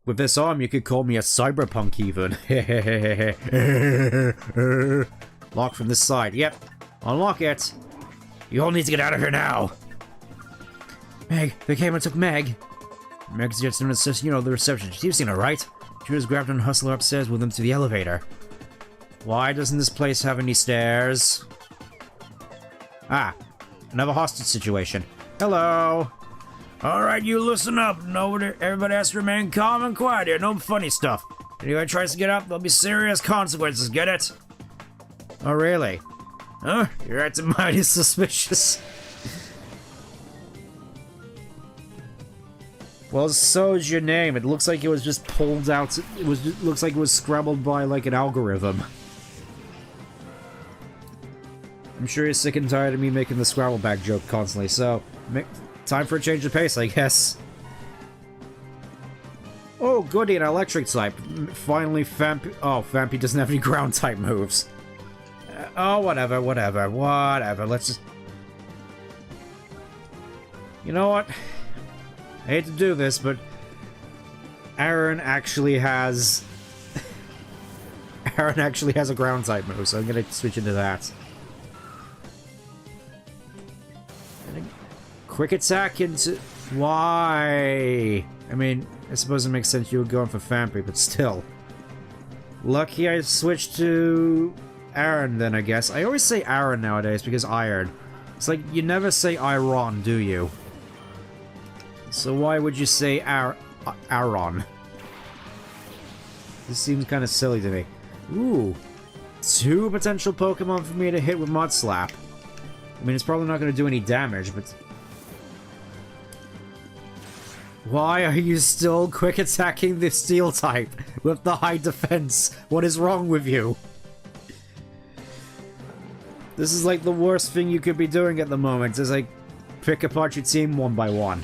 With this arm, you could call me a cyberpunk even. Lock from this side, yep. Unlock it. You all need to get out of here now. Meg, they came and took Meg. Meg's just in the, you know, the receptionist. You've seen her, right? She just grabbed her and hustled her upstairs with them to the elevator. Why doesn't this place have any stairs? Ah, another hostage situation. Hello. Alright, you listen up. Everybody has to remain calm and quiet here. No funny stuff. If anyone tries to get up, there'll be serious consequences, get it? Oh, really? Huh? You're acting mighty suspicious. Well, so's your name. It looks like it was just pulled out. Looks like it was scrambled by like an algorithm. I'm sure you're sick and tired of me making the Scrabble bag joke constantly, so time for a change of pace, I guess. Oh, goody, an electric type. Finally, Fampi. Oh, Fampi doesn't have any ground type moves. Oh, whatever. Let's just. You know what? I hate to do this, but Aaron actually has... Aaron actually has a ground type move, so I'm gonna switch into that. Quick attack into... Why? I mean, I suppose it makes sense you were going for Fampi, but still. Lucky I switched to Aaron then, I guess. I always say Aaron nowadays because iron. It's like, you never say Iron, do you? So why would you say Aaron? This seems kind of silly to me. Ooh. 2 potential Pokemon for me to hit with Mud Slap. I mean, it's probably not going to do any damage, but... Why are you still quick attacking the Steel type with the high defense? What is wrong with you? This is like the worst thing you could be doing at the moment, is like pick apart your team one by one.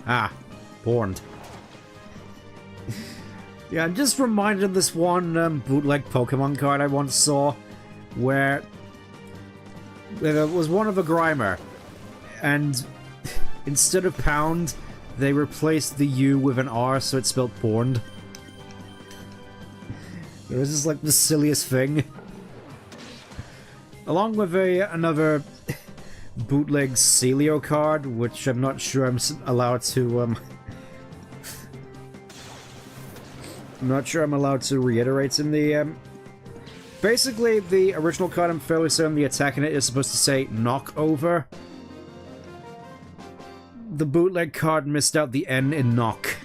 Ah, warned. Yeah, I'm just reminded of this one bootleg Pokemon card I once saw, where there was one of a Grimer, and instead of pound, they replaced the U with an R, so it spelled porned. It was just like the silliest thing. Along with another bootleg Celio card, which I'm not sure I'm allowed to, I'm not sure I'm allowed to reiterate in the, basically, the original card, I'm fairly certain the attack in it is supposed to say knock over. The bootleg card missed out the N in knock.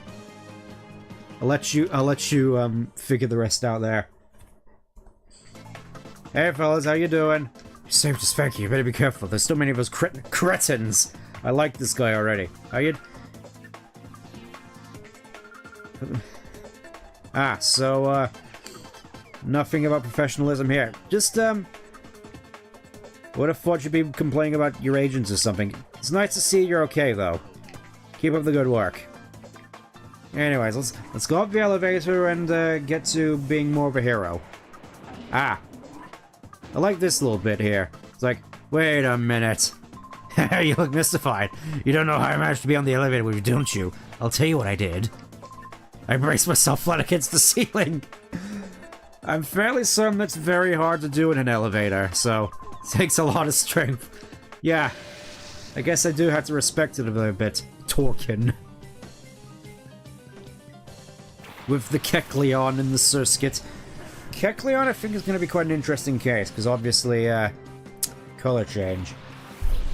I'll let you figure the rest out there. Hey fellas, how you doing? Saved us, thank you. You better be careful. There's so many of those cretins. I like this guy already. How you? So nothing about professionalism here. Just would have thought you'd be complaining about your agents or something. It's nice to see you're okay though. Keep up the good work. Anyways, let's go up the elevator and get to being more of a hero. Ah. I like this little bit here. It's like, wait a minute. You look mystified. You don't know how I managed to be on the elevator with you, don't you? I'll tell you what I did. I braced myself flat against the ceiling. I'm fairly certain that's very hard to do in an elevator, so it takes a lot of strength. Yeah, I guess I do have to respect it a little bit. Torkin. With the Kecleon in the Surskit. Kecleon, I think, is going to be quite an interesting case, because obviously, color change.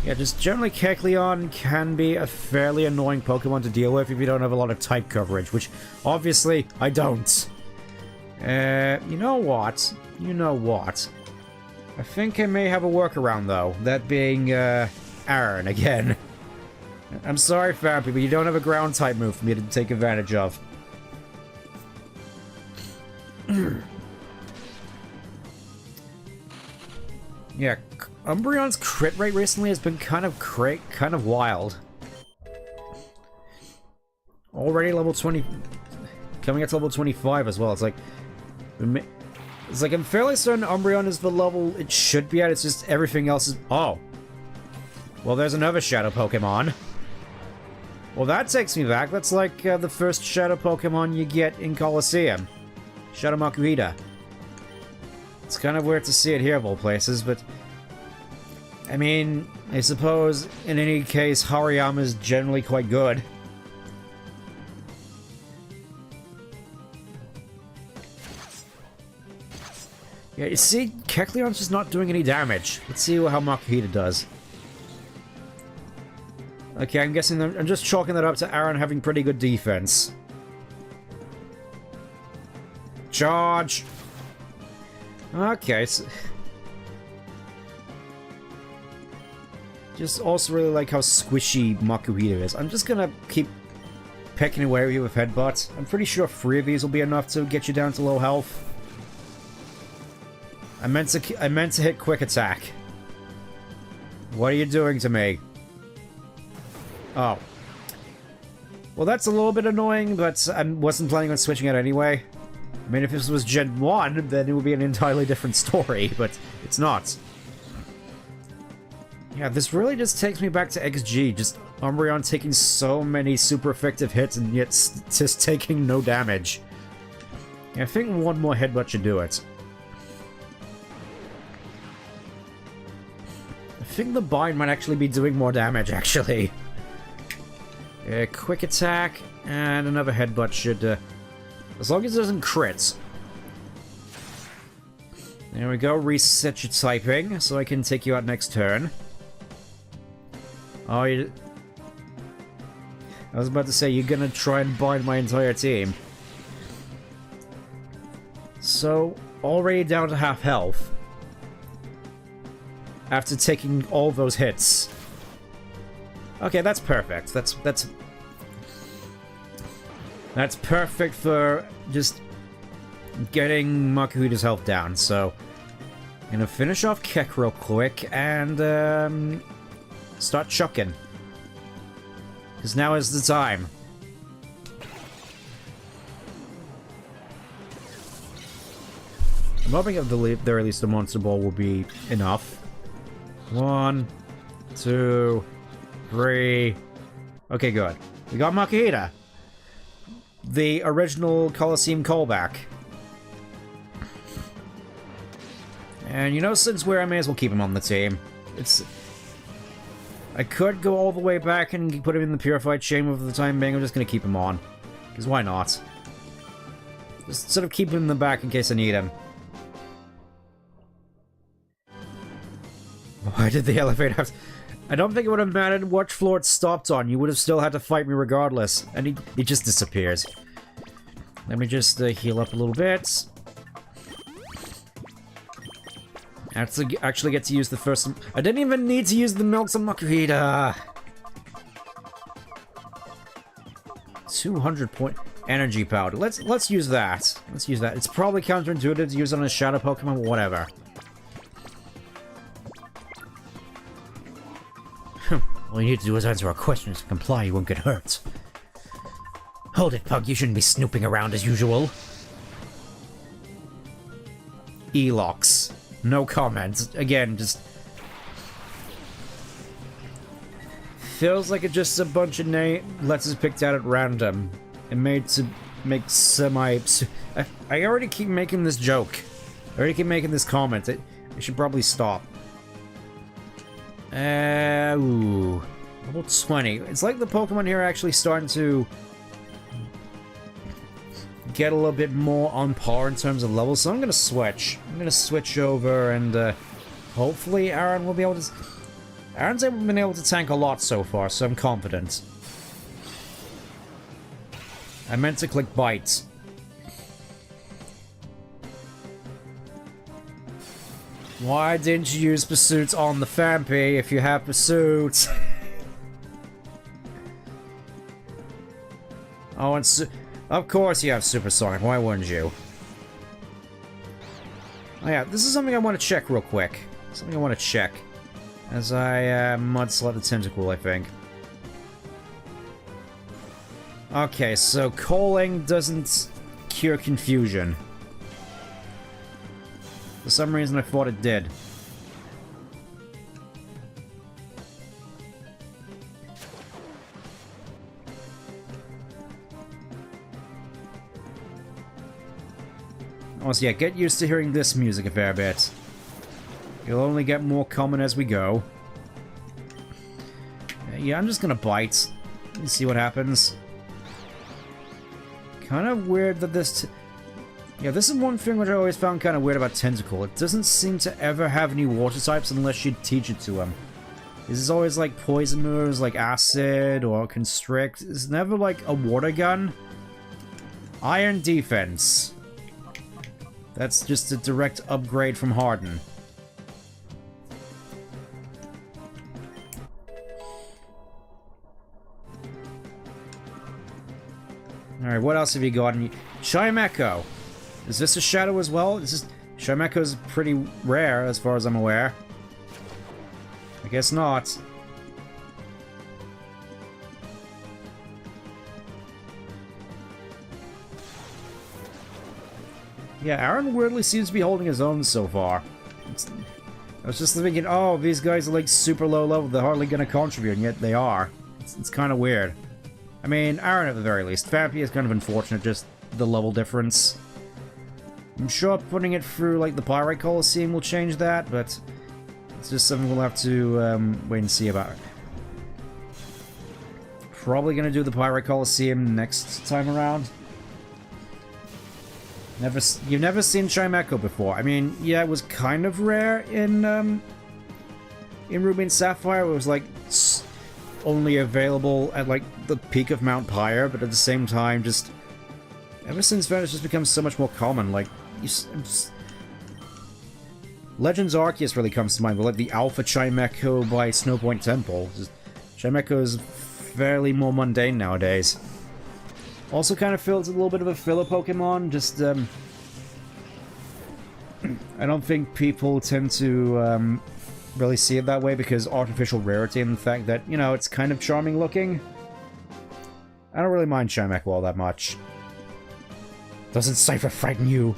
Yeah, just generally Kecleon can be a fairly annoying Pokemon to deal with if you don't have a lot of type coverage, which, obviously, I don't. You know what? You know what? I think I may have a workaround, though. That being, Aaron, again. I'm sorry, Fampi, but you don't have a ground type move for me to take advantage of. Yeah, Umbreon's crit rate recently has been kind of wild. Already level 20, coming up to level 25 as well. It's like I'm fairly certain Umbreon is the level it should be at. It's just everything else is. Oh, well, there's another Shadow Pokemon. Well, that takes me back. That's like the first Shadow Pokemon you get in Colosseum, Shadow Makuhita. It's kind of weird to see it here of all places, but... I mean, I suppose, in any case, Hariyama's generally quite good. Yeah, you see, Kecleon's just not doing any damage. Let's see how Makuhita does. Okay, I'm guessing I'm just chalking that up to Aaron having pretty good defense. Charge! Okay, so... Just also really like how squishy Makuhita is. I'm just gonna keep pecking away with you with Headbutt. I'm pretty sure 3 of these will be enough to get you down to low health. I meant to hit Quick Attack. What are you doing to me? Oh. Well, that's a little bit annoying, but I wasn't planning on switching it anyway. I mean, if this was Gen 1, then it would be an entirely different story, but it's not. Yeah, this really just takes me back to XG, just Umbreon taking so many super effective hits and yet just taking no damage. Yeah, I think one more headbutt should do it. I think the bind might actually be doing more damage, actually. A quick attack, and another headbutt should, as long as it doesn't crit. There we go, reset your typing, so I can take you out next turn. Oh, I was about to say, you're gonna try and bind my entire team. So, already down to half health. After taking all those hits. Okay, that's perfect. That's perfect for just getting Makuhita's health down, so... I'm gonna finish off Keck real quick, and, start chucking. Because now is the time. I'm hoping at the very least the Monster Ball will be enough. 1, 2, 3... Okay, good. We got Makuhita. The original Coliseum callback. And you know, since we're, I may as well keep him on the team. I could go all the way back and put him in the Purified Chamber for the time being. I'm just gonna keep him on. Because why not? Just sort of keep him in the back in case I need him. Why did the elevator have to... I don't think it would have mattered what floor it stopped on. You would have still had to fight me regardless. And he just disappears. Let me just heal up a little bit. I have to actually get to use the first... I didn't even need to use the Milks on Makuhita! 200 point energy powder. Let's use that. Let's use that. It's probably counterintuitive to use on a shadow Pokemon, but whatever. All you need to do is answer our questions and comply, you won't get hurt. Hold it, Pug, you shouldn't be snooping around as usual. Elox. No comment. Again, just... Feels like it's just a bunch of letters picked out at random. And made to make semi... I already keep making this joke. I already keep making this comment. I should probably stop. Ooh. Level 20. It's like the Pokemon here are actually starting to get a little bit more on par in terms of levels, so I'm gonna switch. I'm gonna switch over, and hopefully Aaron will be able to... Aaron's been able to tank a lot so far, so I'm confident. I meant to click Bite. Why didn't you use Pursuit on the Phanpy if you have Pursuit? Oh, and of course you have Supersonic, why wouldn't you? Oh yeah, this is something I want to check real quick. Something I want to check. As I mud-slap the Tentacool, I think. Okay, so calling doesn't cure confusion. For some reason I thought it did. Also, yeah, get used to hearing this music a fair bit. You'll only get more common as we go. Yeah, I'm just gonna bite. And see what happens. Kind of weird that this... Yeah, this is one thing which I always found kind of weird about Tentacool. It doesn't seem to ever have any water types unless you teach it to him. This is always like poison moves, like Acid or Constrict. It's never like a water gun. Iron Defense. That's just a direct upgrade from Harden. Alright, what else have you got? Chimecho. Is this a shadow as well? Chimecho's pretty rare as far as I'm aware. I guess not. Yeah, Aaron weirdly seems to be holding his own so far. I was just thinking, oh, these guys are like super low level, they're hardly gonna contribute, and yet they are. It's kind of weird. I mean, Aaron at the very least. Vampy is kind of unfortunate, just the level difference. I'm sure putting it through like the Pyrite Coliseum will change that, but it's just something we'll have to wait and see about. Probably gonna do the Pyrite Coliseum next time around. You've never seen Chimecho before. I mean, yeah, it was kind of rare in Ruby and Sapphire. It was like only available at like the peak of Mount Pyre, but at the same time, just ever since then, it's just become so much more common. Like, Legends Arceus really comes to mind, but like the Alpha Chimecho by Snowpoint Temple. Chimecho is fairly more mundane nowadays. Also kind of feels a little bit of a filler Pokemon, just, I don't think people tend to, really see it that way because artificial rarity and the fact that, you know, it's kind of charming looking. I don't really mind Chimecho all that much. Doesn't Cypher frighten you?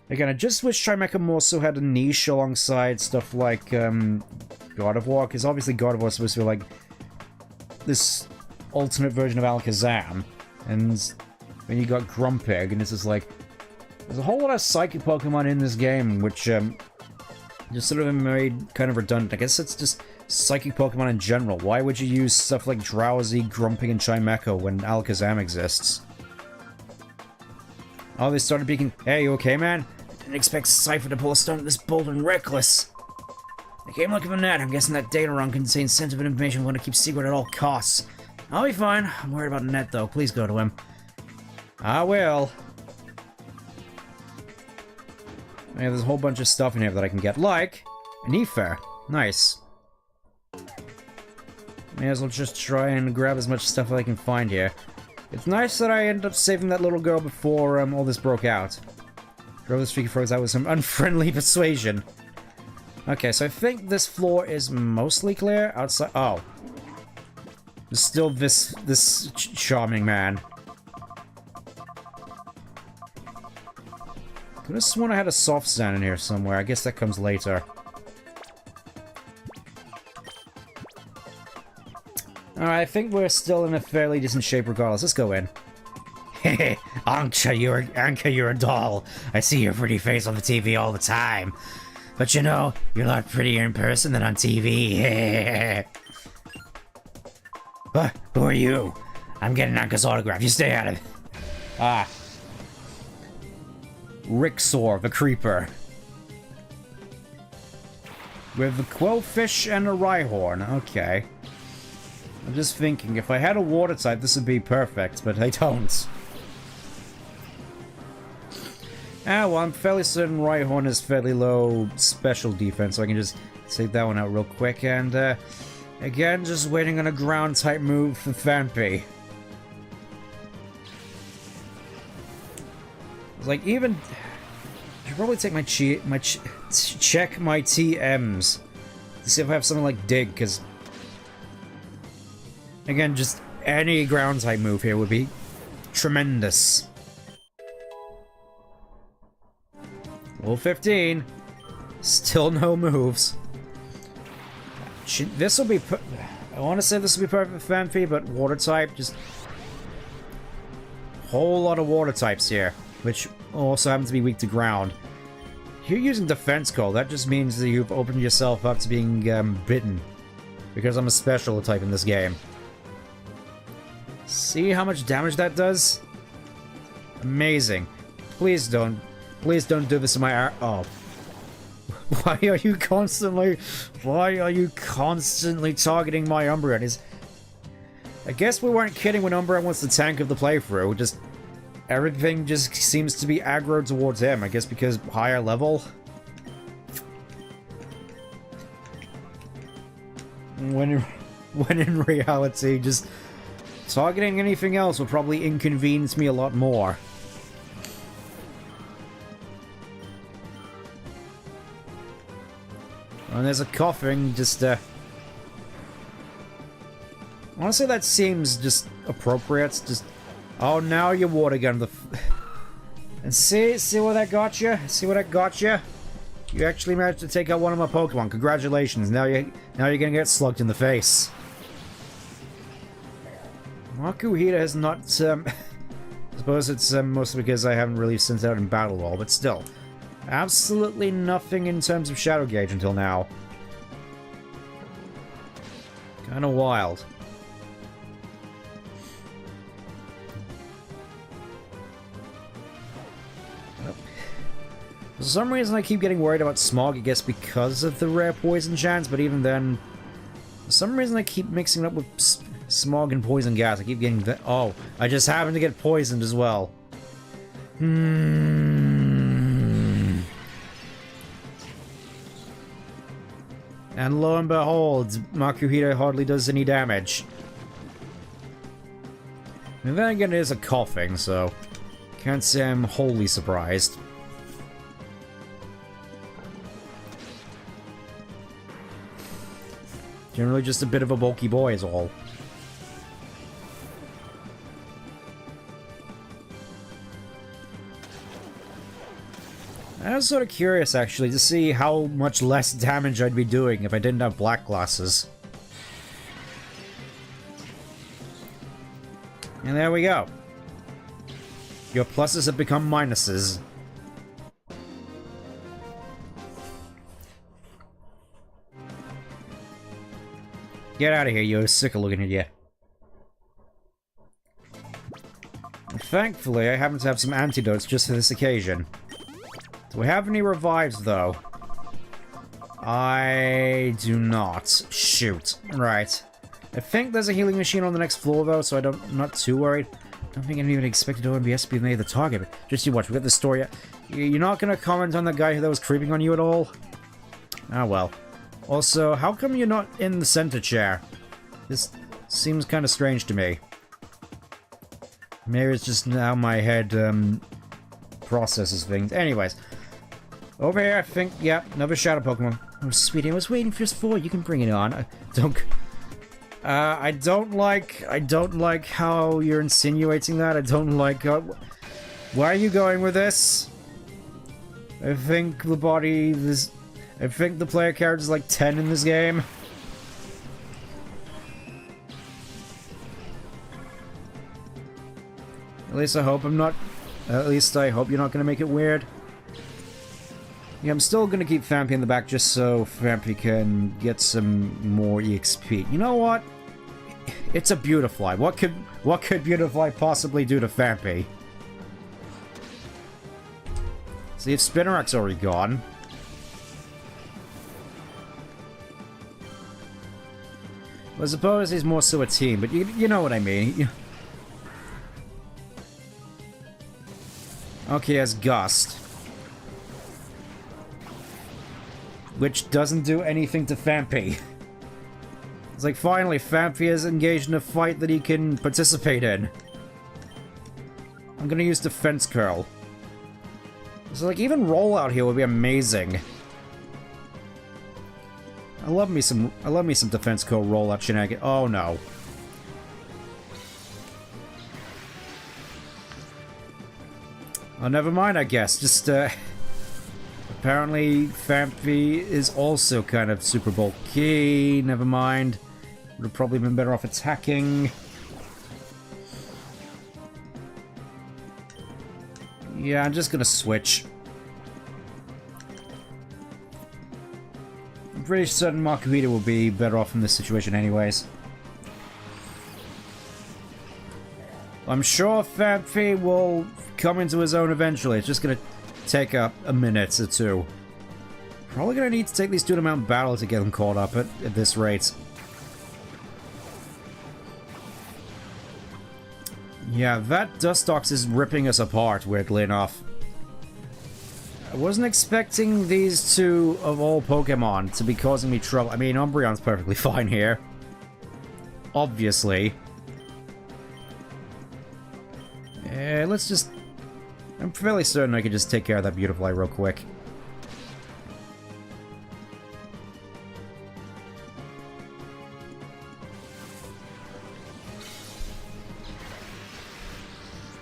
Again, I just wish Chimecho more so had a niche alongside stuff like, God of War, because obviously God of War is supposed to be like this alternate version of Alakazam. And then you got Grumpig, and it's just like, there's a whole lot of psychic Pokemon in this game, which just sort of made kind of redundant. I guess it's just psychic Pokemon in general. Why would you use stuff like Drowsy, Grumpig, and Chimecho when Alakazam exists? Oh, they started being, hey, you okay, man? I didn't expect Cypher to pull a stunt this bold and reckless. I came looking for Net. I'm guessing that data run contains sensitive information we want to keep secret at all costs. I'll be fine. I'm worried about Net, though. Please go to him. I will. Yeah, there's a whole bunch of stuff in here that I can get, like an Eevee. Nice. May as well just try and grab as much stuff as I can find here. It's nice that I ended up saving that little girl before all this broke out. Drove the streaky frogs out with some unfriendly persuasion. Okay, so I think this floor is mostly clear. Outside. Oh. There's still this charming man. Could have sworn I had a soft stand in here somewhere. I guess that comes later. Alright, I think we're still in a fairly decent shape regardless. Let's go in. Hehe, Anka, you're a doll. I see your pretty face on the TV all the time. But you know, you're a lot prettier in person than on TV. Who are you? I'm getting Anka's autograph. You stay out of it. Ah. Rixor, the Creeper. With a Quillfish and a Rhyhorn. Okay. I'm just thinking, if I had a water type, this would be perfect, but I don't. Ah, well, I'm fairly certain Rhyhorn has fairly low special defense, so I can just take that one out real quick, and, again, just waiting on a ground-type move for Vampy. Like, even... I should probably take check my TMs to see if I have something like Dig, because... Again, just any ground-type move here would be tremendous. Level 15. Still no moves. This will be... I want to say this will be perfect for Vampy, but water-type, just... Whole lot of water types here, which also happen to be weak to ground. You're using Defense Call, that just means that you've opened yourself up to being bitten. Because I'm a special type in this game. See how much damage that does? Amazing. Please don't do this to my oh. Why are you constantly targeting my Umbreon? I guess we weren't kidding when Umbreon was the tank of the playthrough. Just everything just seems to be aggro towards him. I guess because higher level. When in reality, just targeting anything else will probably inconvenience me a lot more. And there's a coughing, just, honestly, that seems just appropriate. Just, oh, now you're water gun. And see where that got you? See where that got you? You actually managed to take out one of my Pokemon. Congratulations. Now you're gonna get slugged in the face. Makuhita has not, I suppose it's mostly because I haven't really sent out in battle at all, but still. Absolutely nothing in terms of Shadow Gauge until now. Kinda wild. For some reason I keep getting worried about Smog, I guess because of the rare poison chance, but even then... For some reason I keep mixing it up with Smog and poison gas. I keep getting that. Oh, I just happen to get poisoned as well. And lo and behold, Makuhita hardly does any damage. And then again, it is a coughing, so can't say I'm wholly surprised. Generally just a bit of a bulky boy is all. I was sort of curious, actually, to see how much less damage I'd be doing if I didn't have black glasses. And there we go. Your pluses have become minuses. Get out of here, you're sick of looking at you. Thankfully, I happen to have some antidotes just for this occasion. Do we have any revives, though? I do not. Shoot. Right. I think there's a healing machine on the next floor, though, so I'm not too worried. I don't think anyone even expected OMBS to be made the target, but just you watch, we got the story. You're not gonna comment on that guy that was creeping on you at all? Ah, well. Also, how come you're not in the center chair? This seems kind of strange to me. Maybe it's just how my head, processes things. Anyways. Over here, I think, yeah, another Shadow Pokemon. Oh, sweetie, I was waiting for just 4. You can bring it on. I don't like how you're insinuating that. I don't like, where are you going with this? I think the player character is like 10 in this game. At least I hope you're not gonna make it weird. Yeah, I'm still gonna keep Fampy in the back just so Fampy can get some more EXP. You know what? It's a Beautifly. What could Beautifly possibly do to Fampy? See if Spinarak's already gone. Well, I suppose he's more so a team, but you know what I mean. Okay, he has Gust. Which doesn't do anything to Fampy. It's like, finally, Fampy is engaged in a fight that he can participate in. I'm gonna use Defense Curl. So, like, even Rollout here would be amazing. I love me some Defense Curl Rollout shenanigans. Oh, no. Oh, never mind, I guess. Just, apparently, Fampy is also kind of super bulky. Never mind. Would have probably been better off attacking. Yeah, I'm just gonna switch. I'm pretty certain Makuhita will be better off in this situation anyways. I'm sure Fampy will come into his own eventually. It's just gonna take a minute or two. Probably gonna need to take these two to Mount Battle to get them caught up at this rate. Yeah, that Dustox is ripping us apart, weirdly enough. I wasn't expecting these two, of all Pokemon, to be causing me trouble. I mean, Umbreon's perfectly fine here. Obviously. Let's just... I'm fairly certain I could just take care of that Beautifly real quick.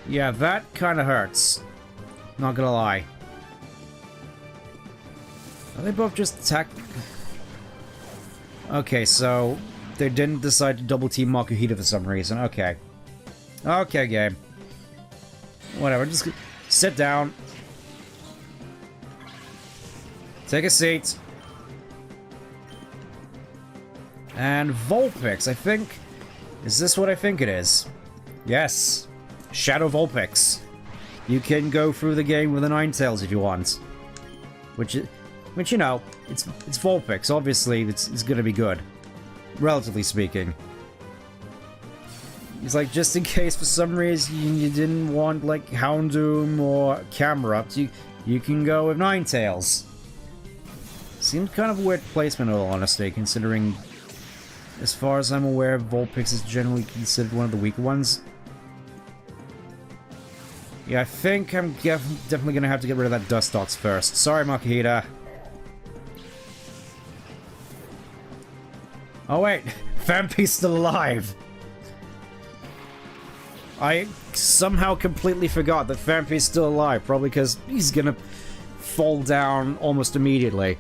Yeah, that kind of hurts. Not gonna lie. Are they both just attack? Okay, so they didn't decide to double team Makuhita for some reason. Okay. Okay, game. Whatever, just sit down. Take a seat. And Vulpix, I think... Is this what I think it is? Yes. Shadow Vulpix. You can go through the game with a Ninetales if you want. Which, you know, it's Vulpix. Obviously, it's gonna be good. Relatively speaking. It's like, just in case for some reason you didn't want, like, Houndoom or Camerupt, you can go with Ninetales. Seems kind of a weird placement, in all honesty, considering, as far as I'm aware, Vulpix is generally considered one of the weaker ones. Yeah, I think I'm definitely gonna have to get rid of that Dustox first. Sorry, Makuhita. Oh wait, Vampy's still alive! I somehow completely forgot that Vampy's still alive, probably because he's gonna fall down almost immediately.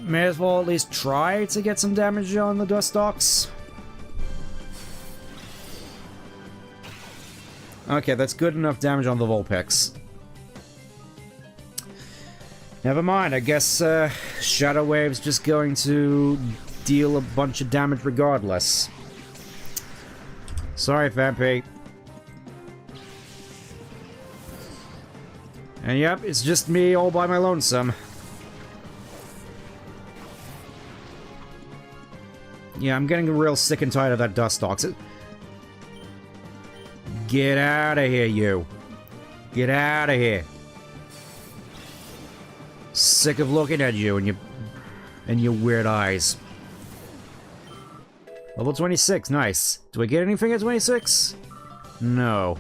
May as well at least try to get some damage on the Dustox. Okay, that's good enough damage on the Vulpix. Never mind, I guess Shadow Wave's just going to deal a bunch of damage regardless. Sorry, Vampy. And yep, it's just me all by my lonesome. Yeah, I'm getting real sick and tired of that Dustox. Get out of here, you. Get out of here. Sick of looking at you and your weird eyes. Level 26, nice. Do I get anything at 26? No.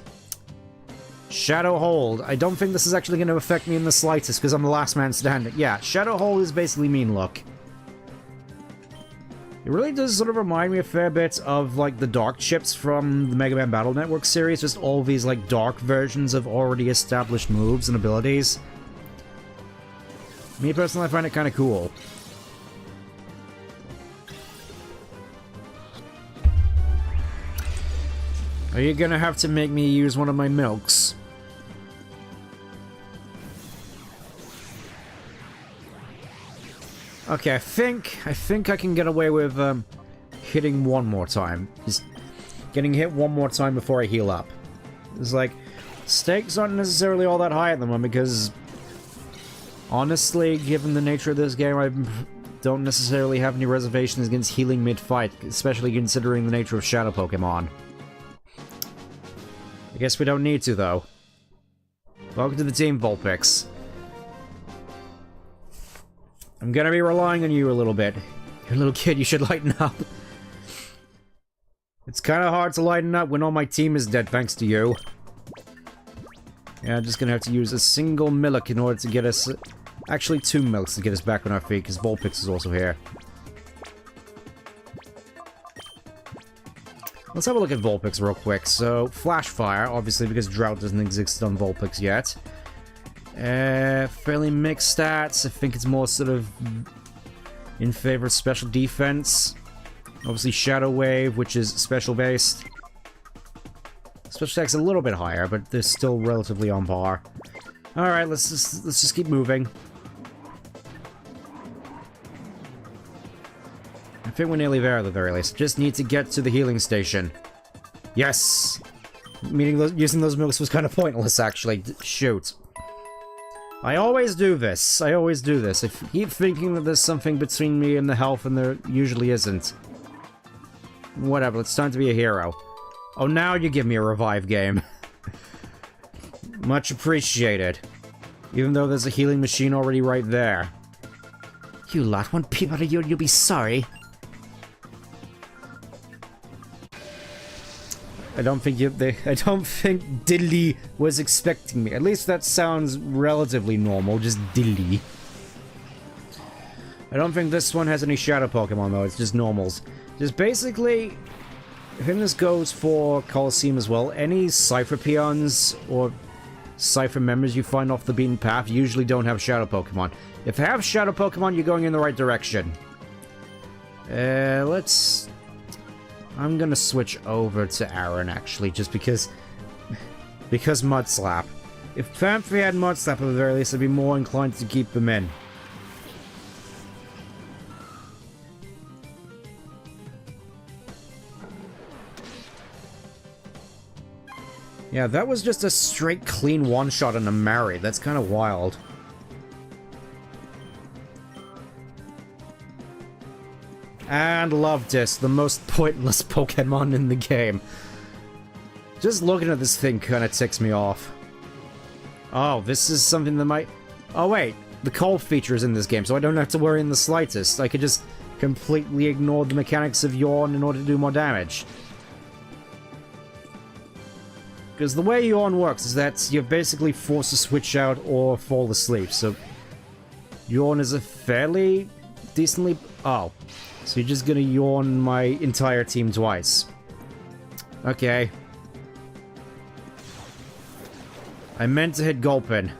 Shadow Hold. I don't think this is actually going to affect me in the slightest because I'm the last man standing. Yeah, Shadow Hold is basically mean look. It really does sort of remind me a fair bit of, like, the Dark Chips from the Mega Man Battle Network series. Just all these, like, dark versions of already established moves and abilities. Me, personally, I find it kind of cool. Are you gonna have to make me use one of my milks? Okay, I think I can get away with hitting one more time. Just getting hit one more time before I heal up. It's like, stakes aren't necessarily all that high at the moment because, honestly, given the nature of this game, I don't necessarily have any reservations against healing mid-fight, especially considering the nature of Shadow Pokemon. I guess we don't need to, though. Welcome to the team, Vulpix. I'm gonna be relying on you a little bit. You're a little kid, you should lighten up. It's kinda hard to lighten up when all my team is dead thanks to you. Yeah, I'm just gonna have to use a single milk in order to get us... Actually, 2 milks to get us back on our feet, because Vulpix is also here. Let's have a look at Vulpix real quick. So, Flash Fire, obviously because Drought doesn't exist on Vulpix yet. Fairly mixed stats. I think it's more sort of in favor of special defense. Obviously Shadow Wave, which is special based. Special attack's a little bit higher, but they're still relatively on par. Alright, let's just keep moving. I think we're nearly there at the very least. Just need to get to the healing station. Yes! Using those milks was kind of pointless, actually. Shoot. I always do this. I always do this. I keep thinking that there's something between me and the health, and there usually isn't. Whatever, it's time to be a hero. Oh, now you give me a revive game. Much appreciated. Even though there's a healing machine already right there. You lot want people to you and you'll be sorry. I don't think Dilly was expecting me. At least that sounds relatively normal, just Dilly. I don't think this one has any shadow Pokemon though, it's just normals. Just basically, I think this goes for Coliseum as well. Any Cypher Peons or Cypher members you find off the beaten path usually don't have shadow Pokemon. If they have shadow Pokemon, you're going in the right direction. I'm gonna switch over to Aaron, actually, just because Mud Slap. If Phanpy had Mud Slap at the very least, I'd be more inclined to keep them in. Yeah, that was just a straight clean one-shot and a Mary. That's kind of wild. And Loftus, the most pointless Pokemon in the game. Just looking at this thing kind of ticks me off. Oh, this is something that might... Oh wait, the cold feature is in this game, so I don't have to worry in the slightest. I could just completely ignore the mechanics of Yawn in order to do more damage. Because the way Yawn works is that you're basically forced to switch out or fall asleep, so... Yawn is a fairly decently... Oh. So you're just gonna Yawn my entire team twice. Okay. I meant to hit Gulpin.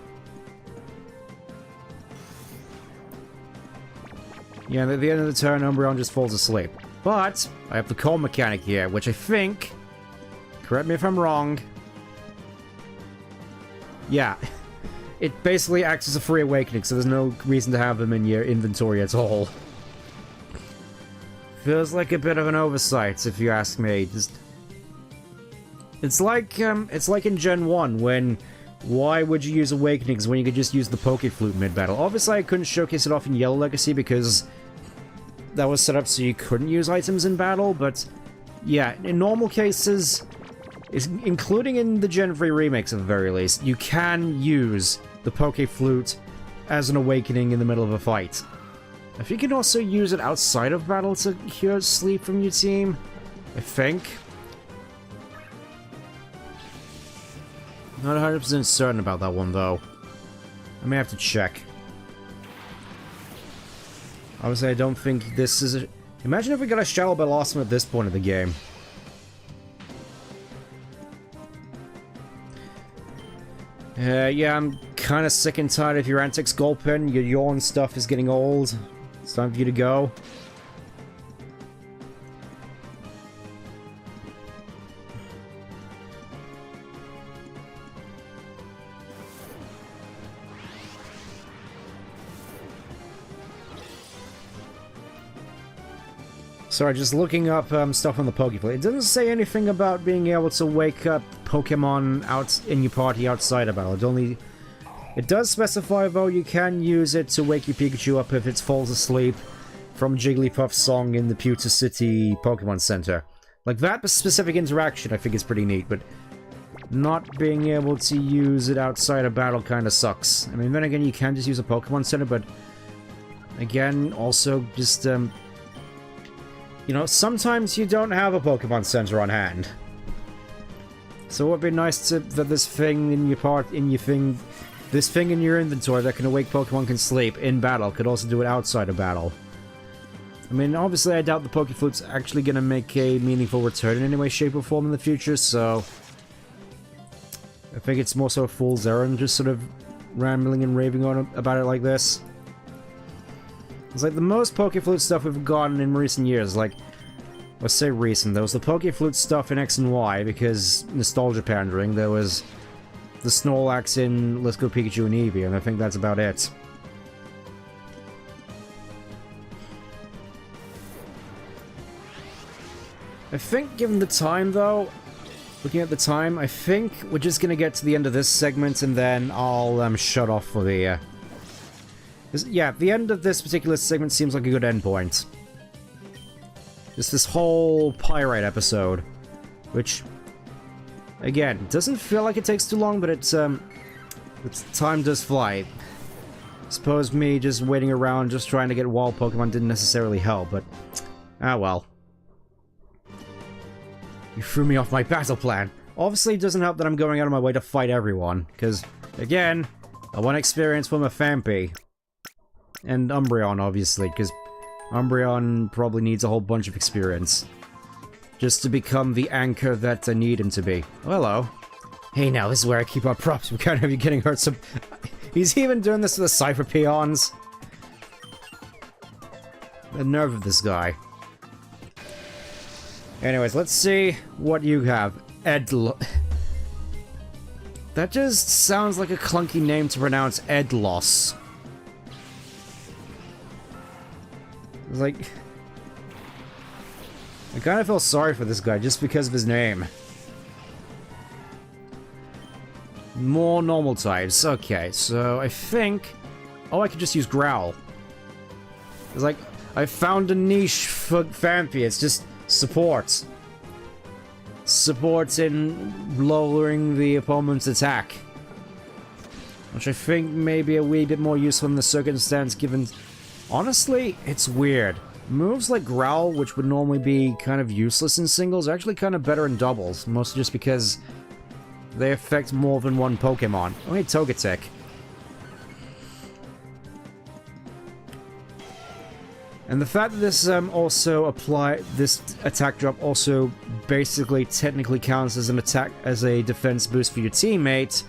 Yeah, and at the end of the turn, Umbreon just falls asleep. But, I have the call mechanic here, which I think... Correct me if I'm wrong. Yeah. It basically acts as a free awakening, so there's no reason to have them in your inventory at all. Feels like a bit of an oversight, if you ask me. Just... It's like in Gen 1, when... Why would you use Awakenings when you could just use the Pokéflute mid-battle? Obviously, I couldn't showcase it off in Yellow Legacy because that was set up so you couldn't use items in battle, but yeah, in normal cases, including in the Gen 3 remakes at the very least, you can use the Pokéflute as an Awakening in the middle of a fight. If you can also use it outside of battle to cure sleep from your team, I think. Not 100% certain about that one, though. I may have to check. Obviously, I don't think this is a... Imagine if we got a Shadow Blossom at this point of the game. Yeah, I'm kind of sick and tired of your antics, Gulpin. Your Yawn stuff is getting old. It's time for you to go. Sorry, just looking up stuff on the Pokeflute. It doesn't say anything about being able to wake up Pokemon out in your party outside of battle. It does specify, though, you can use it to wake your Pikachu up if it falls asleep from Jigglypuff's song in the Pewter City Pokemon Center. Like, that specific interaction I think is pretty neat, but not being able to use it outside of battle kind of sucks. I mean, then again, you can just use a Pokemon Center, but again, also just, you know, sometimes you don't have a Pokemon Center on hand. So it would be nice that this thing in your this thing in your inventory that can awake Pokemon can sleep in battle could also do it outside of battle. I mean, obviously I doubt the Pokeflute's actually going to make a meaningful return in any way, shape, or form in the future, so... I think it's more so a fool's errand, just sort of rambling and raving on about it like this. It's like the most Pokeflute stuff we've gotten in recent years, like... Let's say recent, there was the Pokeflute stuff in X and Y, because nostalgia pandering, there was the Snorlax in Let's Go Pikachu and Eevee, and I think that's about it. I think, given the time, though, looking at the time, I think we're just gonna get to the end of this segment, and then I'll shut off for the... Yeah, the end of this particular segment seems like a good endpoint. Just this whole Pyrite episode, which, again, doesn't feel like it takes too long, but it's time does fly. Suppose me just waiting around, just trying to get wild Pokemon didn't necessarily help, but, ah well. You threw me off my battle plan. Obviously, it doesn't help that I'm going out of my way to fight everyone, because, again, I want experience from a Phanpy. And Umbreon, obviously, because Umbreon probably needs a whole bunch of experience. Just to become the anchor that I need him to be. Oh, hello. Hey now, this is where I keep our props. We can't have you getting hurt some... He's even doing this to the Cypher peons. The nerve of this guy. Anyways, let's see what you have. That just sounds like a clunky name to pronounce. Edlos. It's like... I kind of feel sorry for this guy just because of his name. More normal types. Okay, so I think... Oh, I could just use Growl. It's like, I found a niche for Phanpy. It's just support. Support in lowering the opponent's attack. Which I think may be a wee bit more useful in the circumstance given... Honestly, it's weird. Moves like Growl, which would normally be kind of useless in singles, are actually kind of better in doubles. Mostly just because they affect more than one Pokemon. Oh, hey, Togetic. And the fact that this this attack drop also basically technically counts as an attack, as a defense boost for your teammate.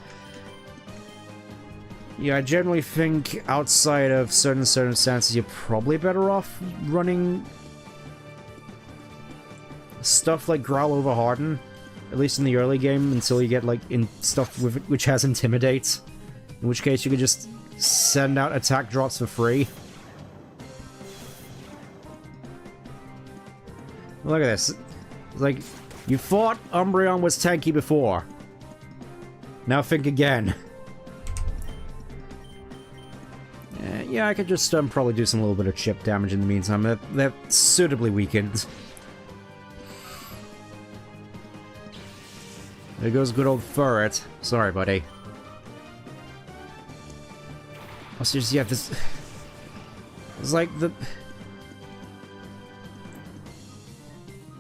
Yeah, I generally think outside of certain circumstances, you're probably better off running stuff like Growl over Harden, at least in the early game, until you get like in stuff with which has Intimidate. In which case, you could just send out attack drops for free. Look at this. It's like, you thought Umbreon was tanky before. Now think again. Yeah, I could just probably do some little bit of chip damage in the meantime. They're suitably weakened. There goes good old Furry. Sorry, buddy. Oh, seriously, yeah, this... It's like the...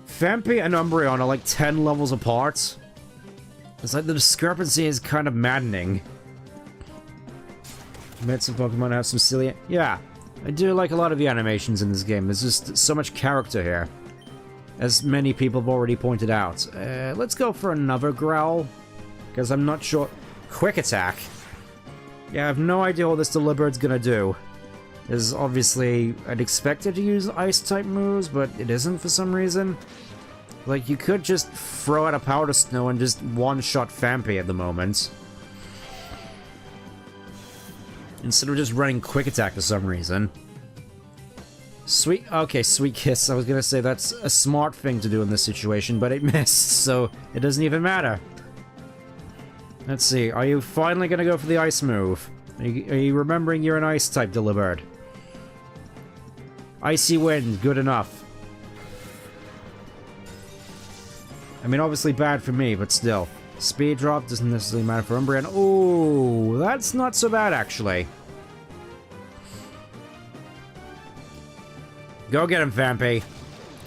Phanpy and Umbreon are like 10 levels apart. It's like the discrepancy is kind of maddening. Met some Pokemon have some silly... Yeah, I do like a lot of the animations in this game. There's just so much character here. As many people have already pointed out. Let's go for another Growl. Because I'm not sure... Quick Attack? Yeah, I have no idea what this Deliberte's gonna do. Because obviously, I'd expect it to use Ice-type moves, but it isn't for some reason. Like, you could just throw out a Powder Snow and just one-shot Phanpy at the moment. Instead of just running Quick Attack for some reason. Okay, Sweet Kiss. I was gonna say that's a smart thing to do in this situation, but it missed, so it doesn't even matter. Let's see, are you finally gonna go for the Ice move? Are you remembering you're an Ice-type Delibird? Icy Wind, good enough. I mean, obviously bad for me, but still. Speed drop doesn't necessarily matter for Umbreon. Ooh, that's not so bad, actually. Go get him, Phanpy.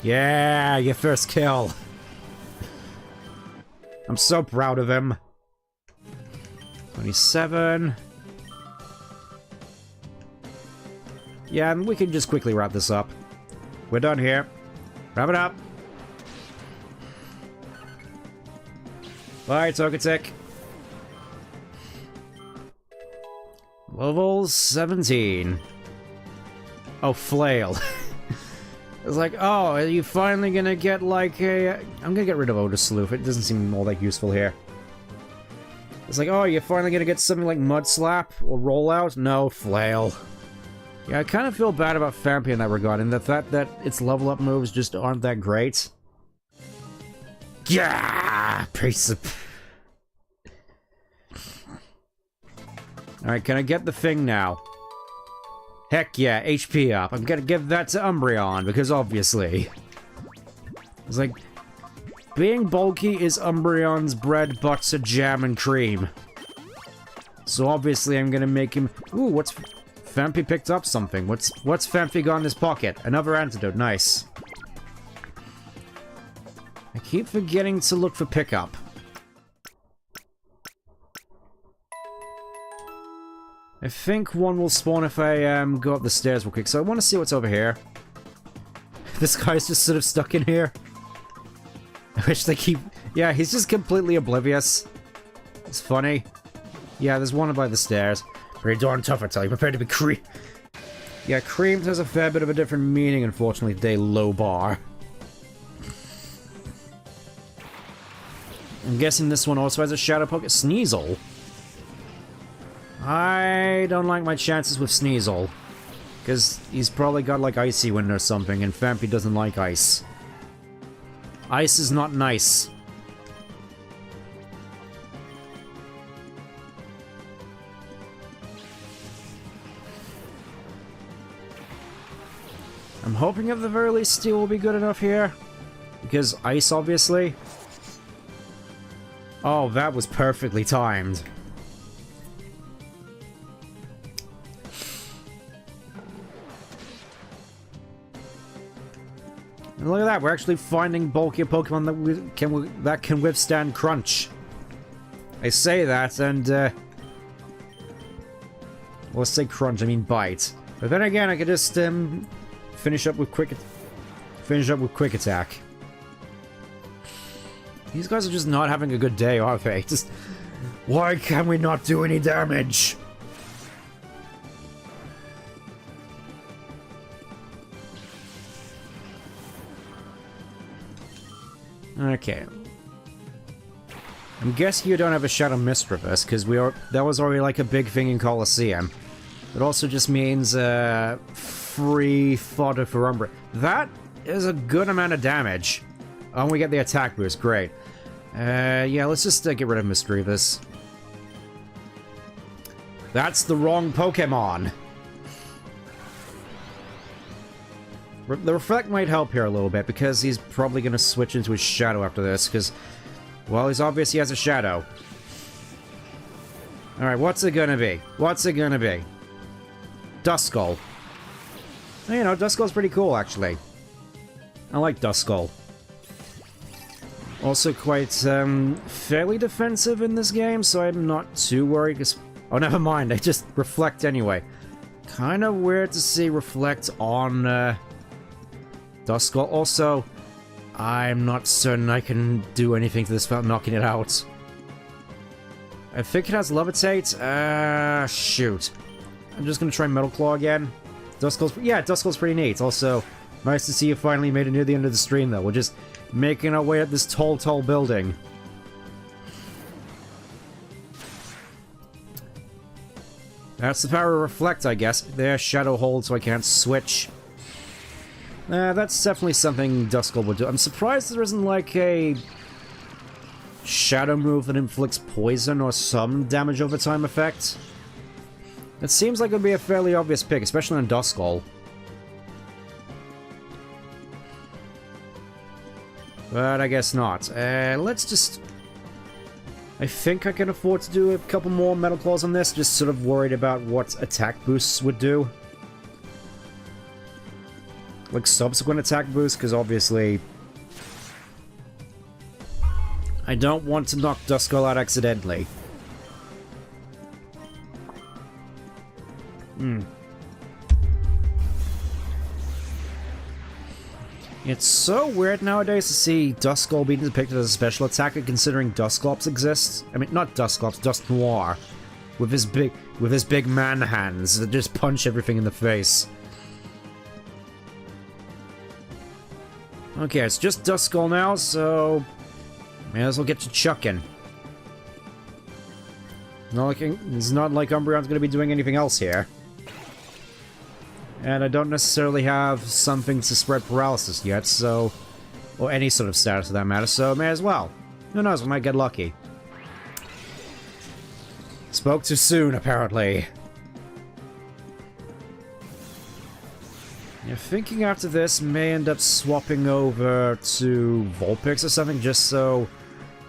Yeah, your first kill. I'm so proud of him. 27. Yeah, and we can just quickly wrap this up. We're done here. Wrap it up. Bye, Togetic. Level 17. Oh, Flail. It's like, oh, are you finally gonna get like a... I'm gonna get rid of Odor Sleuth. It doesn't seem all that useful here. It's like, oh, you're finally gonna get something like Mud Slap or Rollout? No, Flail. Yeah, I kind of feel bad about Phanpy in that regard, and the fact that its level up moves just aren't that great. Yeah, piece of... Alright, can I get the thing now? Heck yeah, HP up. I'm gonna give that to Umbreon, because obviously... It's like... Being bulky is Umbreon's bread, butter, jam, and cream. So obviously I'm gonna make him... Ooh, what's... Phanpy picked up something. What's Phanpy got in his pocket? Another antidote, nice. I keep forgetting to look for pickup. I think one will spawn if I go up the stairs real quick, so I want to see what's over here. This guy's just sort of stuck in here. I wish they keep... Yeah, he's just completely oblivious. It's funny. Yeah, there's one by the stairs. Pretty darn tough, I tell you. Prepared to be creamed. Yeah, creamed has a fair bit of a different meaning, unfortunately, today, low bar. I'm guessing this one also has a Shadow Poke Sneasel. I don't like my chances with Sneasel. Because he's probably got like Icy Wind or something, and Fampy doesn't like ice. Ice is not nice. I'm hoping at the very least Steel will be good enough here. Because Ice, obviously. Oh, that was perfectly timed. And look at that, we're actually finding bulkier Pokemon that can withstand Crunch. I say that, and well, let's say Crunch, I mean Bite. But then again, I could just finish up with Quick Attack. These guys are just not having a good day, are they? Just why can we not do any damage? Okay. I'm guessing you don't have a Shadow Mist Reverse, because that was already like a big thing in Colosseum. It also just means free fodder for Umbra. That is a good amount of damage. Oh, and we get the attack boost, great. Yeah, let's just get rid of Misdreavus. That's the wrong Pokemon! The Reflect might help here a little bit, because he's probably going to switch into his Shadow after this, because, well, he's obvious he has a Shadow. Alright, what's it gonna be? What's it gonna be? Duskull. You know, Duskull's pretty cool, actually. I like Duskull. Also quite, fairly defensive in this game, so I'm not too worried, because... Oh, never mind, I just Reflect anyway. Kinda weird to see Reflect on, Duskull. Also, I'm not certain I can do anything to this without knocking it out. I think it has Levitate. Shoot. I'm just gonna try Metal Claw again. Duskull's pretty neat. Also, nice to see you finally made it near the end of the stream, though. We're just making our way up this tall, tall building. That's the power of Reflect, I guess. There's Shadow Hold, so I can't switch. That's definitely something Duskull would do. I'm surprised there isn't, like, a Shadow move that inflicts poison or some damage over time effect. It seems like it would be a fairly obvious pick, especially on Duskull. But I guess not. Let's just... I think I can afford to do a couple more Metal Claws on this, just sort of worried about what attack boosts would do. Like subsequent attack boosts, because obviously... I don't want to knock Duskull out accidentally. It's so weird nowadays to see Duskull being depicted as a special attacker, considering Dusclops exists. I mean, not Dusclops, Dusknoir, with his big man hands that just punch everything in the face. Okay, it's just Duskull now, so may as well get to chucking. It's not like Umbreon's going to be doing anything else here. And I don't necessarily have something to spread paralysis yet, so... Or any sort of status for that matter, so may as well. Who knows, we might get lucky. Spoke too soon, apparently. Yeah, thinking after this may end up swapping over to Vulpix or something, just so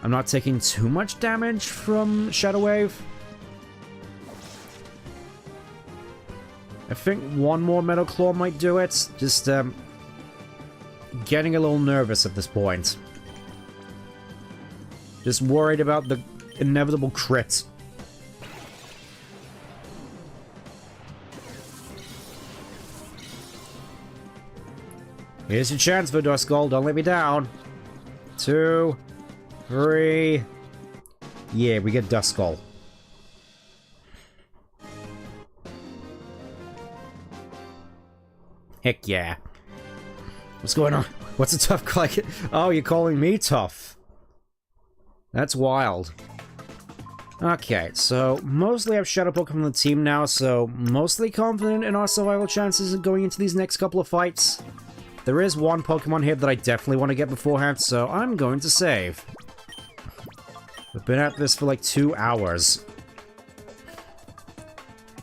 I'm not taking too much damage from Shadow Wave. I think one more Metal Claw might do it. Just, getting a little nervous at this point. Just worried about the inevitable crit. Here's your chance for Duskull, don't let me down. 2, 3... Yeah, we get Duskull. Heck yeah. What's going on? What's a tough guy? Oh, you're calling me tough. That's wild. Okay, so mostly I have Shadow Pokemon on the team now, so mostly confident in our survival chances going into these next couple of fights. There is one Pokemon here that I definitely want to get beforehand, so I'm going to save. We've been at this for like 2 hours.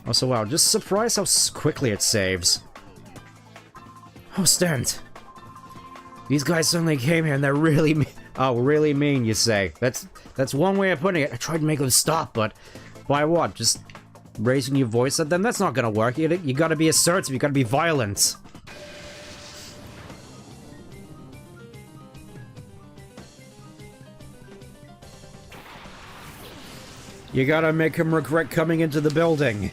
Also, wow, just surprised how quickly it saves. Oh, Stent. These guys suddenly came here and they're really mean. Oh, really mean, you say. That's one way of putting it. I tried to make them stop, but by what? Just raising your voice at them? That's not gonna work. You gotta be assertive, you gotta be violent. You gotta make him regret coming into the building.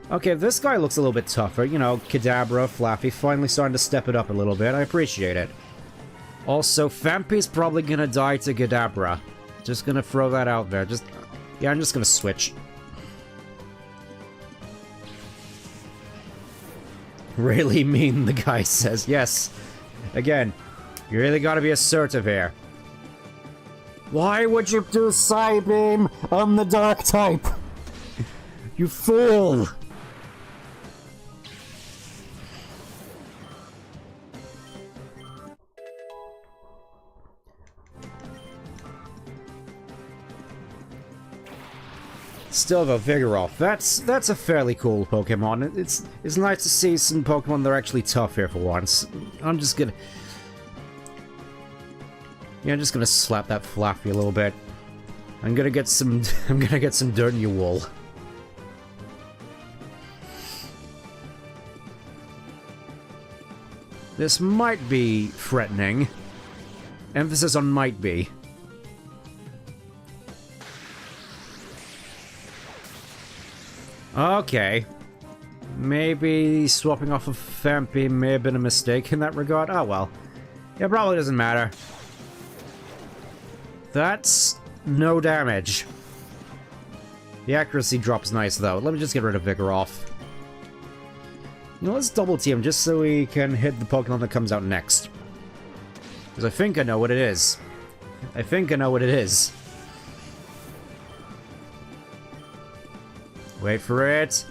Okay, this guy looks a little bit tougher. You know, Kadabra, Flappy, finally starting to step it up a little bit. I appreciate it. Also, Fampi's probably gonna die to Kadabra. Just gonna throw that out there. Yeah, I'm just gonna switch. Really mean, the guy says. Yes. Again, you really gotta be assertive here. Why would you do Psybeam? I'm the dark type. You fool. Still though, Vigoroth. That's a fairly cool Pokemon. It's nice to see some Pokemon that are actually tough here for once. I'm just gonna slap that Flappy a little bit. I'm gonna get some dirt in your wool. This might be threatening. Emphasis on might be. Okay. Maybe swapping off of Fampi may have been a mistake in that regard. Oh well. It probably doesn't matter. That's no damage. The accuracy drop's nice though. Let me just get rid of Vigoroth. You know, let's double team just so we can hit the Pokemon that comes out next. Because I think I know what it is. I think I know what it is. Wait for it.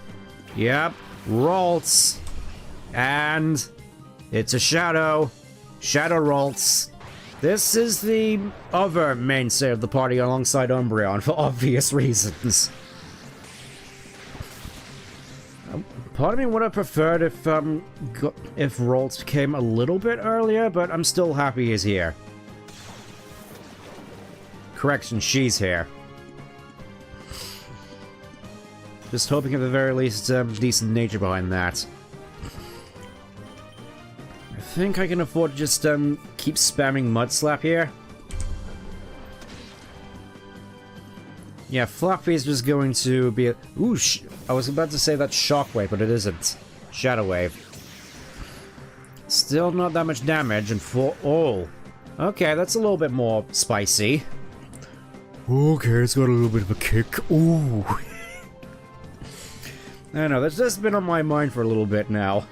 Yep. Ralts. And it's a Shadow. Shadow Ralts. This is the other mainstay of the party alongside Umbreon for obvious reasons. Part of me would have preferred if Ralts came a little bit earlier, but I'm still happy he's here. Correction, she's here. Just hoping at the very least decent nature behind that. I think I can afford to just keep spamming Mud Slap here. Yeah, Fluffy's just going to be a... Ooh, I was about to say that's Shockwave, but it isn't. Shadow Wave. Still not that much damage, and for... Oh. Okay, that's a little bit more spicy. Okay, it's got a little bit of a kick. Ooh. I don't know, that's just been on my mind for a little bit now.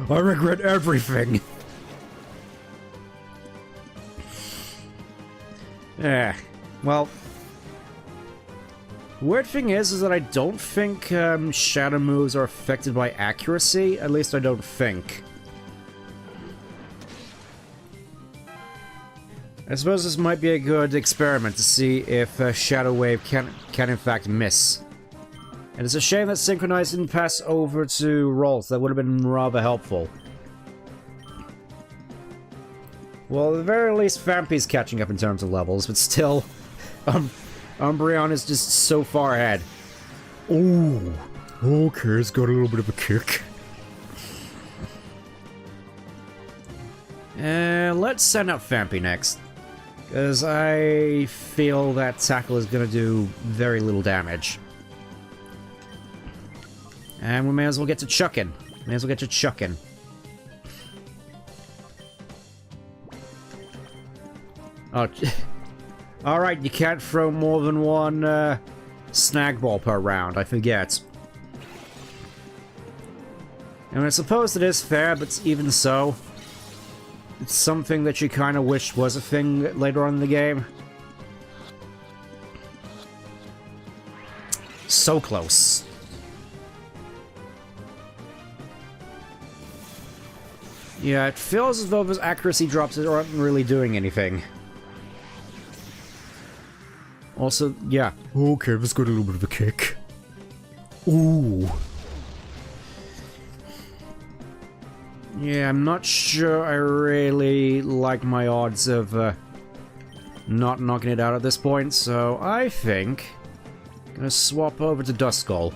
I regret everything! Well... Weird thing is that I don't think shadow moves are affected by accuracy. At least I don't think. I suppose this might be a good experiment to see if Shadow Wave can in fact miss. And it's a shame that Synchronized didn't pass over to Ralts. That would have been rather helpful. Well, at the very least, Fampi's catching up in terms of levels, but still, Umbreon is just so far ahead. Ooh, okay, it's got a little bit of a kick. Let's send out Fampi next. Because I feel that Tackle is going to do very little damage. And we may as well get to chucking. May as well get to chucking. Oh, Alright, you can't throw more than one snag ball per round, I forget. And I suppose it is fair, but even so, it's something that you kind of wish was a thing later on in the game. So close. Yeah, it feels as though those accuracy drops aren't really doing anything. Also, yeah. Okay, let's go to a little bit of a kick. Ooh. Yeah, I'm not sure I really like my odds of not knocking it out at this point, so I think I'm gonna swap over to Duskull.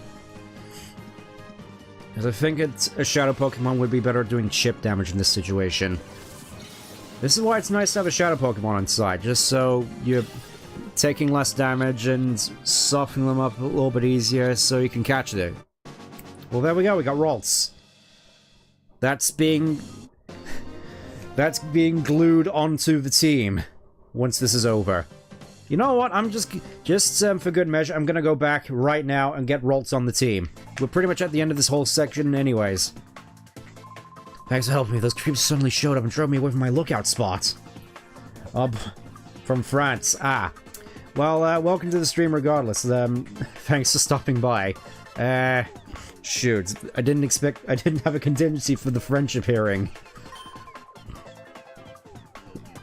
Because I think a Shadow Pokemon would be better at doing chip damage in this situation. This is why it's nice to have a Shadow Pokemon on side, just so you're taking less damage and softening them up a little bit easier so you can catch it. Well, there we go, we got Ralts. That's being glued onto the team once this is over. You know what? I'm just for good measure, I'm gonna go back right now and get Ralts on the team. We're pretty much at the end of this whole section anyways. Thanks for helping me. Those creeps suddenly showed up and drove me away from my lookout spot. From France. Ah. Well, welcome to the stream regardless. Thanks for stopping by. Shoot. I didn't have a contingency for the friendship hearing.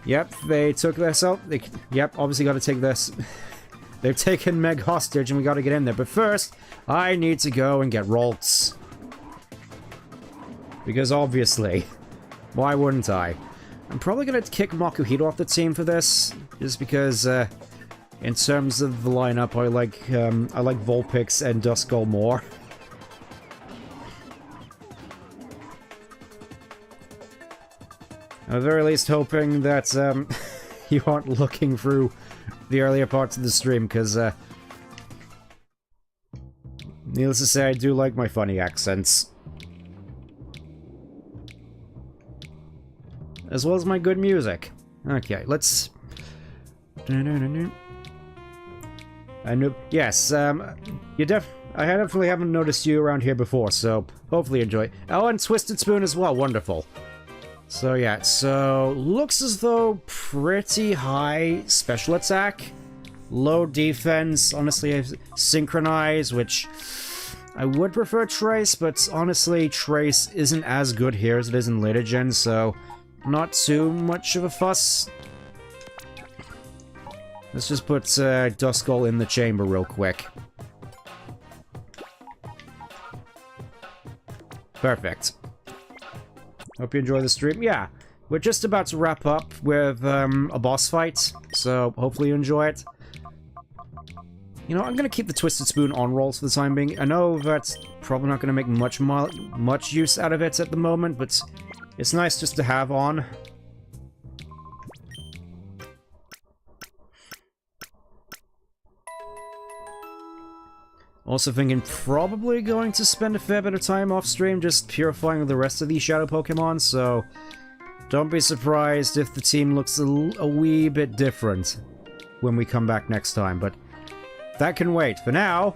Yep, they took this out. Yep, obviously gotta take this. They've taken Meg hostage and we gotta get in there. But first, I need to go and get Ralts. Because obviously, why wouldn't I? I'm probably gonna kick Makuhito off the team for this, just because, in terms of the lineup, I like Vulpix and Duskull more. I'm at the very least hoping that, you aren't looking through the earlier parts of the stream, because, needless to say, I do like my funny accents. As well as my good music. Okay, let's... I know... Yes, I definitely haven't noticed you around here before, so hopefully you enjoy. Oh, and Twisted Spoon as well, wonderful. So yeah, so looks as though pretty high special attack, low defense, honestly synchronize, which I would prefer Trace, but honestly Trace isn't as good here as it is in later gen, so not too much of a fuss. Let's just put Duskull in the chamber real quick. Perfect. Hope you enjoy the stream. Yeah, we're just about to wrap up with a boss fight, so hopefully you enjoy it. You know, I'm gonna keep the Twisted Spoon on rolls for the time being. I know that's probably not gonna make much use out of it at the moment, but it's nice just to have on. Also thinking probably going to spend a fair bit of time off stream just purifying the rest of these Shadow Pokemon, so don't be surprised if the team looks a wee bit different when we come back next time, but that can wait. For now,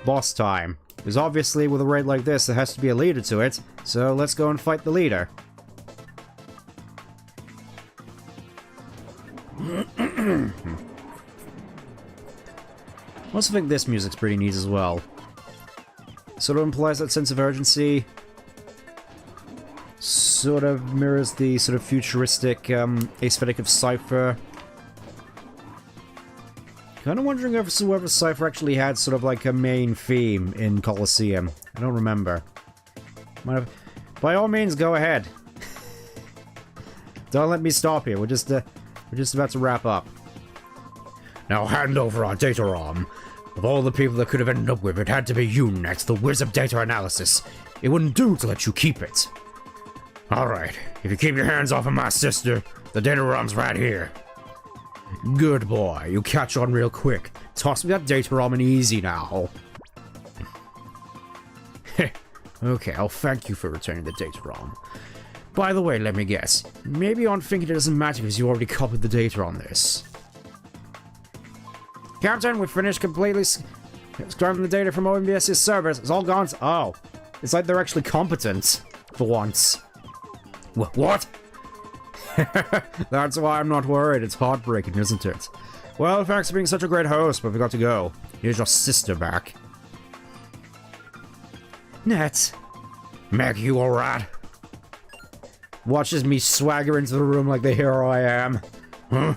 boss time. Because obviously with a raid like this there has to be a leader to it, so let's go and fight the leader. I also think this music's pretty neat as well. Sort of implies that sense of urgency. Sort of mirrors the sort of futuristic aesthetic of Cypher. Kind of wondering if whoever Cypher actually had sort of like a main theme in Colosseum. I don't remember. Might have... By all means, go ahead. Don't let me stop here. We're just about to wrap up. Now hand over our data ROM. Of all the people that could have ended up with, it had to be you next, the whiz of data analysis. It wouldn't do to let you keep it. Alright, if you keep your hands off of my sister, the data ROM's right here. Good boy, you catch on real quick. Toss me that data ROM and easy now. Okay, I'll thank you for returning the data ROM. By the way, let me guess. Maybe you aren't thinking it doesn't matter because you already copied the data on this. Captain, we finished completely scrubbing the data from OMBS's servers. It's all gone. Oh. It's like they're actually competent. For once. What? That's why I'm not worried. It's heartbreaking, isn't it? Well, thanks for being such a great host, but we got to go. Here's your sister back. Net. Meg, you alright? Watches me swagger into the room like the hero I am. Huh?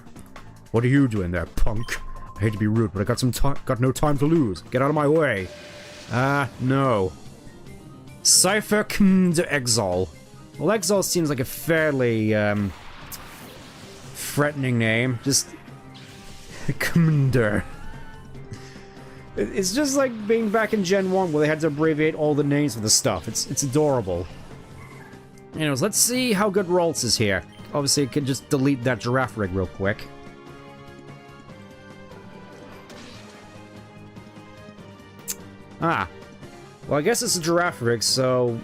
What are you doing there, punk? I hate to be rude, but I got no time to lose. Get out of my way. No. Cypher to Exile. Well, Exile seems like a fairly, threatening name. Just... Commander. It's just like being back in Gen 1 where they had to abbreviate all the names for the stuff. It's adorable. Anyways, let's see how good Roltz is here. Obviously, you can just delete that giraffe rig real quick. Ah. Well, I guess it's a giraffe rig, so...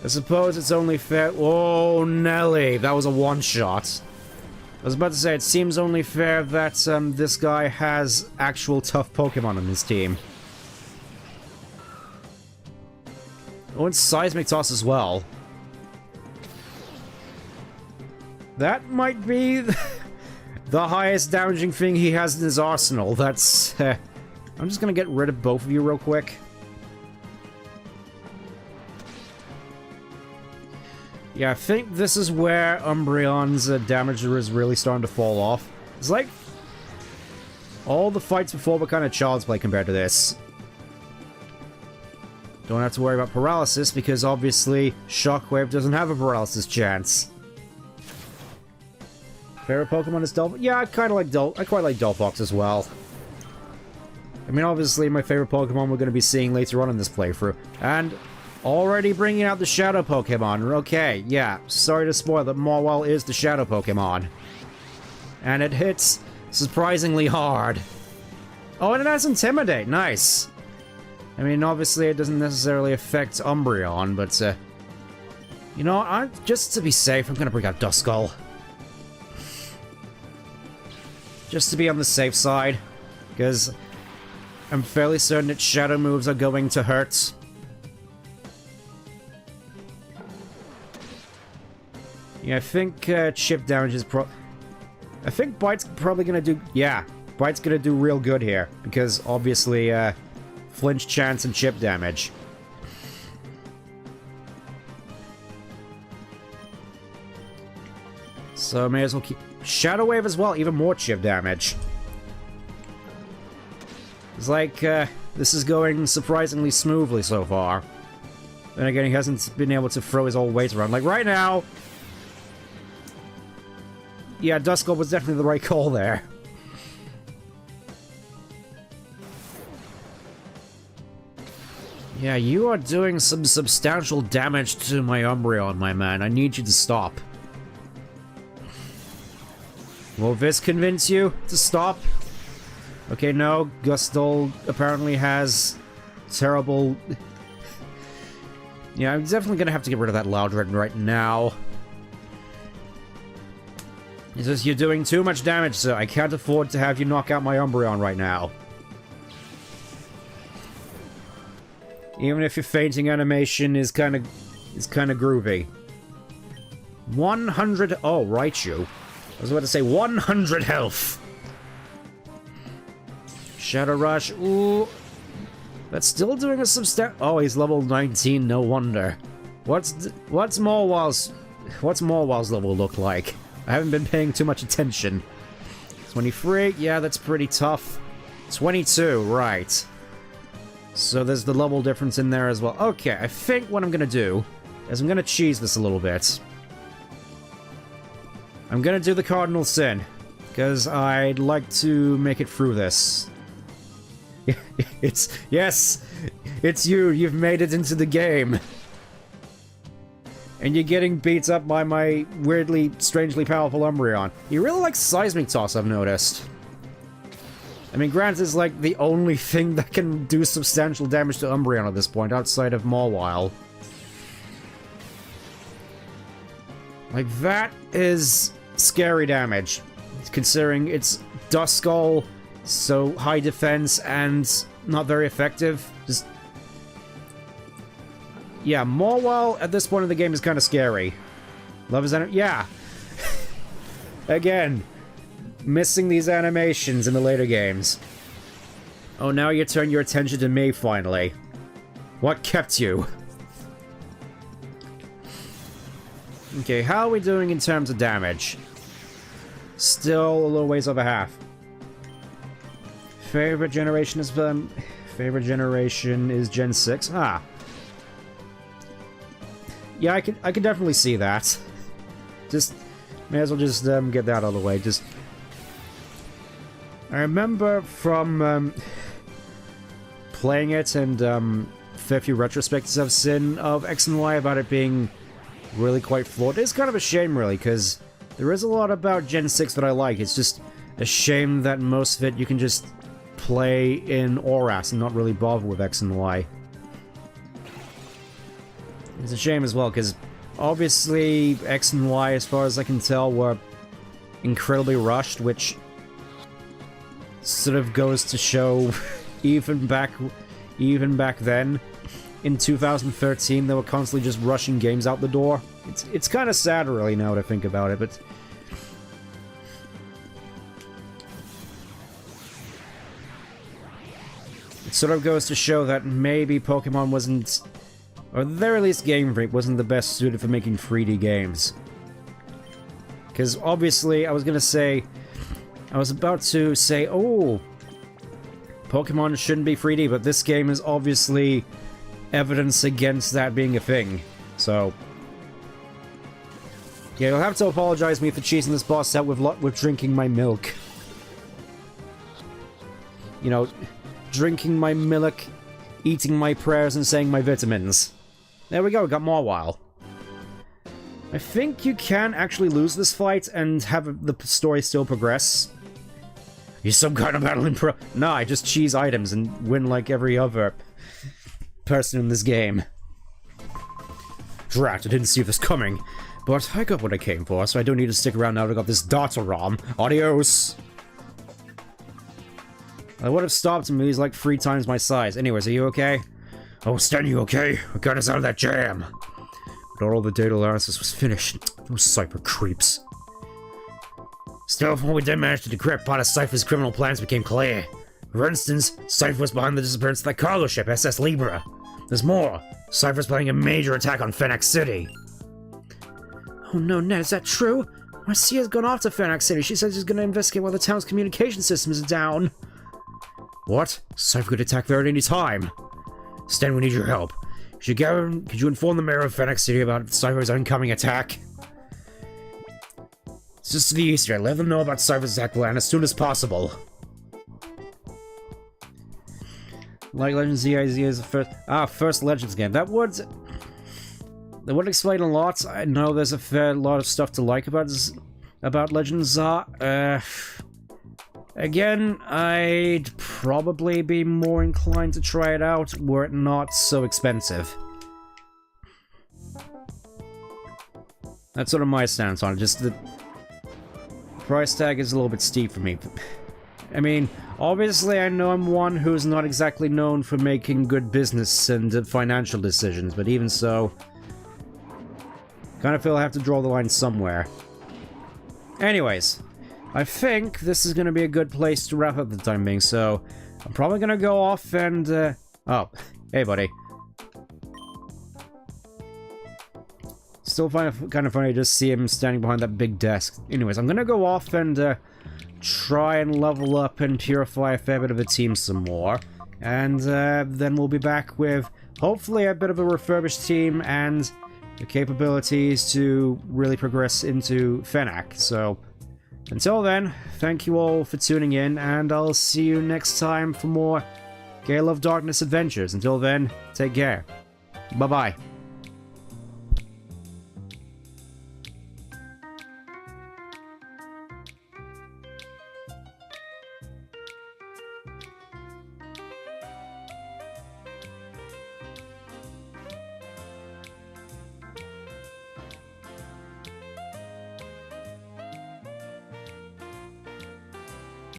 I suppose it's only fair... Oh, Nelly! That was a one-shot. I was about to say, it seems only fair that this guy has actual tough Pokemon on his team. Oh, and Seismic Toss as well. That might be the highest damaging thing he has in his arsenal. That's... I'm just gonna get rid of both of you real quick. Yeah, I think this is where Umbreon's damager is really starting to fall off. It's like... all the fights before were kind of child's play compared to this. Don't have to worry about paralysis, because obviously Shockwave doesn't have a paralysis chance. Favorite Pokemon is Delphox? Yeah, I quite like Delphox as well. I mean, obviously my favorite Pokemon we're going to be seeing later on in this playthrough. And... already bringing out the Shadow Pokemon. Okay, yeah. Sorry to spoil that Morwell is the Shadow Pokemon. And it hits surprisingly hard. Oh, and it has Intimidate. Nice. I mean, obviously it doesn't necessarily affect Umbreon, but, you know, just to be safe, I'm gonna bring out Duskull. Just to be on the safe side. Because I'm fairly certain its Shadow moves are going to hurt. Yeah, I think chip damage is I think Bite's probably gonna do... yeah, Bite's gonna do real good here. Because, obviously, flinch chance and chip damage. So, may as well keep... Shadow Wave as well, even more chip damage. It's like, this is going surprisingly smoothly so far. Then again, he hasn't been able to throw his old weight around. Like, right now... yeah, Duskull was definitely the right call there. Yeah, you are doing some substantial damage to my Umbreon, my man. I need you to stop. Will this convince you to stop? Okay, no. Gustul apparently has terrible... yeah, I'm definitely gonna have to get rid of that Loudred right now. He says, you're doing too much damage, sir. I can't afford to have you knock out my Umbreon right now. Even if your fainting animation is kind of groovy. 100... oh, Raichu. I was about to say 100 health. Shadow Rush. Ooh. That's still doing a substantial... oh, he's level 19, no wonder. What's Morwell's level look like? I haven't been paying too much attention. 23, yeah, that's pretty tough. 22, right. So there's the level difference in there as well. Okay, I think what I'm gonna do is I'm gonna cheese this a little bit. I'm gonna do the Cardinal Sin, because I'd like to make it through this. Yes, it's you. You've made it into the game. And you're getting beat up by my weirdly, strangely powerful Umbreon. You really like Seismic Toss, I've noticed. I mean, granted, it's like the only thing that can do substantial damage to Umbreon at this point, outside of Mawile. Like, that is scary damage. Considering it's Duskull, so high defense and not very effective. Just... yeah, Morwell at this point in the game is kind of scary. Love his yeah. Again, missing these animations in the later games. Oh, now you turn your attention to me, finally. What kept you? Okay, how are we doing in terms of damage? Still a little ways over half. Favorite generation is Gen 6. Ah. Yeah, I can definitely see that. Just may as well just get that out of the way. Just I remember from playing it and fair few retrospectives I've seen of X and Y about it being really quite flawed. It's kind of a shame, really, because there is a lot about Gen 6 that I like. It's just a shame that most of it you can just play in harass and not really bother with X and Y. It's a shame as well, because obviously X and Y, as far as I can tell, were incredibly rushed, which sort of goes to show even back then, in 2013, they were constantly just rushing games out the door. It's kind of sad, really, now to think about it, but... it sort of goes to show that maybe Pokemon wasn't... or at the very least Game Freak wasn't the best suited for making 3D games. Because obviously, I was about to say, oh, Pokemon shouldn't be 3D, but this game is obviously evidence against that being a thing. So, yeah, you'll have to apologize me for cheesing this boss out with drinking my milk. You know, drinking my milk, eating my prayers, and saying my vitamins. There we go, we got Morwell. I think you can actually lose this fight and have the story still progress. You're some kind of battling pro- Nah, I just cheese items and win like every other person in this game. Drat, I didn't see this coming. But I got what I came for, so I don't need to stick around now to got this data ROM. Adios! I would have stopped him, he's like 3 times my size. Anyways, are you okay? Oh, Stan, you okay? What got us out of that jam? But all the data analysis was finished. Those Cypher creeps. Still, when we did manage to decrypt, part of Cypher's criminal plans became clear. For instance, Cypher was behind the disappearance of that cargo ship, SS Libra. There's more. Cypher's planning a major attack on Phoenix City. Oh no, Ned, is that true? Marcia's gone off to Phoenix City. She says she's going to investigate why the town's communication systems are down. What? Cypher could attack there at any time. Stan, we need your help. Could you inform the mayor of Phoenix City about Cypher's oncoming attack? It's just to the east here. Let them know about Cypher's attack plan as soon as possible. Like Legends ZIZ is the first Legends game. That would explain a lot. I know there's a fair lot of stuff to like about Legends again, I'd probably be more inclined to try it out were it not so expensive. That's sort of my stance on it, just the price tag is a little bit steep for me. I mean, obviously I know I'm one who's not exactly known for making good business and financial decisions, but even so, kind of feel I have to draw the line somewhere. Anyways, I think this is going to be a good place to wrap up the time being, so I'm probably going to go off and, oh, hey buddy. Still find it kind of funny to just see him standing behind that big desk. Anyways, I'm going to go off and, try and level up and purify a fair bit of the team some more. And, then we'll be back with, hopefully, a bit of a refurbished team and the capabilities to really progress into Fennec, so... until then, thank you all for tuning in, and I'll see you next time for more Gale of Darkness adventures. Until then, take care. Bye-bye.